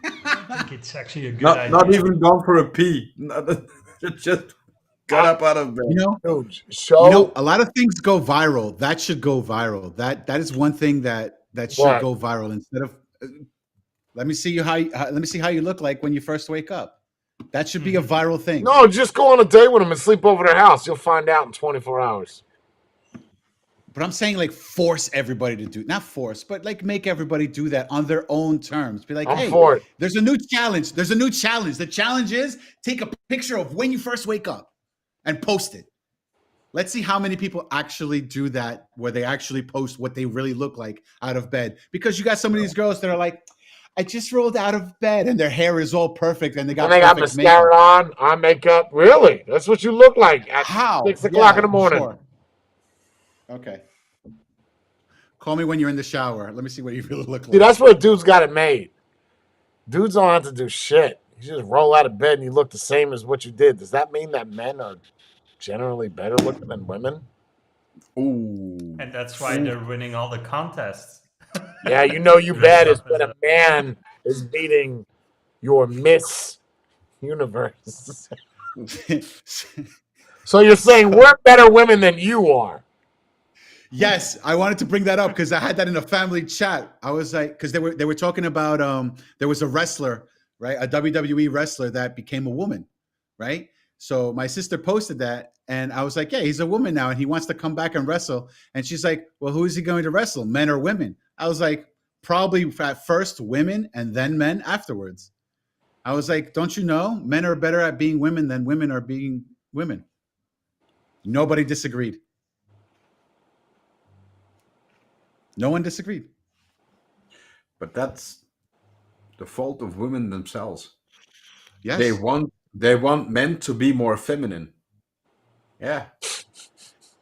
I think it's actually a good Not, idea. not even gone for a pee. Just got up out of bed. Dude, A lot of things go viral. That should go viral. That is one thing that should What? go viral. Instead of let me see how you look like when you first wake up. That should be a viral thing. No, just go on a date with them and sleep over their house. You'll find out in 24 hours. But I'm saying like force everybody to do, not force, but like make everybody do that on their own terms. Be like, I'm hey, for it. there's a new challenge. There's a new challenge. The challenge is take a picture of when you first wake up and post it. Let's see how many people actually do that, where they actually post what they really look like out of bed. Because you got some of these girls that are like, I just rolled out of bed and their hair is all perfect and they And got they got perfect makeup. mascara on, eye makeup. Really? That's what you look like at How? 6 o'clock in Yeah, the morning. sure. Okay. Call me when you're in the shower. Let me see what you really look See, like. that's where dudes got it made. Dudes don't have to do shit. You just roll out of bed and you look the same as what you did. Does that mean that men are generally better looking than women? Ooh. And that's why they're winning all the contests. Yeah, you know you Dress bad is up when as a man is beating your Miss Universe. So you're saying we're better women than you are? Yes, I wanted to bring that up because I had that in a family chat. I was like, because they were talking about there was a wrestler, right? A WWE wrestler that became a woman, right? So my sister posted that, and I was like, yeah, he's a woman now, and he wants to come back and wrestle. And she's like, well, who is he going to wrestle, men or women? I was like, probably at first women and then men afterwards. I was like, don't you know, men are better at being women than women are being women. Nobody disagreed. No one disagreed. But that's the fault of women themselves. Yes. They want men to be more feminine. Yeah.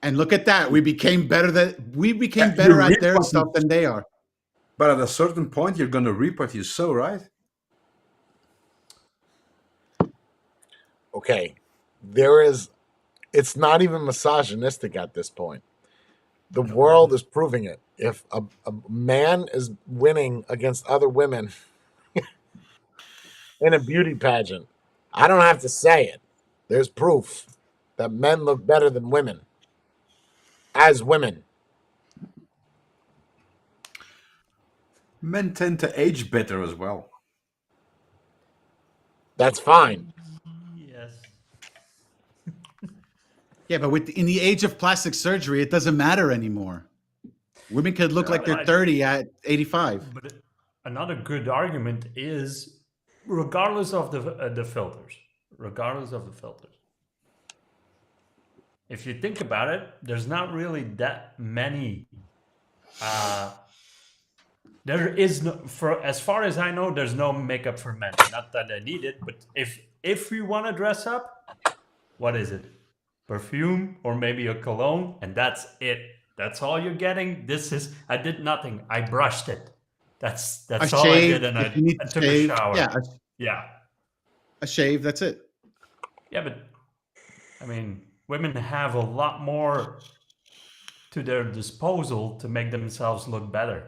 And look at that. We became better You better reap at their what you, stuff than they are. but at a certain point you're gonna reap what you sow, right? Okay. It's not even misogynistic at this point. The world is proving it. If a man is winning against other women in a beauty pageant, I don't have to say it. There's proof that men look better than women as women. Men tend to age better as well. That's fine. yes. Yeah, but in the age of plastic surgery, it doesn't matter anymore. Women could look like they're Right. 30 at 85. But another good argument is, regardless of the filters, if you think about it, there's not really that many. There is no, for as far as I know, there's no makeup for men. Not that I need it, but if you want to dress up, what is it? Perfume or maybe a cologne, and that's it. That's all you're getting. I did nothing. I brushed it. That's A all I shave, did, and if you need I to took a shave. shower. Yeah, Yeah. a shave, that's it. Yeah, but I mean, women have a lot more to their disposal to make themselves look better.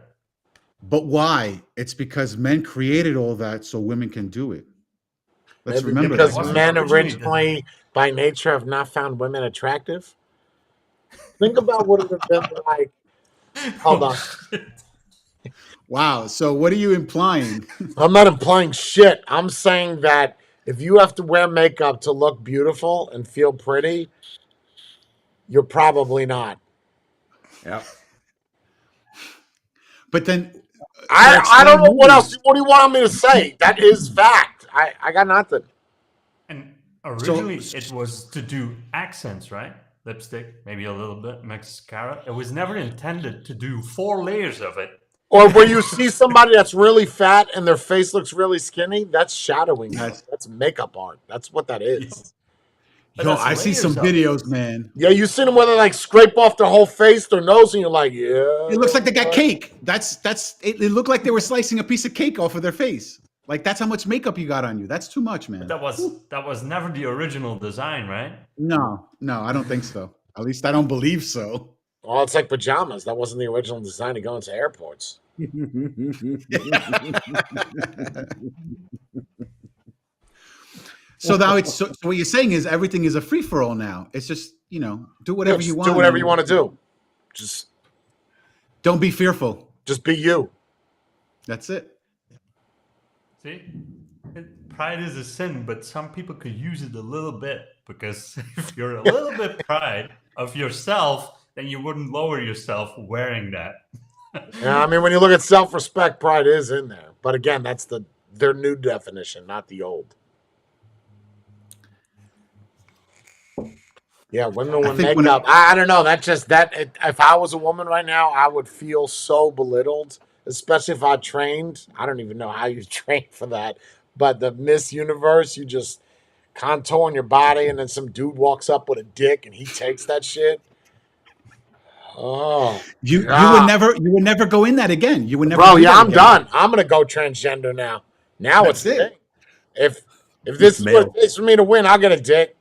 But why? It's because men created all that so women can do it. Let's Maybe remember because that, wasn't guys. men originally originally, by nature, have not found women attractive. Think about what it would have been like. Hold on. shit. Wow. So what are you implying? I'm not implying shit. I'm saying that if you have to wear makeup to look beautiful and feel pretty, you're probably not. Yeah. But then they're I don't exploring know what else. movies. What do you want me to say? That is fact. I got nothing. And So originally it was to do accents, right? Lipstick, maybe a little bit mascara. It was never intended to do 4 layers of it. Or where you see somebody that's really fat and their face looks really skinny, that's shadowing. Yes. That's makeup art. That's what that is. But Yo, that's I see some layers of it. videos, man. Yeah, you see them where they like scrape off their whole face, their nose, and you're like, yeah. It looks like they got cake. It looked like they were slicing a piece of cake off of their face. Like that's how much makeup you got on you. That's too much, man. That was never the original design, right? No, I don't think so. At least I don't believe so. Well, it's like pajamas. That wasn't the original design to go into airports. So now so what you're saying is everything is a free for all now. It's just, do whatever you Just want. do whatever you want to do. Just Don't be fearful. be you. That's it. See? Pride is a sin, but some people could use it a little bit, because if you're a little bit proud of yourself, then you wouldn't lower yourself wearing that. Yeah, I mean, when you look at self-respect, pride is in there. But again, that's their new definition, not the old. Yeah, women I with think when makeup. I don't know. If I was a woman right now, I would feel so belittled, especially if I trained. I don't even know how you train for that. But the Miss Universe, you just contouring your body, and then some dude walks up with a dick, and he takes that shit. Oh, you God. would never go in that again. You would never Bro, do yeah, that I'm again. done. I'm gonna go transgender now. Now it's That's the it. thing. If this is what Male. it takes for me to win, I'll get a dick.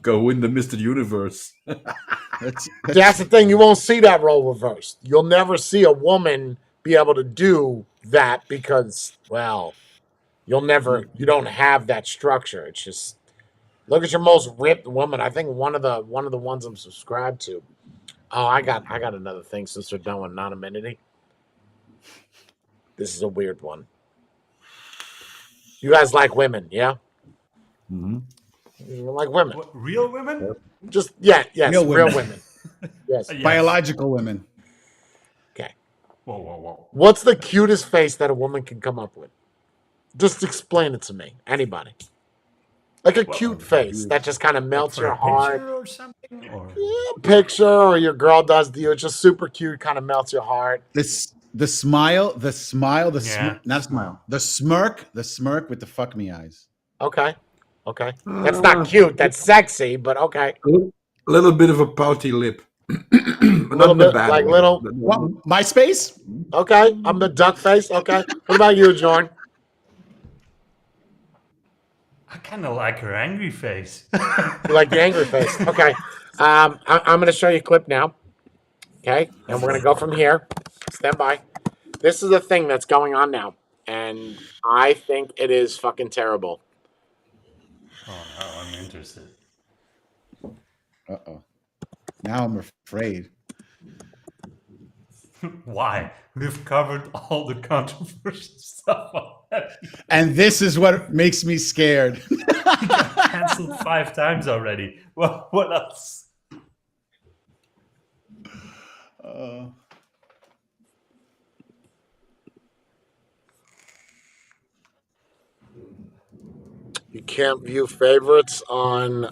Go win the Mr. Universe. That's the thing. You won't see that role reversed. You'll never see a woman be able to do that because, well, you don't have that structure. It's just look at your most ripped woman. I think one of the ones I'm subscribed to. Oh, I got another thing since we're done with anonymity. This is a weird one. You guys like women, yeah? Mhm. You like women. What, real women? Just yes, Real real women. women. Yes. Yes. Biological women. Okay. Whoa. What's the cutest face that a woman can come up with? Just explain it to me. Anybody. Like a cute face that just kind of Like melts for your a heart. picture or something? Or Picture or your girl does to you. It's just super cute, kind of melts your heart. The smile, Yeah, not smile. The smirk with the fuck me eyes. Okay. That's not cute. That's sexy, but okay. A little bit of a pouty lip. A Not little in a bit bad like way. little. What? MySpace? Okay. I'm the duck face. Okay. What about you, Jordan? I kind of like her angry face. You like the angry face. Okay. I'm going to show you a clip now. Okay. And we're going to go from here. Stand by. This is a thing that's going on now. And I think it is fucking terrible. Oh no, I'm interested. Uh-oh. Now I'm afraid. Why? We've covered all the controversial stuff already. And this is what makes me scared. Cancelled 5 times already. Well, what else? You can't view favorites on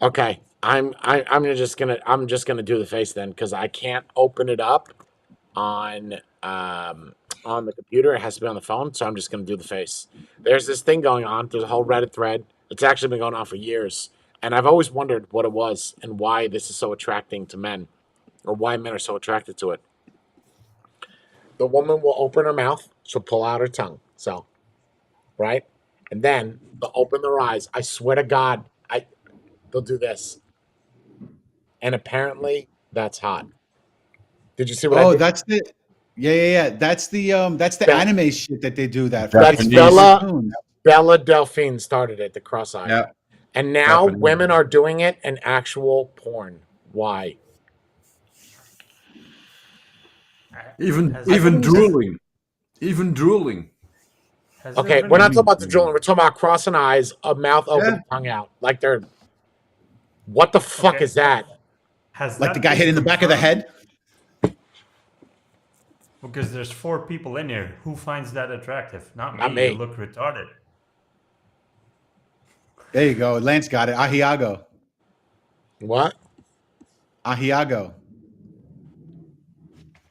okay. I'm just gonna do the face then because I can't open it up on the computer. It has to be on the phone, so I'm just gonna do the face. There's this thing going on. There's a whole Reddit thread. It's actually been going on for years, and I've always wondered what it was and why this is so attracting to men, or why men are so attracted to it. The woman will open her mouth, she'll pull out her tongue, so right, and then they'll open their eyes. I swear to God, they'll do this, and apparently that's hot. Did you see what I Oh, did? that's the That's the That- anime shit that they do that. That's Japanese. Bella Delphine started it, the cross-eyed. Yeah. And now Japanese. women are doing it in actual porn. Why? Even Has even there- drooling. Even drooling. has there Okay, been we're not a- talking about the drooling. We're talking about crossing eyes, a mouth open, Yeah. tongue out. Like they're... What the fuck Okay. is that? Has Like that the guy been hit in the back of the confirmed? head. Because there's 4 people in here. Who finds that attractive? Not me. Not me. You look retarded. There you go. Lance got it. Ahiago. What? Ahiago.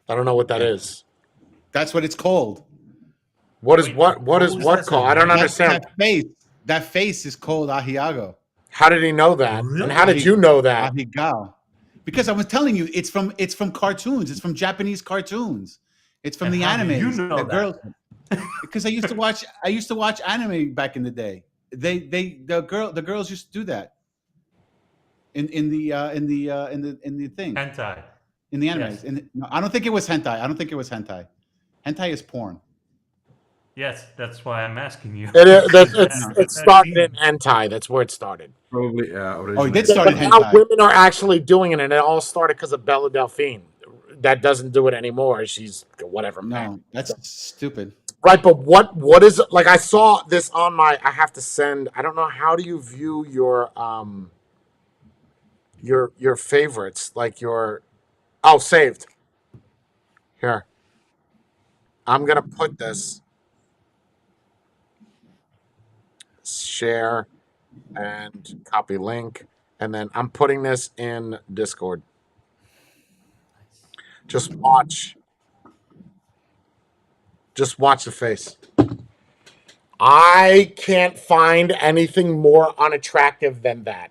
I don't know what that is. That's what it's called. What is Wait, what what is was what that called? I don't again? understand. That face is called Ahiago. How did he know that? Really? And how did you know that? Ahigao. Because I was telling you, it's from cartoons. It's from Japanese cartoons. It's from And the how do anime. you know The that? girls. Because I used to watch anime back in the day. The girls used to do that. In the thing. Hentai. In the animes. Yes. No, I don't think it was hentai. Hentai is porn. Yes, that's why I'm asking you. It started in hentai. That's where it started. Probably Oh, it did originally. start in But now hentai. women are actually doing it, and it all started because of Bella Delphine. That doesn't do it anymore. She's whatever. No, that's stupid. Right, but what is it? Like I saw this on my. I have to send. I don't know how do you view your your favorites, like your saved. Here, I'm gonna put this share and copy link, and then I'm putting this in Discord. Just watch. Just watch the face. I can't find anything more unattractive than that.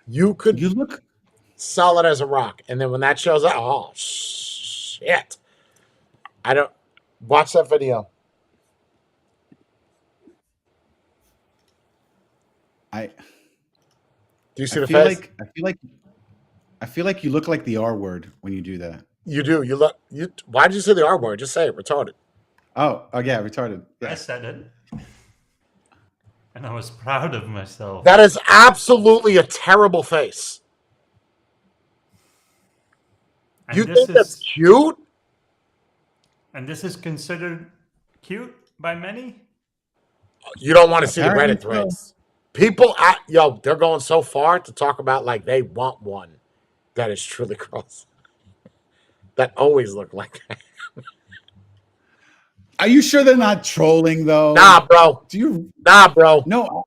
You could You look. sell it as a rock, and then when that shows up, oh shit! I don't watch that video. I. Do you I see the feel face? like. I feel like you look like the R word when you do that. You do. You look. You. Why did you say the R word? Just say it. Retarded. Oh yeah, retarded. I Yeah. said it. And I was proud of myself. That is absolutely a terrible face. And You this think that's is cute? and this is considered cute by many? You don't want to see the Apparently Reddit so. threads. People, they're going so far to talk about like they want one that is truly cross. That always look like that. Are you sure they're not trolling though? Nah, bro. Do you? Nah, bro. No.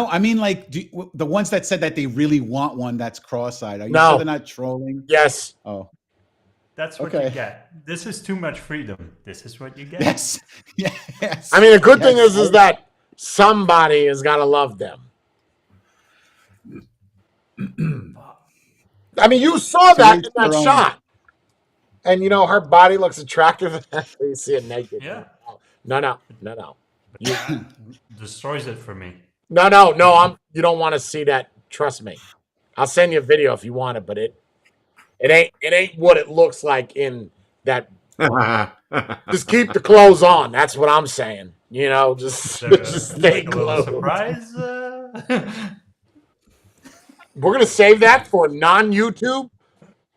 I mean, like the ones that said that they really want one that's cross-eyed. Are you No. sure they're not trolling? Yes. Oh, That's what Okay. you get. This is too much freedom. This is what you get. yes, yes. I mean, the good thing Yes. is that somebody has got to love them. I mean, you saw To that each in that their own. shot. And you know, her body looks attractive. You see it naked. Yeah. No. You, That destroys it for me. no. You don't want to see that. Trust me. I'll send you a video if you want it, but it ain't what it looks like in that. Just keep the clothes on. That's what I'm saying. You know, just stay Like a little clothed. surprise. We're gonna save that for non-YouTube.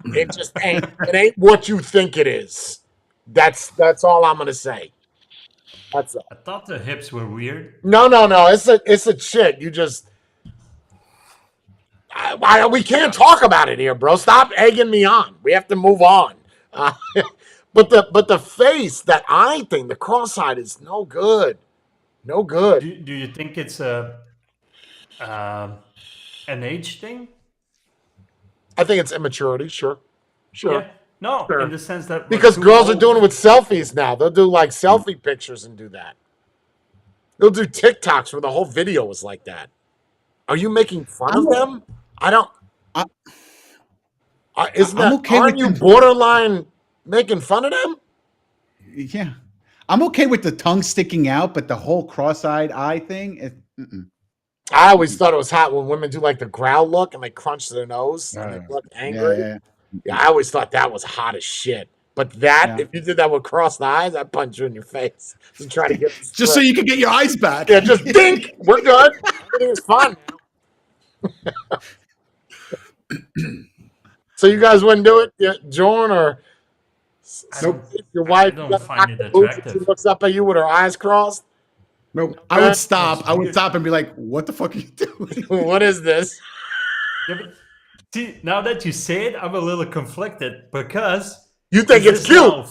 It just ain't. It ain't what you think it is. That's all I'm gonna say. That's all. I thought the hips were weird. No. It's a chick. You just. We can't talk about it here, bro. Stop egging me on. We have to move on. But the face, that eye thing, the cross-eyed is no good. No good. Do you think it's an age thing? I think it's immaturity. Sure. Yeah. No, Sure. in the sense that we're Because too girls are old. doing it with selfies now. They'll do like selfie pictures and do that. They'll do TikToks where the whole video is like that. Are you making fun of them? I don't. I- Isn't I'm that? okay Aren't with you them. borderline making fun of them? Yeah, I'm okay with the tongue sticking out, but the whole cross-eyed eye thing. I always thought it was hot when women do like the growl look and they crunch their nose and they look angry. Yeah. Yeah, I always thought that was hot as shit. But that, Yeah. if you did that with crossed eyes, I'd punch you in your face to try to get this Just so you can get your eyes back. yeah, just dink. We're good. Everything's fine now. So you guys wouldn't do it, yeah, Jorn, or Nope. your wife? I don't you find got it boots and attractive. She looks up at you with her eyes crossed. Nope. I would stop. I would stop and be like, "What the fuck are you doing?" What is this? Yeah, but see, now that you say it, I'm a little conflicted because You think is it's this cute?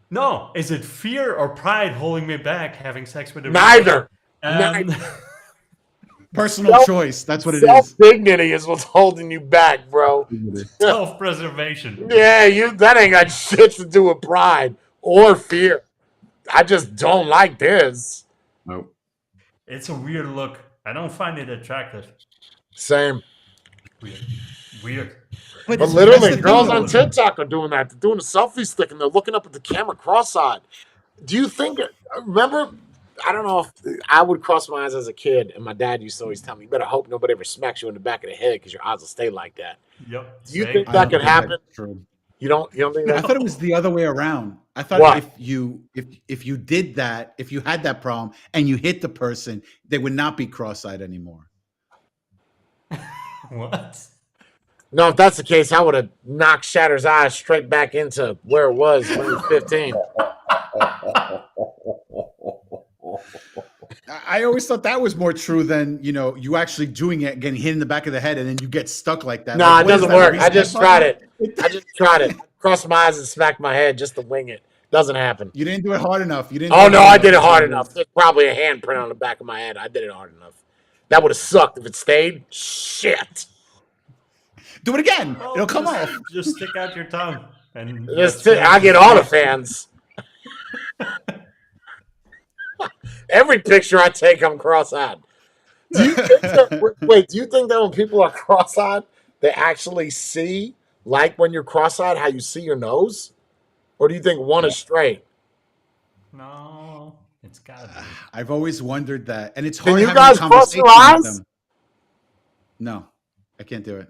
now- No, is it fear or pride holding me back having sex with a Neither. Um, Personal Self- choice. That's what it is. Self-dignity is what's holding you back, bro. self-preservation. Yeah, that ain't got shit to do with pride or fear. I just don't like this. Nope. It's a weird look. I don't find it attractive. Same. Weird. But that's literally, the girls thing, on though. TikTok are doing that. They're doing a selfie stick and they're looking up at the camera cross-eyed. Do you think? Remember, I don't know if I would cross my eyes as a kid, and my dad used to always tell me, "You better hope nobody ever smacks you in the back of the head because your eyes will stay like that." Yep. Do you same. think I that don't could think happen? that's true. You don't think I that? thought it was the other way around. I thought What? if you did that, if you had that problem and you hit the person, they would not be cross-eyed anymore. What? No, if that's the case, I would have knocked Shatter's eyes straight back into where it was when he was 15. I always thought that was more true than you actually doing it, getting hit in the back of the head, and then you get stuck like that. No, Like, it what is doesn't that, a work. I reset just button? tried it. I just tried it. Crossed my eyes and smacked my head just to wing it. Doesn't happen. You didn't do it hard enough. You didn't. Oh do no, I did it That's what hard is. enough. There's probably a handprint on the back of my head. I did it hard enough. That would have sucked if it stayed. Shit. Do it again. Well, It'll come just, off. Just stick out your tongue, and I get all the fans. Every picture I take, I'm cross-eyed. Do you think do you think that when people are cross-eyed, they actually see, like when you're cross-eyed, how you see your nose? Or do you think one is straight? No, it's gotta be. I've always wondered that, and it's Can hard you having guys a cross your conversation with eyes? them. No, I can't do it.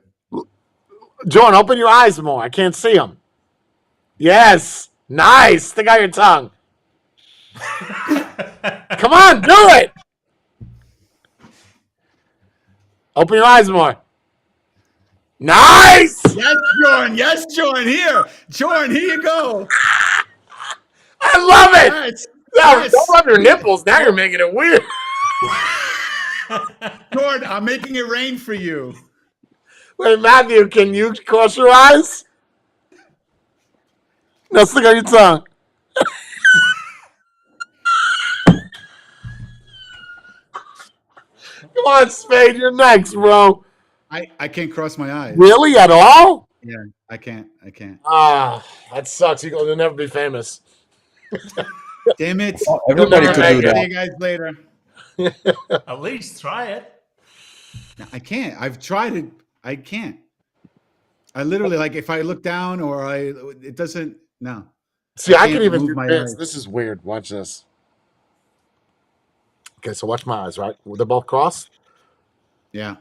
John, open your eyes more. I can't see them. Yes. Nice. Stick out your tongue. Come on, do it. Open your eyes more. Nice. Yes, Jordan. Yes, Jordan. Jordan, here you go. I love it. Yes. Now, Yes. don't rub your nipples. Now you're making it weird. Jordan, I'm making it rain for you. Wait, Matthew, can you cross your eyes? No, stick out your tongue. Come on, Spade, you're next, bro. I can't cross my eyes. Really? At all? Yeah, I can't. Ah, that sucks. You'll never be famous. Damn it. Well, everybody could do See that. you guys later. At least try it. No, I can't. I've tried it. I can't. I literally, like, if I look down or it doesn't. No. See, I can't can even move do my this. eyes. This is weird. Watch this. Okay, so watch my eyes, right? They're both crossed. Yeah.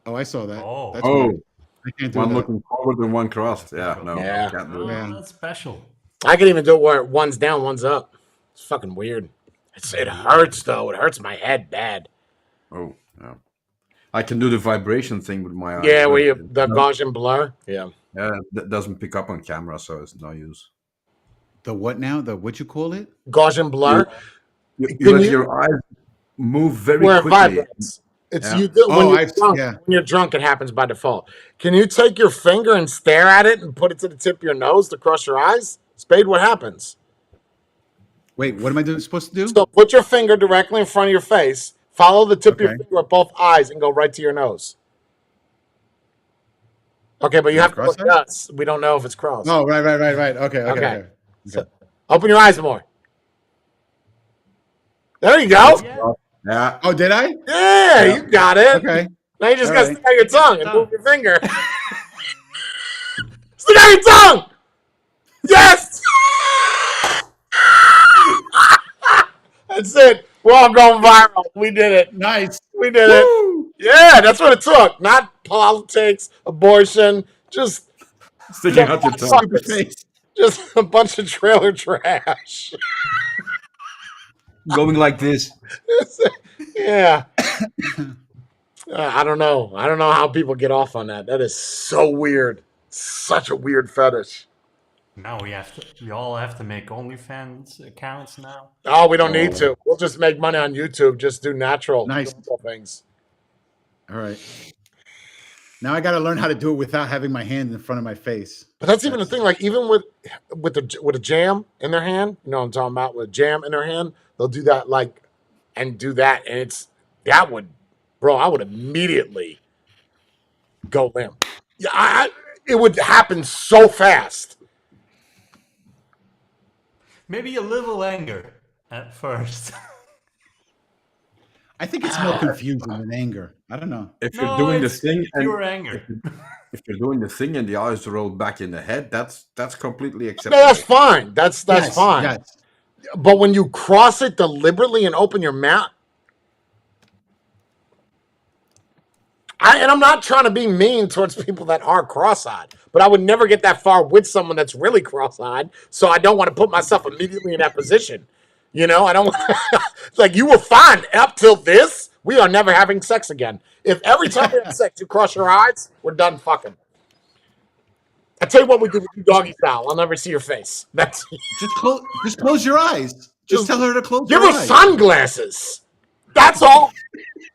Oh, I saw that. Oh. That's Oh, weird. I can't do one that. looking forward and one crossed. Yeah, no, Yeah. can't do it. Yeah. That's special. I can even do it where one's down, one's up. It's fucking weird. It hurts though. It hurts my head bad. Oh, yeah. I can do the vibration thing with my eyes. Yeah, where you but the no, Gaussian blur. Yeah. that doesn't pick up on camera, so it's no use. The what now? The what you call it? Gaussian blur. You Can let you- your eyes move very Where it quickly. vibrates. It's Yeah. you do, when Oh, you're I've- drunk. yeah. When you're drunk, it happens by default. Can you take your finger and stare at it and put it to the tip of your nose to cross your eyes? Spade, what happens? Wait, what am I supposed to do? So put your finger directly in front of your face, follow the tip of your Okay. finger with both eyes, and go right to your nose. Okay, but you Is have it to look at cross-eyed? us. We don't know if it's crossed. Oh, right. Okay. Okay. So, open your eyes more. There you go. Yeah. Yeah. Oh, did I? Yeah, you got it. Okay. Now you just All got to right. stick out your tongue and move your finger. Stick out your tongue. Yes. That's it. We're all going viral. We did it. Nice. We did it. Woo! Yeah, that's what it took. Not politics, abortion, just Sticking out your tongue. Stupid face. just a bunch of trailer trash. Going like this. Yeah. I don't know. I don't know how people get off on that. That is so weird. Such a weird fetish. Now we all have to make OnlyFans accounts now. Oh, we don't need to. We'll just make money on YouTube. Just do natural Nice. things. All right. Now I got to learn how to do it without having my hand in front of my face. But that's even the thing. Like even with a jam in their hand, you know what I'm talking about? With a jam in their hand, they'll do that and I would immediately go limp. Yeah, it would happen so fast. Maybe a little anger at first. I think it's more confusion than anger. I don't know. If you're No, doing the it's thing and pure anger. if you're doing the thing and the eyes roll back in the head, that's completely No, acceptable. that's fine. That's Yes, fine. yes. But when you cross it deliberately and open your mouth, and I'm not trying to be mean towards people that are cross-eyed, but I would never get that far with someone that's really cross-eyed, so I don't want to put myself immediately in that position. You know, I don't. It's like you were fine up till this. We are never having sex again. If every time we have sex you cross your eyes, we're done fucking. I tell you what we do doggy style. I'll never see your face. That's Just close your eyes. Just tell her to close Give her her eyes. sunglasses. That's all.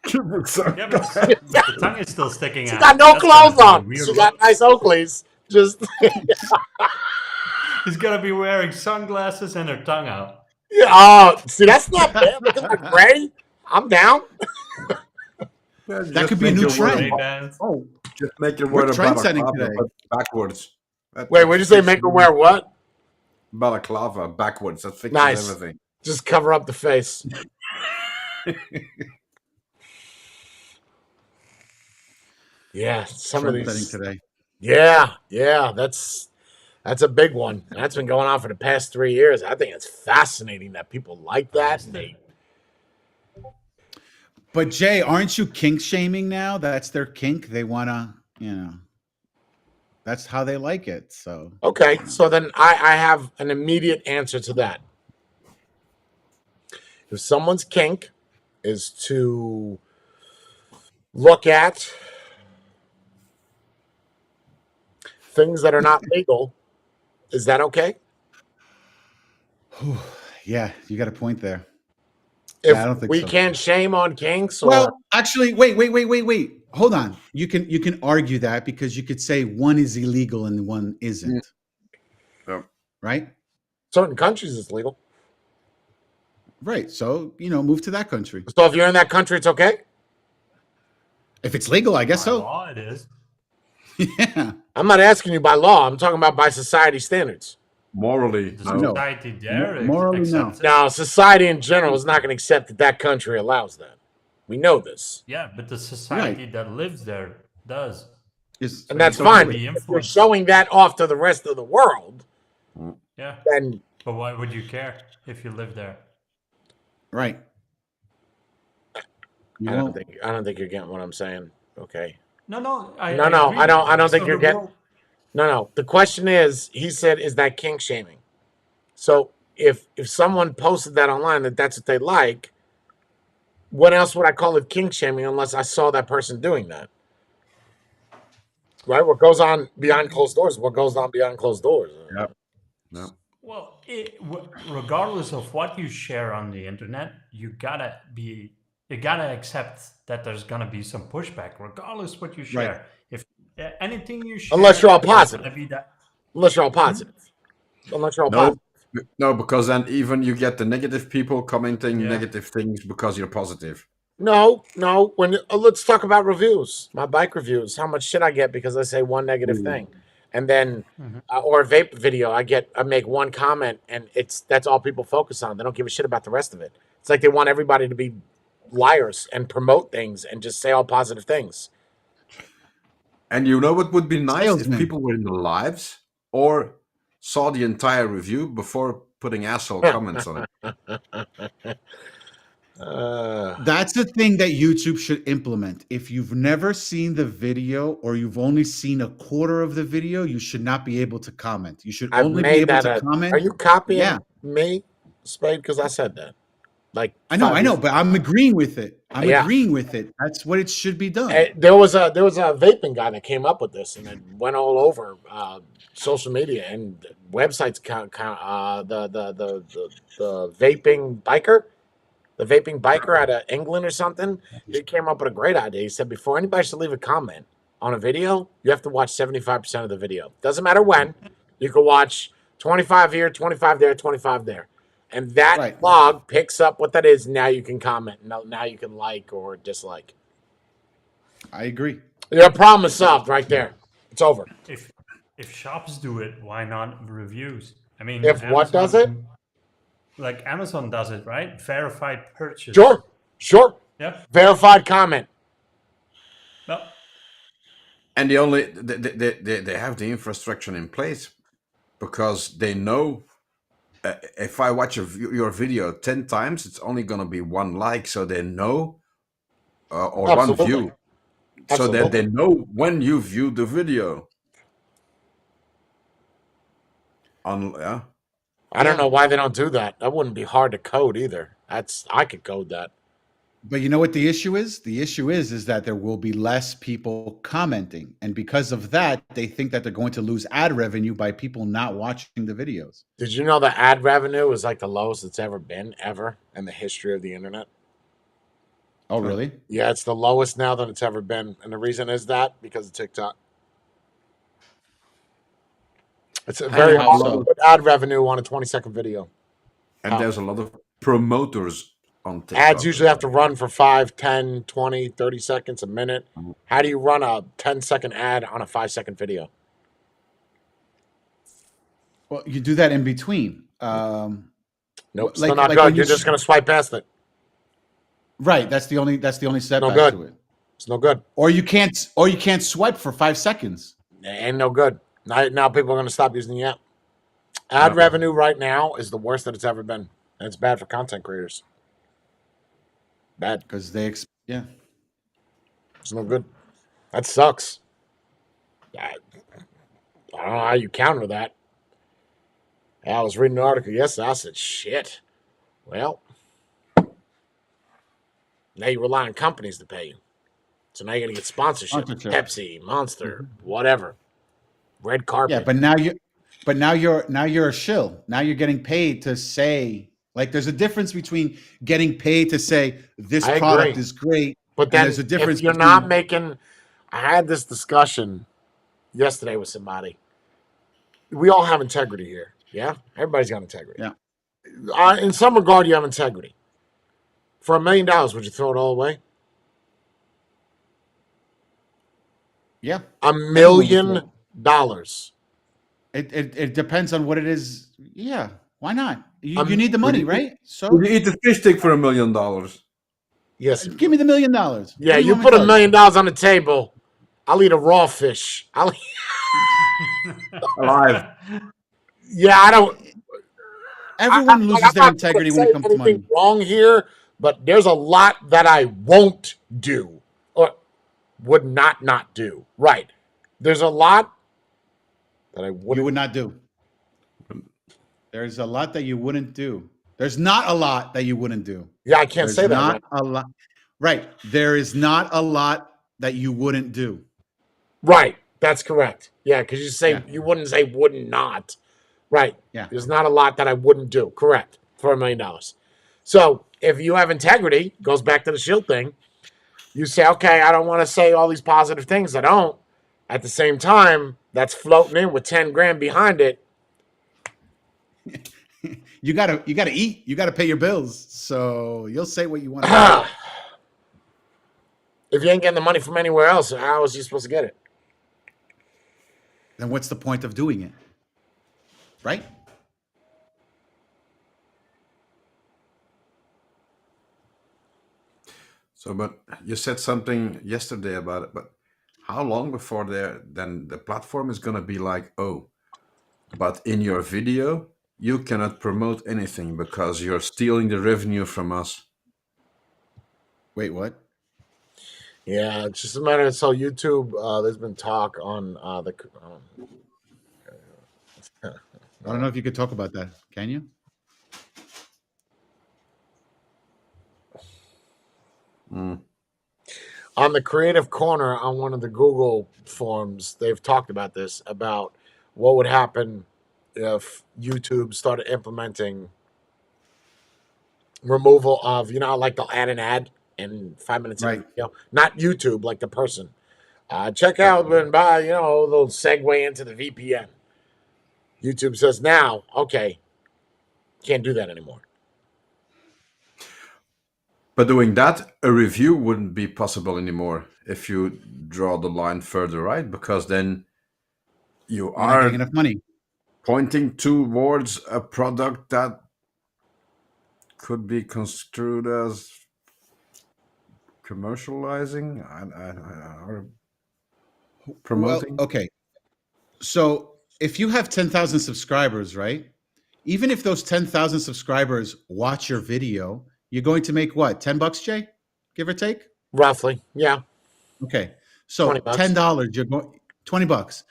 Yeah, but the tongue is still sticking She out. got no That's gonna clothes be a on. weird She got look. nice Oakleys. Just He's gonna be wearing sunglasses and her tongue out. see, that's not bad. Look at that gray. I'm down. That could be a make new her wear trend. Ray-Bans. Oh, Just make her we're wear a trend-setting balaclava, today. but backwards. Wait, what'd you say? Make her wear what? Balaclava backwards. That fixes Nice. everything. Just cover up the face. Yeah, some of Trend-setting these. today. Yeah, that's a big one. That's been going on for the past 3 years. I think it's fascinating that people like that. But Jay, aren't you kink shaming now? That's their kink. They wanna, that's how they like it. So Okay, so then I have an immediate answer to that. If someone's kink is to look at things that are not legal, is that okay? yeah, you got a point there. If I don't think we so. can't shame on kinks, or Well, actually, wait. Hold on. You can argue that because you could say one is illegal and one isn't. Yep. Right? certain countries it's legal. Right. So, move to that country. So if you're in that country, it's okay. If it's legal, I guess By so. law, it is. Yeah. I'm not asking you by law. I'm talking about by society standards. Morally, The no. society there Morally, no. accepts it. Now, society in general is not going to accept that country allows that. We know this. Yeah, but the society that lives there does. And that's you fine. can be If you're influenced. showing that off to the rest of the world, Yeah, then but why would you care if you live there? Right. You I won't. don't think you're getting what I'm saying. Okay. No, I No, agree. I don't think So you're the getting. world- No. The question is, he said, is that kink shaming? So if someone posted that online that's what they like, what else would I call it kink shaming unless I saw that person doing that? Right? What goes on behind closed doors? What goes on behind closed doors? Yep. No. Well, regardless of what you share on the internet, you gotta accept that there's gonna be some pushback, regardless what you share. Right. If anything you share, Unless you're all there's positive. gonna be that. Unless you're all positive. Unless you're all No, positive. no, because then even you get the negative people commenting Yeah. negative things because you're positive. No. When let's talk about reviews. My bike reviews. How much shit I get because I say one negative thing, and then or a vape video. I make one comment, and that's all people focus on. They don't give a shit about the rest of it. It's like they want everybody to be liars and promote things and just say all positive things. And you know what would be nice Salesman. if people were in the lives or saw the entire review before putting asshole comments on it. That's a thing that YouTube should implement. If you've never seen the video or you've only seen a quarter of the video, you should not be able to comment. You should I've only be made able that. to comment. Are you copying Yeah. me, Spade? Because I said that. Like I know, 5 years but I'm agreeing with it. I'm Yeah. agreeing with it. That's what it should be done. There was a vaping guy that came up with this, and it went all over social media and websites. The vaping biker out of England or something. He came up with a great idea. He said before anybody should leave a comment on a video, you have to watch 75% of the video. Doesn't matter when. You can watch 25 here, 25 there, 25 there. And that Right. log picks up what that is. Now you can comment. Now you can like or dislike. I agree. Your problem is solved right there. It's over. If shops do it, why not reviews? I mean, If what does it? Like Amazon does it, right? Verified purchase. Sure. Yeah. Verified comment. No. And they have the infrastructure in place because they know if I watch your video 10 times, it's only going to be one like, so they know, or Absolutely. one view, so that they know when you view the video. I don't know why they don't do that. That wouldn't be hard to code either. I could code that. But you know what the issue is? The issue is that there will be less people commenting. And because of that, they think that they're going to lose ad revenue by people not watching the videos. Did you know the ad revenue is like the lowest it's ever been in the history of the internet? Oh, really? Yeah, it's the lowest now than it's ever been. And the reason is that because of TikTok. It's a very How awesome so? ad revenue on a 20-second video. And How? there's a lot of promoters on TikTok. Ads usually have to run for 5, 10, 20, 30 seconds, a minute. How do you run a 10-second ad on a 5-second video? Well, you do that in between. Nope, still like- not like good. when you You're just s- going to swipe past it. Right. That's the only setback good. to it. It's no good. Or you can't swipe for 5 seconds. Ain't no good. Now people are going to stop using the app. Ad revenue right now is the worst that it's ever been. And it's bad for content creators. Bad. Because yeah. It's no good. That sucks. I don't know how you counter that. I was reading an article yesterday. I said, shit. Well, now you rely on companies to pay you. So now you're going to get sponsorship. Sponsorship. Pepsi, Monster, whatever. Red carpet. Yeah, but now you're a shill. Now you're getting paid to say, like, there's a difference between getting paid to say this I product agree. is great. But and then there's a difference if you're between, not making... I had this discussion yesterday with somebody. We all have integrity here. Yeah? Everybody's got integrity. Yeah. In some regard, you have integrity. For $1 million, would you throw it all away? Yeah. $1 million. It depends on what it is. Yeah. Why not? You Um, need the money, would you- right? So Would you eat a fish stick for $1 million? Yes. give me the $1 million. What Yeah, do you want me put to $1 tell million on the table. I'll eat a raw fish. Alive. Yeah, I don't. Everyone loses I'm their not integrity gonna when say it comes to anything money. wrong here, but there's a lot that I won't do or would not do. Right. There's a lot that I You wouldn't. would not do. There's a lot that you wouldn't do. There's not a lot that you wouldn't do. Yeah, I can't There's say that. not Right. a lot. Right. There is not a lot that you wouldn't do. Right. That's correct. Yeah, because you say Yeah. you wouldn't say wouldn't not. Right. Yeah. There's not a lot that I wouldn't do. Correct. For $1 million. So if you have integrity, goes back to the shield thing. You say, okay, I don't want to say all these positive things. I don't. At the same time, that's floating in with 10 grand behind it. You gotta eat. You gotta pay your bills. So you'll say what you want to say. If you ain't getting the money from anywhere else, how is you supposed to get it? Then what's the point of doing it? Right? So, but you said something yesterday about it, but how long before then the platform is going to be like, oh, but in your video, you cannot promote anything because you're stealing the revenue from us. Wait, what? Yeah, it's just a matter of so YouTube. There's been talk on the. I don't know if you could talk about that. Can you? On the creative corner on one of the Google forums, they've talked about this about what would happen if YouTube started implementing removal of, like they'll add an ad in 5 minutes. Right. Not YouTube, like the person. Check out and buy, they'll segue into the VPN. YouTube says now, okay, can't do that anymore. But doing that, a review wouldn't be possible anymore if you draw the line further, right? Because then You're not getting enough money. pointing towards a product that could be construed as commercializing or promoting. Well, okay. So if you have 10,000 subscribers, right? Even if those 10,000 subscribers watch your video, you're going to make what? $10, Jay? Give or take? Roughly, yeah. Okay. So $20. $10, you're going $20.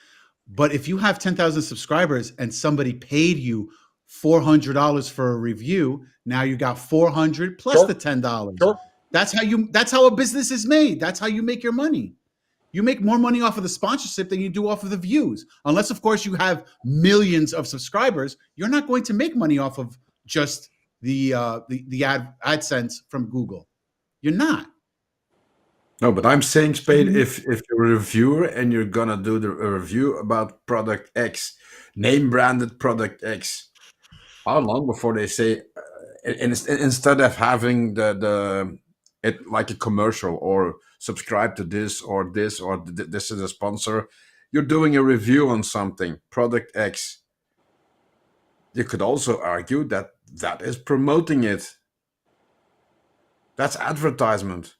But if you have 10,000 subscribers and somebody paid you $400 for a review, now you got $400 plus Sure. the $10. Sure. That's how a business is made. That's how you make your money. You make more money off of the sponsorship than you do off of the views. Unless, of course, you have millions of subscribers, you're not going to make money off of just the AdSense from Google. You're not. No, but I'm saying, Spade, Mhm. if you're a reviewer and you're gonna do a review about product X, name branded product X, how long before they say, instead of having the it like a commercial or subscribe to this or this or this is a sponsor, you're doing a review on something, product X. You could also argue that that is promoting it. That's advertisement.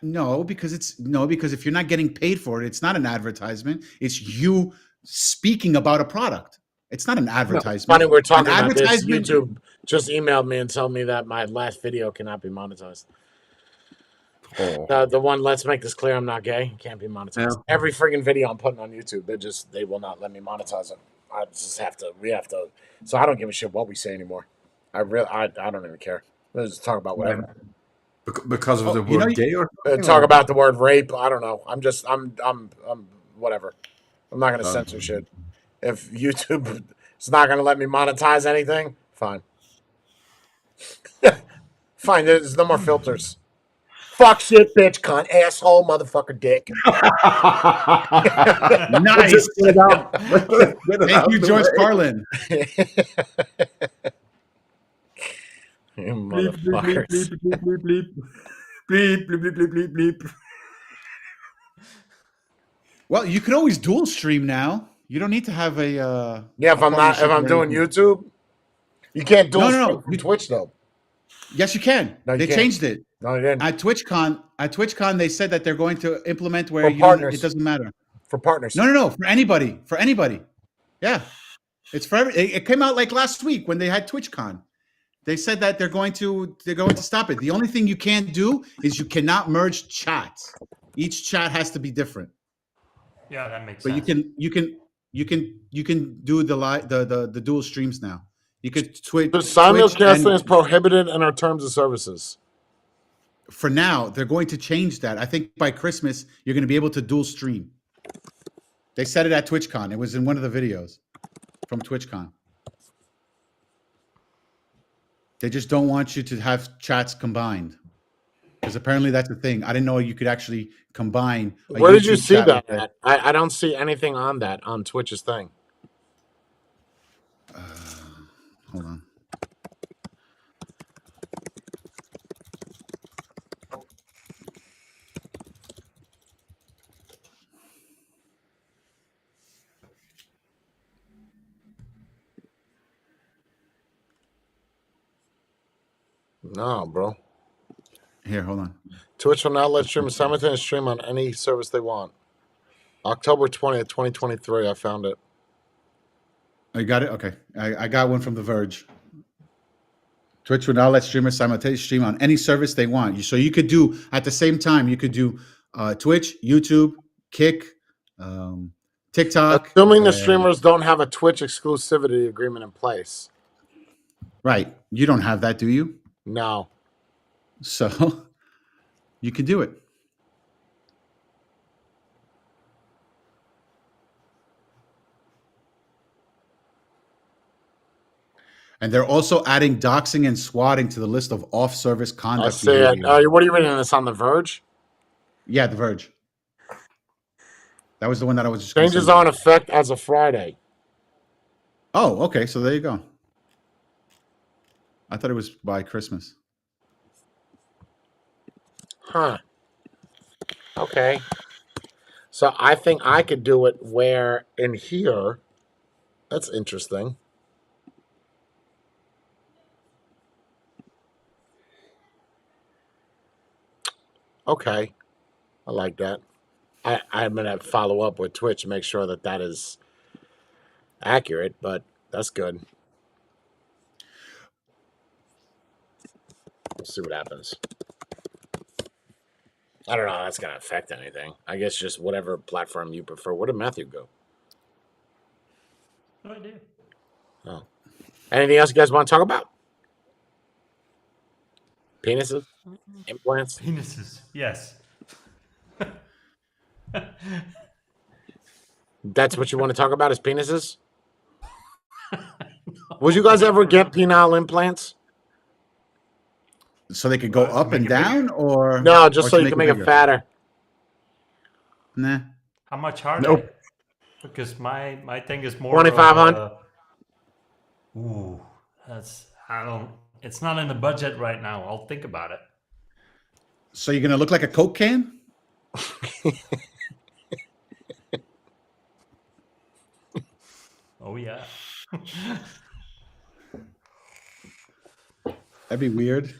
No, because if you're not getting paid for it, it's not an advertisement. It's you speaking about a product. It's not an Funny advertisement. we're An talking about this. advertisement. YouTube just emailed me and told me that my last video cannot be monetized. Oh, The one, let's make this clear, I'm not gay, can't be monetized. yeah. Every freaking video I'm putting on YouTube, they will not let me monetize it. We have to. So I don't give a shit what we say anymore. I don't even care. Let's just talk about whatever. Because of the Oh, you know, word gay or something? Talk Or? about the word rape. I don't know. I'm whatever. I'm not gonna Uh, censor shit. If YouTube is not gonna let me monetize anything, fine. Fine. There's no more filters. Fuck shit, bitch, cunt, asshole, motherfucker, dick. Let's just nice. get it out. Let's get it Thank out you, the George way. Carlin. You Bleep, bleep, bleep, motherfuckers. bleep, bleep, bleep, bleep. Bleep, bleep, bleep, bleep, bleep, bleep. Well, you can always dual stream now. You don't need to have Yeah, a if partnership I'm or doing anything. YouTube, you can't No, dual no, stream no. from Twitch though. Yes, you can. No, you They can't. changed it No, you didn't. at TwitchCon. They said that they're going to implement where For you don't. It partners. doesn't matter. For partners. No, no, no. For anybody. For anybody. Yeah, it's for it came out like last week when they had TwitchCon. They said that they're going to stop it. The only thing you can't do is you cannot merge chats. Each chat has to be different. Yeah, that makes But sense. you can do the dual streams now. You could The Twitch simulcasting and is prohibited in our terms of services. for now they're going to change that. I think by Christmas you're going to be able to dual stream. They said it at TwitchCon. It was in one of the videos from TwitchCon. They just don't want you to have chats combined because apparently that's a thing. I didn't know you could actually combine a Where did you YouTube see chat with that it. at? I don't see anything on that on Twitch's thing. Hold on. No, bro. Here, hold on. Twitch will now let streamers simultaneously stream on any service they want. October 20th, 2023, I found it. Oh, you got it? Okay. I got one from The Verge. Twitch will now let streamers simultaneously stream on any service they want. So you could do, at the same time, you could do Twitch, YouTube, Kick, TikTok. Assuming the streamers don't have a Twitch exclusivity agreement in place. Right. You don't have that, do you? No. So you can do it. And they're also adding doxing and swatting to the list of off-service I conduct see it. behavior. What are you reading this on The Verge? Yeah, The Verge. That was the one that I was just going to Changes send are in you. effect as of Friday. Oh, okay. So there you go. I thought it was by Christmas. Huh. Okay. So I think I could do it where in here. That's interesting. Okay. I like that. I'm going to follow up with Twitch and make sure that that is accurate, but that's good. We'll see what happens. I don't know how that's going to affect anything. I guess just whatever platform you prefer. Where did Matthew go? No idea. Oh. Anything else you guys want to talk about? Penises? Implants? Penises, yes. That's what you want to talk about is penises? Would you guys ever get penile implants? So they could go To up make and it bigger? down, or No, just or so to you make can it make it bigger? fatter. Nah. How much are Nope. they? Because my thing is more 2,500. of a. Ooh, that's I don't. It's not in the budget right now. I'll think about it. So you're gonna look like a Coke can? Oh yeah. That'd be weird.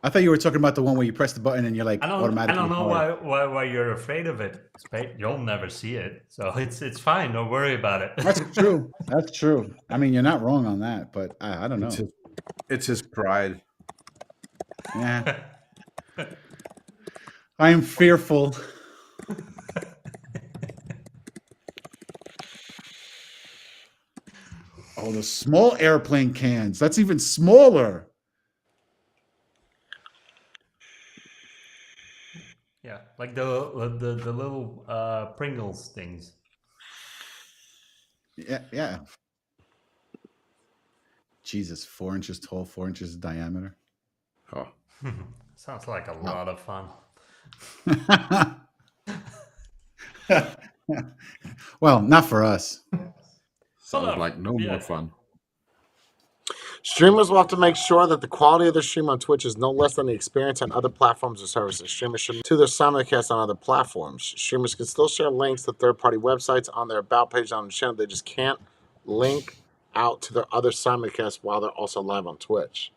I thought you were talking about the one where you press the button and you're like I don't automatically know hard. why you're afraid of it. You'll never see it, so it's fine. Don't worry about it. That's true. That's true. I mean, you're not wrong on that, but I don't know. It's his pride. Yeah, I am fearful. Oh, the small airplane cans. That's even smaller. Yeah, like the little Pringles things. Yeah, yeah. Jesus, 4 inches tall, 4 inches diameter. Oh, Sounds like a lot of fun. Well, not for us. sounds like no Yeah. more fun. Streamers will have to make sure that the quality of their stream on Twitch is no less than the experience on other platforms or services. Streamers should to their simulcast on other platforms. Streamers can still share links to third-party websites on their about page on the channel. They just can't link out to their other simulcasts while they're also live on Twitch.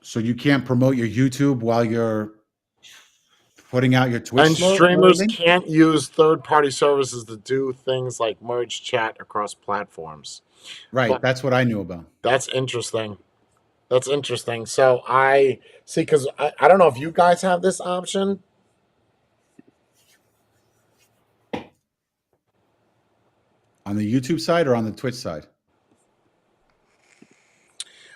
So you can't promote your YouTube while you're putting out your Twitch. And streamers link? can't use third-party services to do things like merge chat across platforms. Right. But That's what I knew about. that's interesting. That's interesting. So I see, because I don't know if you guys have this option. On the YouTube side or on the Twitch side?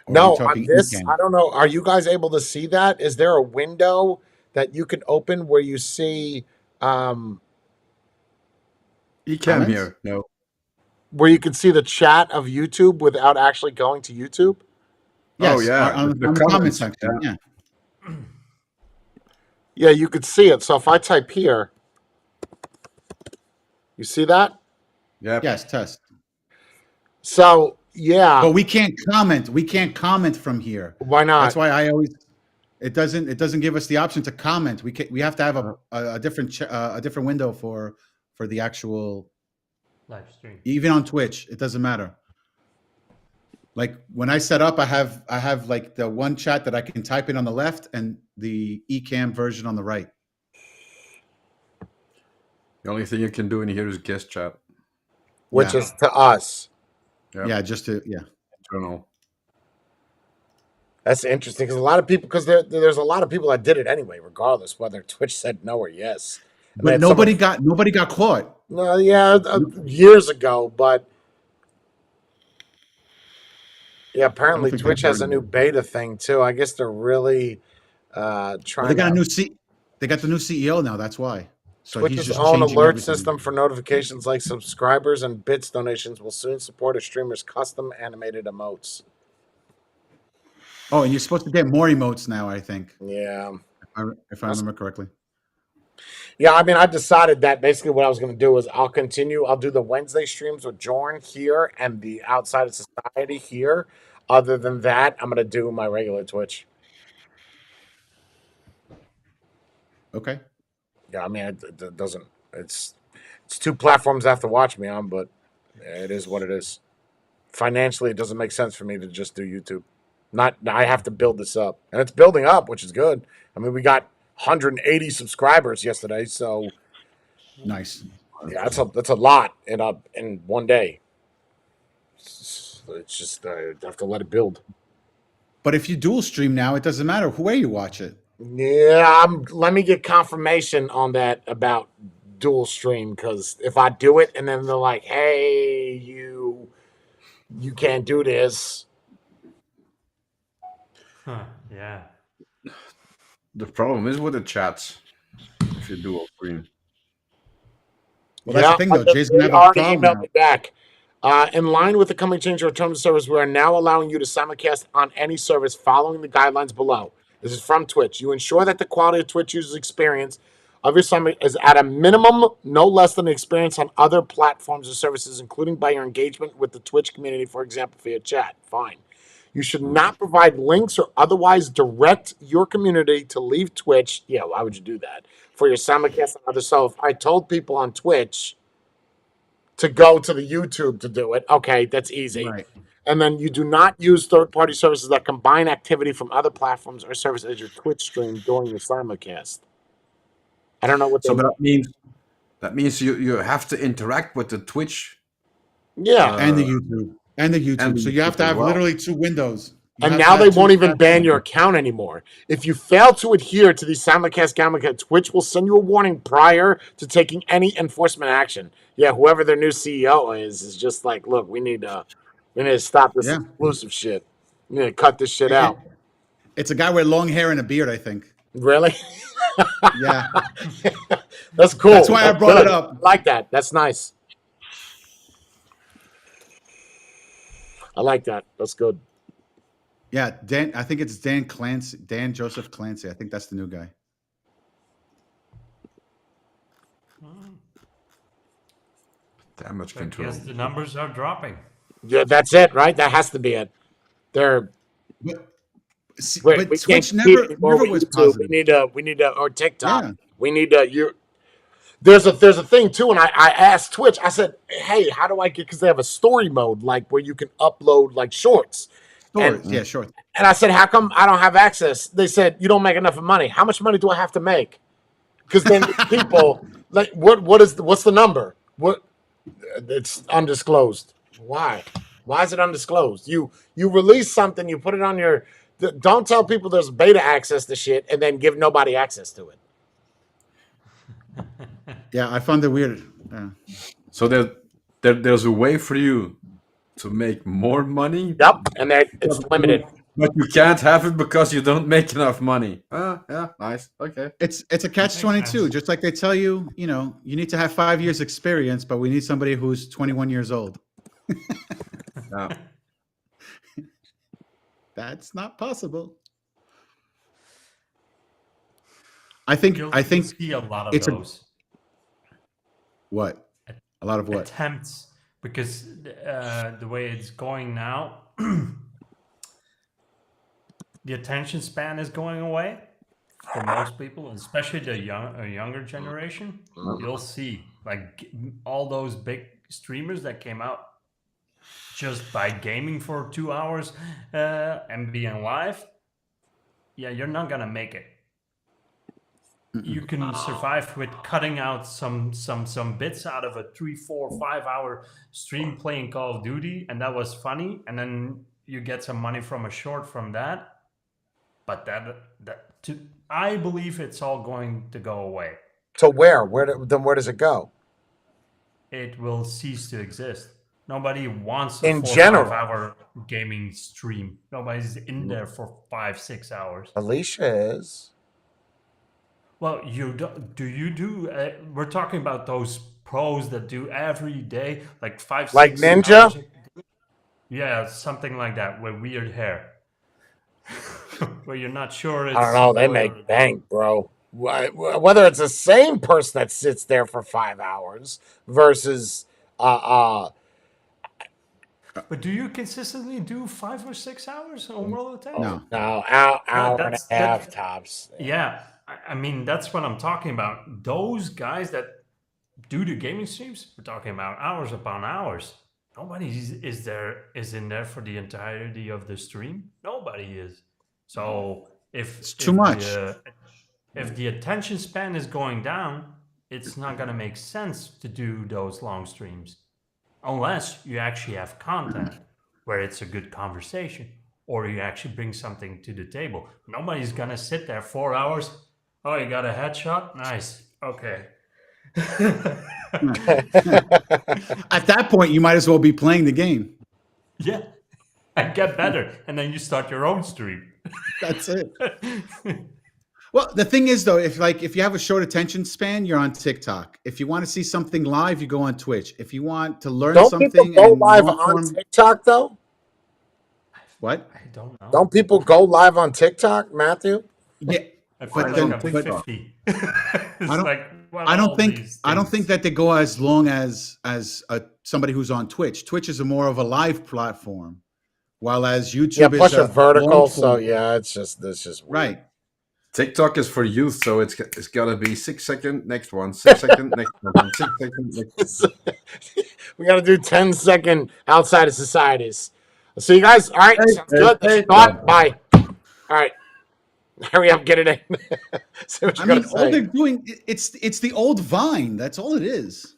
Or are No, you talking this, eCam? I don't know. Are you guys able to see that? Is there a window that you can open where you see He came Comments? here. No. where you can see the chat of YouTube without actually going to YouTube? Oh Yes, yeah, on the the comment comments. section. Yeah. Yeah. Yeah, you could see it. So if I type here, you see that? Yeah. Yes, test. So yeah, But we can't comment. We can't comment from here. why not? That's why I always it doesn't give us the option to comment. We have to have a different window for the actual, Live stream. even on Twitch. It doesn't matter. Like when I set up, I have like the one chat that I can type in on the left and the eCam version on the right. The only thing you can do in here is guest chat. Which Yeah. is to us. Yep. Yeah, just to Internal. That's interesting because a lot of people, because there's a lot of people that did it anyway, regardless whether Twitch said no or yes. And But then nobody got caught. No, yeah, years ago, but yeah, apparently think Twitch they've has a new beta thing too. I guess they're really Well, trying they got to. they got the new CEO now. That's why. So he's Twitch's just own changing alert everything. system for notifications like subscribers and bits donations will soon support a streamer's custom animated emotes. Oh, and you're supposed to get more emotes now, I think, Yeah. if I remember correctly. Yeah, I mean, I decided that basically what I was going to do is I'll do the Wednesday streams with Jorn here and the Outside of Society here. Other than that, I'm going to do my regular Twitch. Okay. Yeah, I mean, it doesn't, it's two platforms I have to watch me on, but it is what it is. Financially, it doesn't make sense for me to just do YouTube. I have to build this up, and it's building up, which is good. I mean, we got 180 subscribers yesterday, so Nice. yeah, that's a lot in one day. It's just I have to let it build. But if you dual stream now, it doesn't matter where you watch it. Yeah, let me get confirmation on that about dual stream, because if I do it and then they're like, "Hey, you can't do this." Yeah. The problem is with the chats. If you do a stream, Well, that's the Yeah, thing, though. Jay's gonna they have a already problem emailed now. me back. In line with the coming change of terms of service, we are now allowing you to simulcast on any service following the guidelines below. This is from Twitch. You ensure that the quality of Twitch users' experience of your summit is at a minimum no less than the experience on other platforms or services, including by your engagement with the Twitch community, for example, via chat. Fine. You should not provide links or otherwise direct your community to leave Twitch. Yeah, why would you do that? For your simulcast on other. So if I told people on Twitch to go to the YouTube to do it, okay, that's easy. Right. And then you do not use third-party services that combine activity from other platforms or services as your Twitch stream during your simulcast. I don't know what they so mean. that means you have to interact with the Twitch Yeah. And the uh, YouTube. And the and YouTube. the So you have YouTube to as have well. literally 2 windows. You And have to now have they 2 won't even ban platforms. your account anymore. If you fail to adhere to these simulcast gamma, Twitch will send you a warning prior to taking any enforcement action. Yeah, whoever their new CEO is just like, look, we need to stop this Yeah. exclusive shit. We need to cut this shit It- out. it- it's a guy with long hair and a beard, I think. Really? Yeah. That's cool. That's why I That's brought it good. up. I like that. That's nice. I like that. That's good. Yeah, Dan. I think it's Dan Clancy, Dan Joseph Clancy. I think that's the new guy. Damage I control. guess the numbers are dropping. Yeah, that's it, right? That has to be it. They're But, we but can't Twitch compete never anymore with was YouTube. positive. We need to or TikTok. Yeah. We need to you there's a thing too, and I asked Twitch, I said, hey, how do I get, because they have a story mode like where you can upload like shorts. Stories. Yeah, sure. And I said, how come I don't have access? They said, you don't make enough money. How much money do I have to make? Because then people like what's the number? What it's undisclosed. Why? Why is it undisclosed? You release something, you put it on your. Don't tell people there's beta access to shit, and then give nobody access to it. Yeah, I found it weird. Yeah. So there's a way for you to make more money, Yep, and it's limited. but you can't have it because you don't make enough money. Yeah, nice. Okay. It's a catch-22, sense. just like they tell you, you need to have 5 years experience, but we need somebody who's 21 years old. Yeah. That's not possible. I think You'll see a lot of it's those what? A lot of what? attempts because the way it's going now, the attention span is going away for most people, especially the younger generation. You'll see like all those big streamers that came out just by gaming for 2 hours and being live. Yeah, you're not gonna make it. You can survive with cutting out some bits out of a 3, 4, 5 hour stream playing Call of Duty, and that was funny, and then you get some money from a short from that. But I believe it's all going to go away. So where does it go? It will cease to exist. Nobody wants In a 4 general. 5 hour gaming stream. Nobody's in there for 5, 6 hours. Alicia is. Well, we're talking about those pros that do every day, like 5, Like 6 Ninja? hours. Yeah, something like that with weird hair. Where you're not sure it's I don't know. They real make or- bank, bro. Whether it's the same person that sits there for 5 hours versus But do you consistently do 5 or 6 hours on World of Tanks? No. no hour and a that's- half tops. Yeah, I mean that's what I'm talking about. Those guys that do the gaming streams, we're talking about hours upon hours. Nobody is in there for the entirety of the stream. Nobody is. So if too much. If the attention span is going down, it's not gonna make sense to do those long streams, unless you actually have content where it's a good conversation or you actually bring something to the table. Nobody's gonna sit there 4 hours. Oh, you got a headshot? Nice. Okay. At that point, you might as well be playing the game. Yeah. And get better. And then you start your own stream. That's it. Well, the thing is though, if you have a short attention span, you're on TikTok. If you want to see something live, you go on Twitch. If you want to learn Don't people something go and live long on form, TikTok though? what? I don't know. Don't people go live on TikTok, Matthew? Yeah, I feel but Mine's like on I'm TikTok. 50. I It's don't. like, what I are don't all think. these I don't think things? that they go as long as somebody who's on Twitch. Twitch is a more of a live platform, while as Yeah, YouTube is plus you're a long vertical, so form. yeah, it's just weird. Right. TikTok is for youth, so it's got to be 6 second, next one, 6 second, next one, 6 second, next We got to do 10-second outside of societies. See you guys. All right, one. sounds good. That's your Done. thought. Bye. All right, hurry up, get it in. See what I you're gonna mean, all say. they're doing it's the old Vine. That's all it is.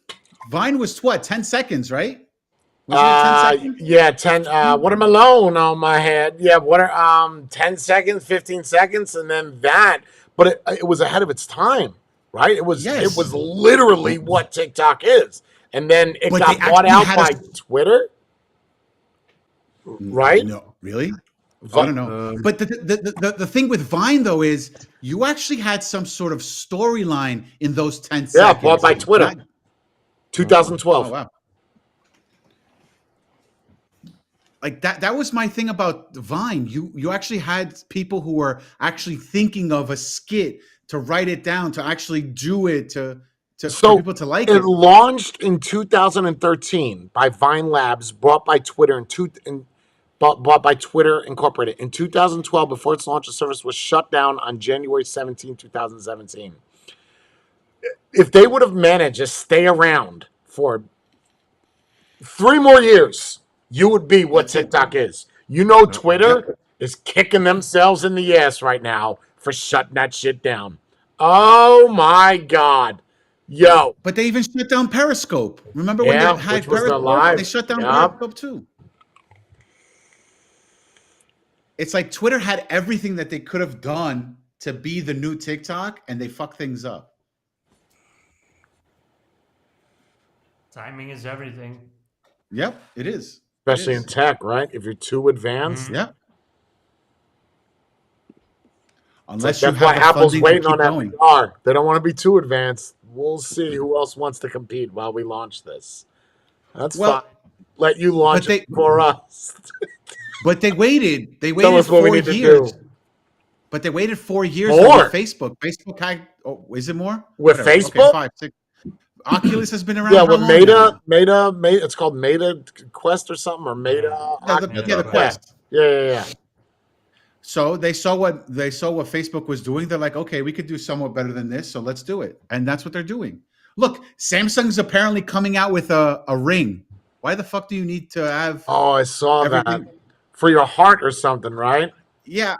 Vine was what, 10 seconds, right? Wasn't it 10 seconds? Yeah, 10. What am alone on my head? Yeah, what are 10 seconds, 15 seconds, and then that. But it was ahead of its time, right? It was Yes. literally what TikTok is, and then it But they got bought actually out had a by Twitter, right? no, really? I don't know. Um, But the thing with Vine though is you actually had some sort of storyline in those 10 Yeah, bought seconds. by Twitter, Not, oh 2012. wow. Like that was my thing about Vine. You actually had people who were actually thinking of a skit to write it down, to actually do it, for So people to like it it. launched in 2013 by Vine Labs, bought by Twitter bought by Twitter Incorporated. In 2012, before its launch, the service was shut down on January 17, 2017. If they would have managed to stay around for 3 more years, you would be what That's it. TikTok is. You know, yep. Twitter is kicking themselves in the ass right now for shutting that shit down. Oh my God. Yo. But they even shut down Periscope. Remember when they Yeah, which had was the Periscope? They live. shut down Yeah. Periscope too. It's like Twitter had everything that they could have done to be the new TikTok, and they fucked things up. Timing is everything. Yep, it is. Especially It in is. tech, right? If you're too advanced. Mhm. Yeah. It's like Unless you that's why have the Apple's funding to waiting on keep that going. VR. They don't want to be too advanced. We'll see who else wants to compete while we launch this. That's fine. Well, Let you launch but it for us. they waited. They Tell waited us what we 4 need to years. do. But they waited 4 years though More with Facebook. Facebook had, oh, is it more? with Whatever. Okay, Facebook. 5, 6. Oculus has been Yeah, around how with long now? Meta. It's called Meta Quest or something, or Meta. Yeah, Meta the Quest. Quest. Yeah. So they saw what Facebook was doing. They're like, okay, we could do somewhat better than this, so let's do it. And that's what they're doing. Look, Samsung's apparently coming out with a ring. Why the fuck do you need to have Oh, I saw everything? that for your heart or something, right? Yeah.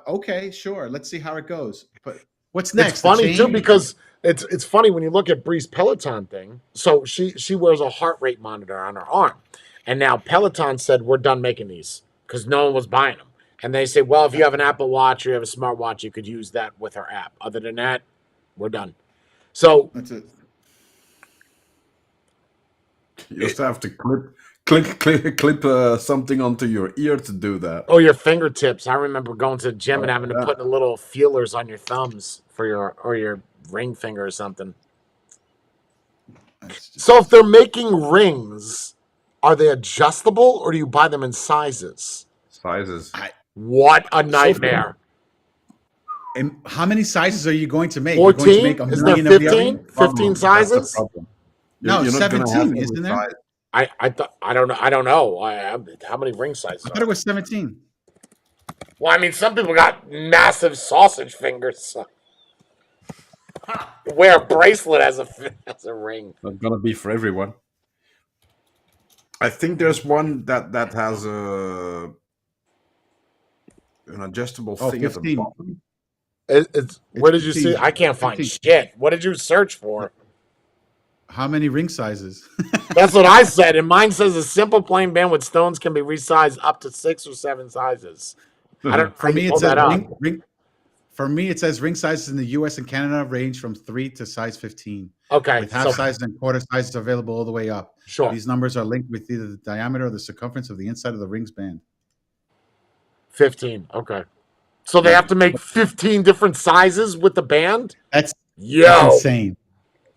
Okay, sure. Let's see how it goes. But what's It's next? The funny too chain? because it's funny when you look at Bree's Peloton thing. So she wears a heart rate monitor on her arm, and now Peloton said we're done making these because no one was buying them. And they say, well, if you have an Apple Watch or you have a smartwatch, you could use that with our app. Other than that, we're done. So That's it. You just have to clip something onto your ear to do that. oh, your fingertips. I remember going to the gym and Oh, having to yeah. put the little feelers on your thumbs for your ring finger or something. That's just So if they're making rings, are they adjustable or do you buy them in sizes? Sizes. What a nightmare. And how many sizes are you going to make? You're going to 14? make a Isn't there million of the other? 15? 15 Problem. That's the sizes? problem. No, You're not gonna have 17, every isn't there? size. I don't know. I don't know. How many ring sizes I are thought it was 17. Well, I mean, some people got massive sausage fingers. So. Wear a bracelet as a ring. Not gonna be for everyone. I think there's one that has an adjustable Oh, thing at the 15. bottom. It's where did you 15. see? I can't find 15. shit. What did you search for? How many ring sizes? That's what I said. And mine says a simple plain band with stones can be resized up to 6 or 7 sizes. I don't know For how me, you it pull says that up. ring. For me, it says ring sizes in the U.S. and Canada range from 3 to size 15, Okay, with half so sizes and quarter sizes available all the way up. sure. These numbers are linked with either the diameter or the circumference of the inside of the ring's band. 15. Okay. So they have to make 15 different sizes with the band? That's Yo. insane.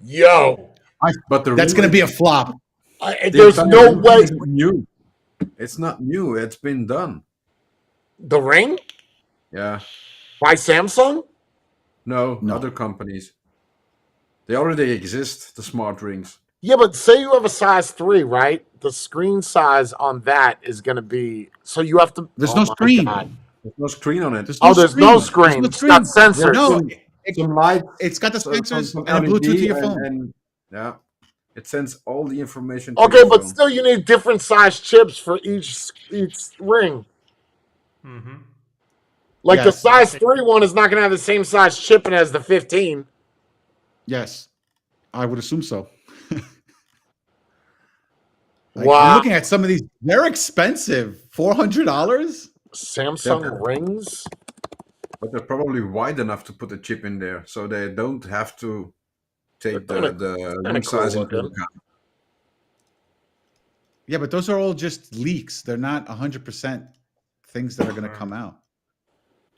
Yo. But the That's ring, going to be a flop. the There's entire no ring way. isn't new. It's not new. It's been done. The ring? Yeah. By Samsung? No, No. other companies. They already exist, the smart rings. Yeah, but say you have a size 3, right? The screen size on that is going to be... So you have to... There's oh no my screen. God. There's no screen on it. There's no There's screen. no There's screen. no It's got screen. sensors. No, Some lights. it's got the some sensors and a LED, Bluetooth to your phone. and yeah, it sends all the information to Okay, your but phone. still you need different size chips for each ring. Mm-hmm. Like the Yes. size 3 one is not going to have the same size chip as the 15. Yes, I would assume so. I'm Wow. looking at some of these. They're expensive. $400. Samsung rings? But they're probably wide enough to put a chip in there, so they don't have to take They're the kinda ring size cool into looking. account. Yeah, but those are all just leaks. They're not 100% things that are going to come out.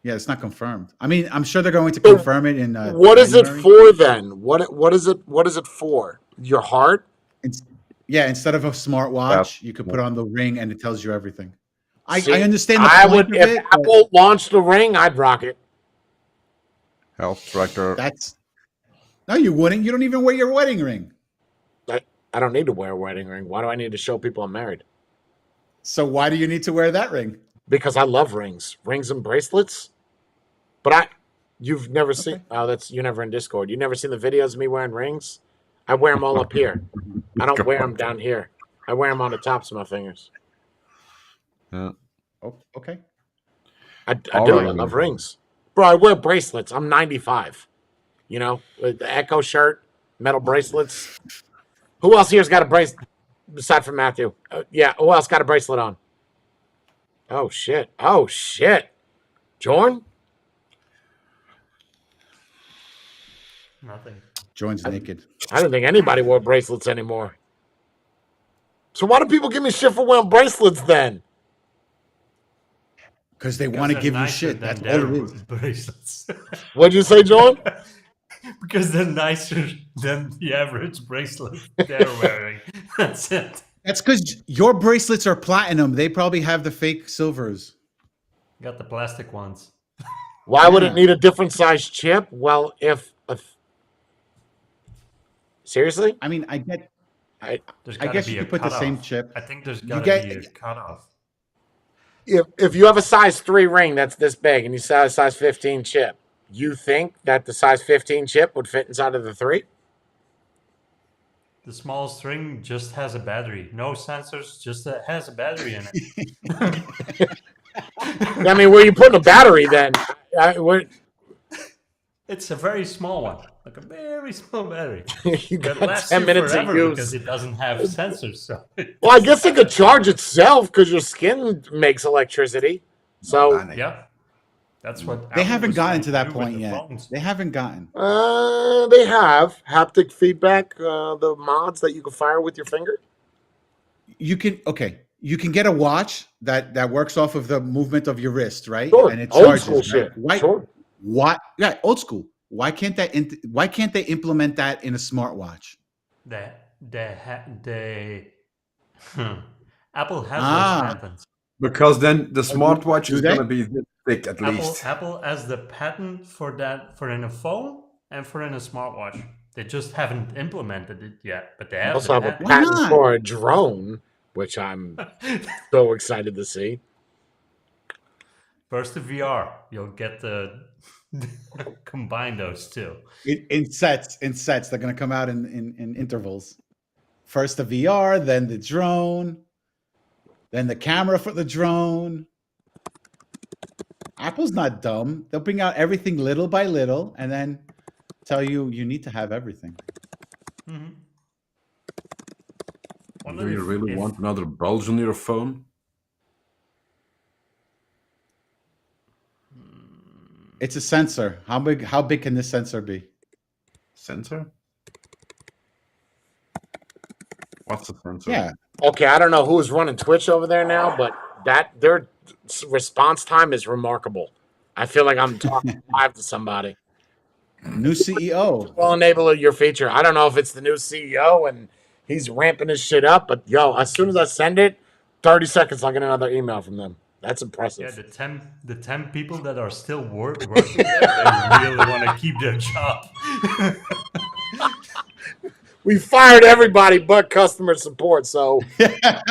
Yeah, it's not confirmed. I mean, I'm sure they're going to confirm it in What is it January. for then? What is it for? Your heart? Yeah, instead of a smartwatch, you could put on the ring and it tells you everything. See, I understand the I point would of if it. but Apple launched the ring, I'd rock it. Health tracker. That's no, you wouldn't. You don't even wear your wedding ring. I don't need to wear a wedding ring. Why do I need to show people I'm married? So why do you need to wear that ring? Because I love rings and bracelets. But you've never seen. Oh, you're never in Discord. You've never seen the videos of me wearing rings. I wear them all up here. I don't wear them down here. I wear them on the tops of my fingers. Yeah. Oh, okay. I do. I love rings, bro. I wear bracelets. I'm 95. You know, with the Echo shirt, metal bracelets. Who else here's got a bracelet aside from Matthew? Yeah. Who else got a bracelet on? Oh shit. Jorn? Nothing. Join's naked. I didn't think anybody wore bracelets anymore. So why do people give me shit for wearing bracelets then? Because they want to give you shit. That's all it is. Bracelets. What'd you say, Jorn? Because they're nicer than the average bracelet they're wearing. That's it. That's because your bracelets are platinum. They probably have the fake silvers. Got the plastic ones. Why would it Yeah. need a different size chip? Well, seriously? I mean, I get. There's I gotta guess be you a could put the cutoff. same chip. I think there's You gotta get- be a cutoff. If you have a size 3 ring that's this big and you sell a size 15 chip, you think that the size 15 chip would fit inside of the 3? The smallest ring just has a battery. No sensors, just has a battery in it. I mean, where are you putting a battery then? It's a very small one, like a very small battery. You That got lasts 10 you minutes of forever because use. it doesn't have sensors. So Well, I guess it could charge itself because your skin makes electricity. So, yeah, that's what They Apple haven't was gotten trying to that do with point the yet. phones. They haven't gotten. they have haptic feedback, the mods that you can fire with your finger. You can get a watch that works off of the movement of your wrist, right? Sure. And it Old charges. school right? shit. Why? Sure. Why? Yeah, old school. Why can't they implement that in a smartwatch? Apple has Ah. those patents. Because then the smartwatch do is they? going to be this thick at least. Apple has the patent for that for in a phone and for in a smartwatch. They just haven't implemented it yet, but they I have also the have a patent. Why patent not? for a drone, which I'm so excited to see. First the VR, you'll get the combine those two. In sets, they're going to come out in intervals. First the VR, then the drone, then the camera for the drone. Apple's not dumb. They'll bring out everything little by little and then tell you need to have everything. Mm-hmm. Do you really want another bulge on your phone? It's a sensor. How big can this sensor be? Sensor? What's a sensor? Yeah. Okay, I don't know who's running Twitch over there now, but their response time is remarkable. I feel like I'm talking live to somebody. New CEO. Will enable your feature. I don't know if it's the new CEO and he's ramping his shit up, but yo, as soon as I send it, 30 seconds, I'll get another email from them. That's impressive. Yeah, the 10 people that are still working there, they really want to keep their job. We fired everybody but customer support, so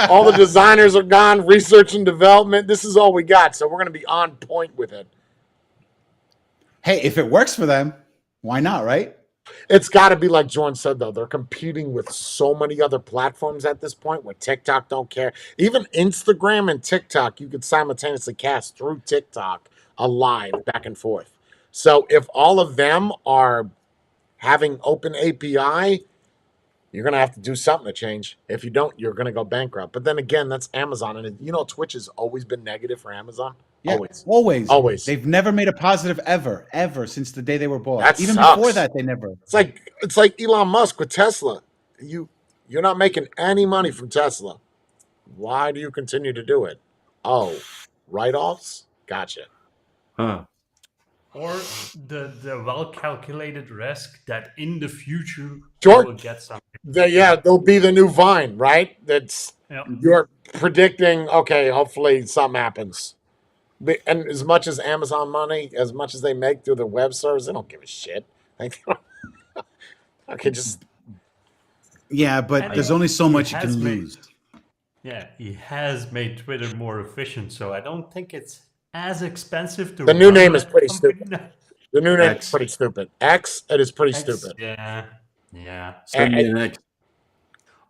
all the designers are gone. Research and development. This is all we got, so we're going to be on point with it. Hey, if it works for them, why not, right? It's got to be like Jordan said, though. They're competing with so many other platforms at this point where TikTok don't care. Even Instagram and TikTok, you could simultaneously cast through TikTok a live back and forth. So if all of them are having open API, you're going to have to do something to change. If you don't, you're going to go bankrupt. But then again, that's Amazon. And you know, Twitch has always been negative for Amazon. Yeah, Always. Always. They've never made a positive ever since the day they were bought. That Even sucks. before that, they never. It's like Elon Musk with Tesla. You're not making any money from Tesla. Why do you continue to do it? Oh, write-offs? Gotcha. Huh. Or the well-calculated risk that in the future Sure. you will get something. They'll be the new Vine, right? That's Yeah. You're predicting, okay, hopefully something happens. And as much as Amazon money, as much as they make through their web servers, they don't give a shit. Okay, just Yeah, but And there's only so much you has can made- lose. Yeah, he has made Twitter more efficient, so I don't think it's as expensive to. The new run name is that pretty company stupid. now. The new name is X. pretty stupid. X, it is pretty X, stupid. Yeah. Send me an X.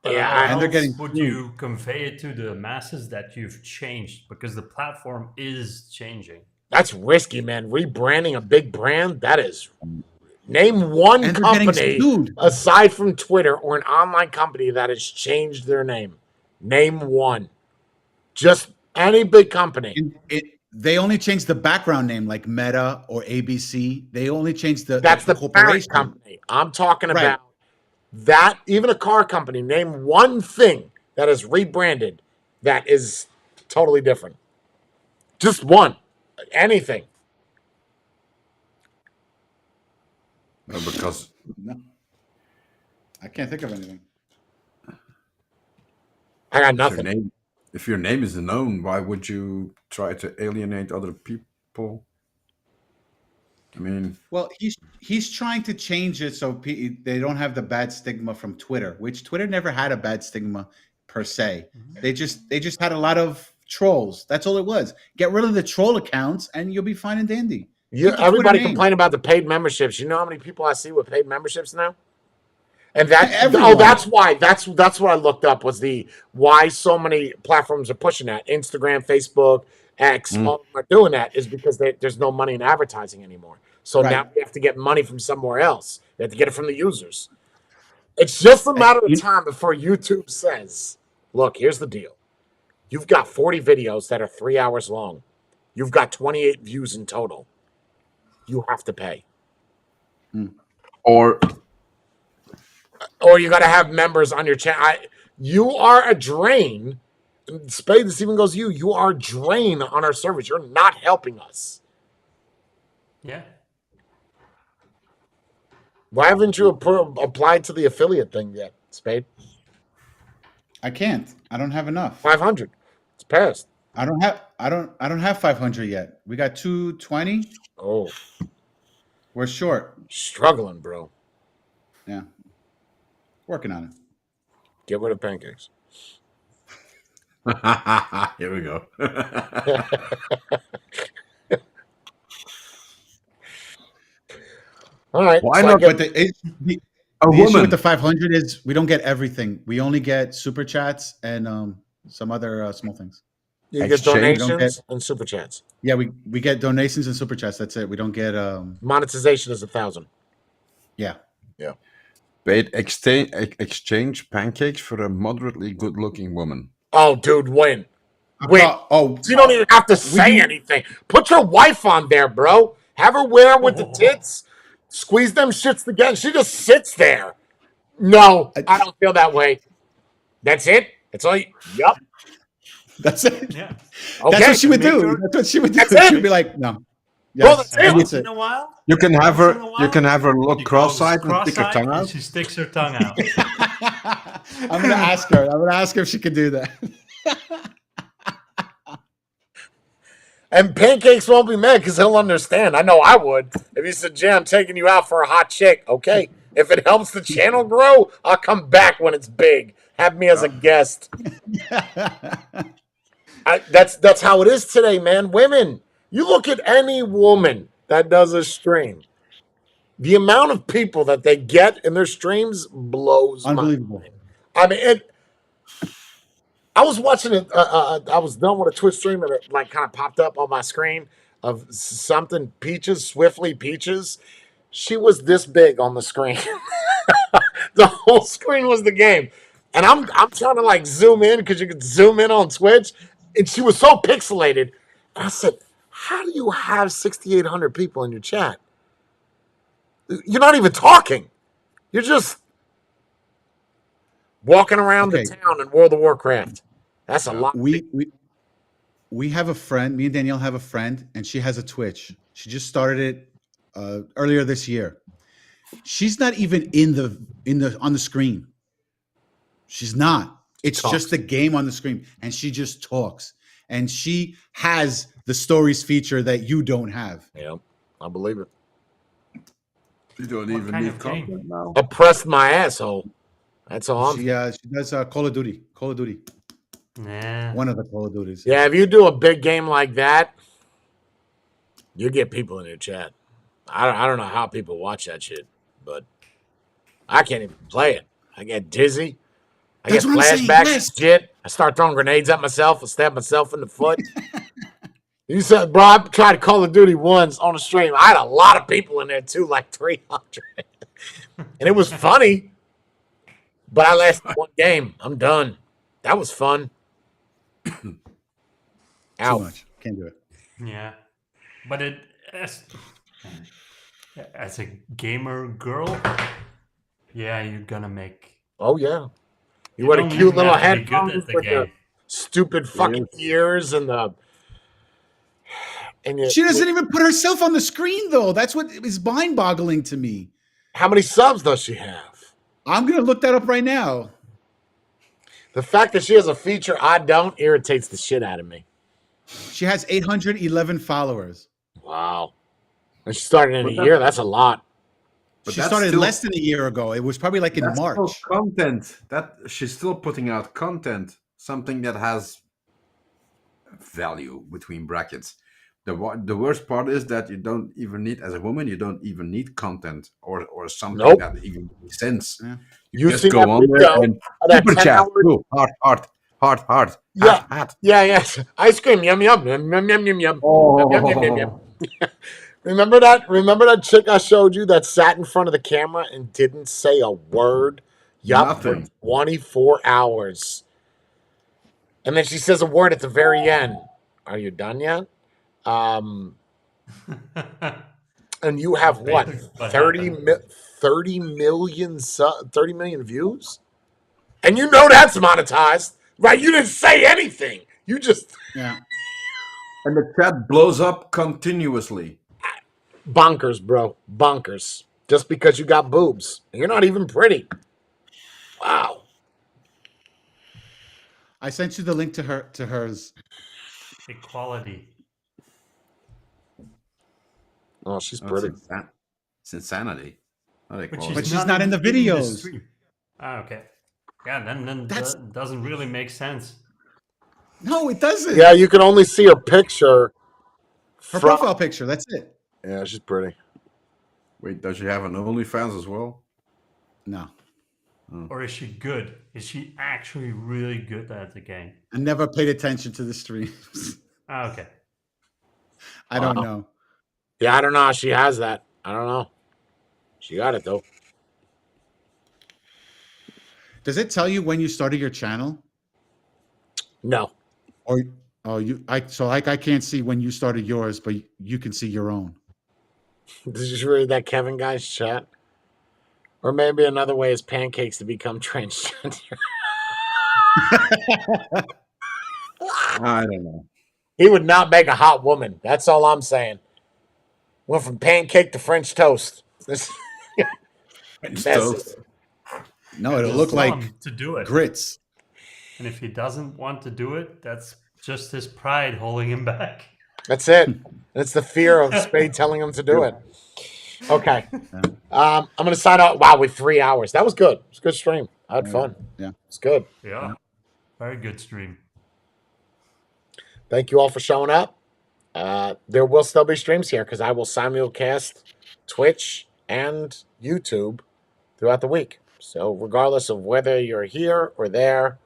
But Yeah, how and they're else getting would you convey it to the masses that you've changed? Because the platform is changing. That's risky, man. Rebranding a big brand, that is. Name one And they're getting company sued. aside from Twitter or an online company that has changed their name. Name one. Just any big company. They only changed the background name, like Meta or ABC. They only changed That's the parent corporation. company. I'm talking Right. about that. Even a car company. Name one thing that is rebranded that is totally different. Just one. Anything. Because No, I can't think of anything. I got if your nothing. name is known, why would you try to alienate other people? I mean, Well, he's trying to change it so they don't have the bad stigma from Twitter, which Twitter never had a bad stigma per se. They just had a lot of trolls. That's all it was. Get rid of the troll accounts, and you'll be fine and dandy. Keep the Everybody Twitter name. complain about the paid memberships. You know how many people I see with paid memberships now? And that Everyone. that's why that's what I looked up was the why so many platforms are pushing that. Instagram, Facebook, X, all of them are doing that is because there's no money in advertising anymore. So Right. now we have to get money from somewhere else. They have to get it from the users. It's just a matter of time before YouTube says, look, here's the deal. You've got 40 videos that are 3 hours long. You've got 28 views in total. You have to pay. or You got to have members on your channel. You are a drain. Spade, this even goes you. You are a drain on our service. You're not helping us. Yeah. Why haven't you applied to the affiliate thing yet, Spade? I can't. I don't have enough. 500. It's passed. I don't have 500 yet. We got 220. Oh, We're short. struggling, bro. Yeah. Working on it. Get rid of pancakes. here we go. All right. Why so I not? get- But the issue woman. with the 500 is we don't get everything. We only get super chats and some other small things. you get exchange, donations and super chats. Yeah, we get donations and super chats. That's it. We don't get Monetization is 1,000. yeah. Paid exchange pancakes for a moderately good-looking woman. Oh, dude, win. Win. Oh, So you don't even have to say anything. Put your wife on there, bro. Have her wear with the tits. Squeeze them shits together. She just sits there. No, I don't feel that way. That's it? That's all you... Yup. that's it. Yeah. Okay. That's what she would Make do. her- That's what she would do. That's it. She'd be like, no. Well, Yes, that's And it. once it. in a while, You can have once in her. a You can while, have her look she goes cross-eyed and stick her cross-eyed tongue and out. she sticks her tongue out. I'm gonna ask her. I'm gonna ask her if she can do that. And Pancakes won't be mad because he'll understand. I know I would. If he said, Jay, I'm taking you out for a hot chick. Okay. If it helps the channel grow, I'll come back when it's big. Have me as a guest. That's how it is today, man. Women. You look at any woman that does a stream. The amount of people that they get in their streams blows my Unbelievable. mind. I mean, I was watching it. I was done with a Twitch stream, and it like kind of popped up on my screen of something Peaches, Swiftly Peaches. She was this big on the screen. The whole screen was the game, and I'm trying to like zoom in because you could zoom in on Twitch, and she was so pixelated. And I said, "How do you have 6,800 people in your chat? You're not even talking. You're just walking around the Okay, town in World of Warcraft. That's a Yeah. lot." we have a friend. Me and Danielle have a friend, and she has a Twitch. She just started it earlier this year. She's not even in the on the screen. She's not. It's Talks. just the game on the screen, and she just talks. And she has the stories feature that you don't have. Yeah, I believe it. You don't What even kind need of game? content now. Oppressed my asshole. That's all I'm. She does Call of Duty. Call of Duty. Nah. One of the Call of Duties. Yeah, if you do a big game like that, you get people in your chat. I don't know how people watch that shit, but I can't even play it. I get dizzy. I That's get what I'm saying, flashbacks yes. and shit. I start throwing grenades at myself and stab myself in the foot. You said, bro, I tried Call of Duty once on a stream. I had a lot of people in there too, like 300. And it was funny, but I lasted one game. I'm done. That was fun. Too Out. much. Can't do it. Yeah, but it as a gamer girl, yeah, you're gonna make. Oh, yeah. You You wear the don't cute even little have to be good headphones at the with the game. stupid fucking ears and the. And She doesn't even put herself on the screen, though. That's what is mind-boggling to me. how many subs does she have? I'm gonna look that up right now. The fact that she has a feature I don't irritates the shit out of me. She has 811 followers. Wow. And she started in But a that- year. That's a lot. But She that's started still- less than a year ago. It was probably like in That's still March. content. That she's still putting out content, something that has value between brackets. The worst part is that you don't even need, as a woman, you don't even need content or something Nope. that even makes sense. Yeah. You Just see go that on video there and of that super chat. 10-hour. Ooh, heart. Yeah. Hat. Yeah, yes. Ice cream. Yum, yum. Yum, yum, yum, yum, yum. Oh, Yum, yum, yum, yum. Remember that chick I showed you that sat in front of the camera and didn't say a word? Yup, for Nothing. 24 hours. And then she says a word at the very end. Are you done yet? And you have what? What 30 happened? 30 million 30 million views? And you know that's monetized, right? You didn't say anything. You just Yeah. And the chat blows up continuously. bonkers, bro. Bonkers. Just because you got boobs. And you're not even pretty. Wow. I sent you the link to hers. Equality. Oh, she's Oh, pretty. it's insanity. Not equality. But she's not in the videos. stream. Ah, okay. Yeah, then That's- that doesn't really make sense. No, it doesn't. Yeah, you can only see her picture. Her profile picture. That's it. Yeah, she's pretty. Wait, does she have an OnlyFans as well? No. Or is she good? Is she actually really good at the game? I never paid attention to the streams. Ah, okay. I don't Wow. know. Yeah, I don't know how she has that. I don't know. She got it though. Does it tell you when you started your channel? No. Or I can't see when you started yours, but you can see your own. Did you read that Kevin guy's chat? Or maybe another way is pancakes to become transgender. I don't know. He would not make a hot woman. That's all I'm saying. Went from pancake to French toast. This French that's toast. No, it'll Just look tell like him to do it. grits. And if he doesn't want to do it, that's just his pride holding him back. That's it. It's the fear of Spade telling him to do it. Okay. I'm gonna sign out. Wow, with 3 hours. That was good. It's a good stream. I had fun. Yeah. It's good. Yeah. Very good stream. Thank you all for showing up. There will still be streams here because I will simulcast Twitch and YouTube throughout the week. So regardless of whether you're here or there,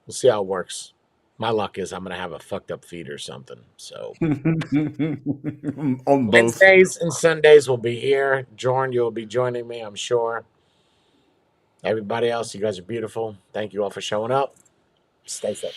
we'll see how it works. My luck is I'm gonna have a fucked up feed or something. So On both. Wednesdays and Sundays will be here. Jorn, you'll be joining me, I'm sure. Everybody else, you guys are beautiful. Thank you all for showing up. Stay safe.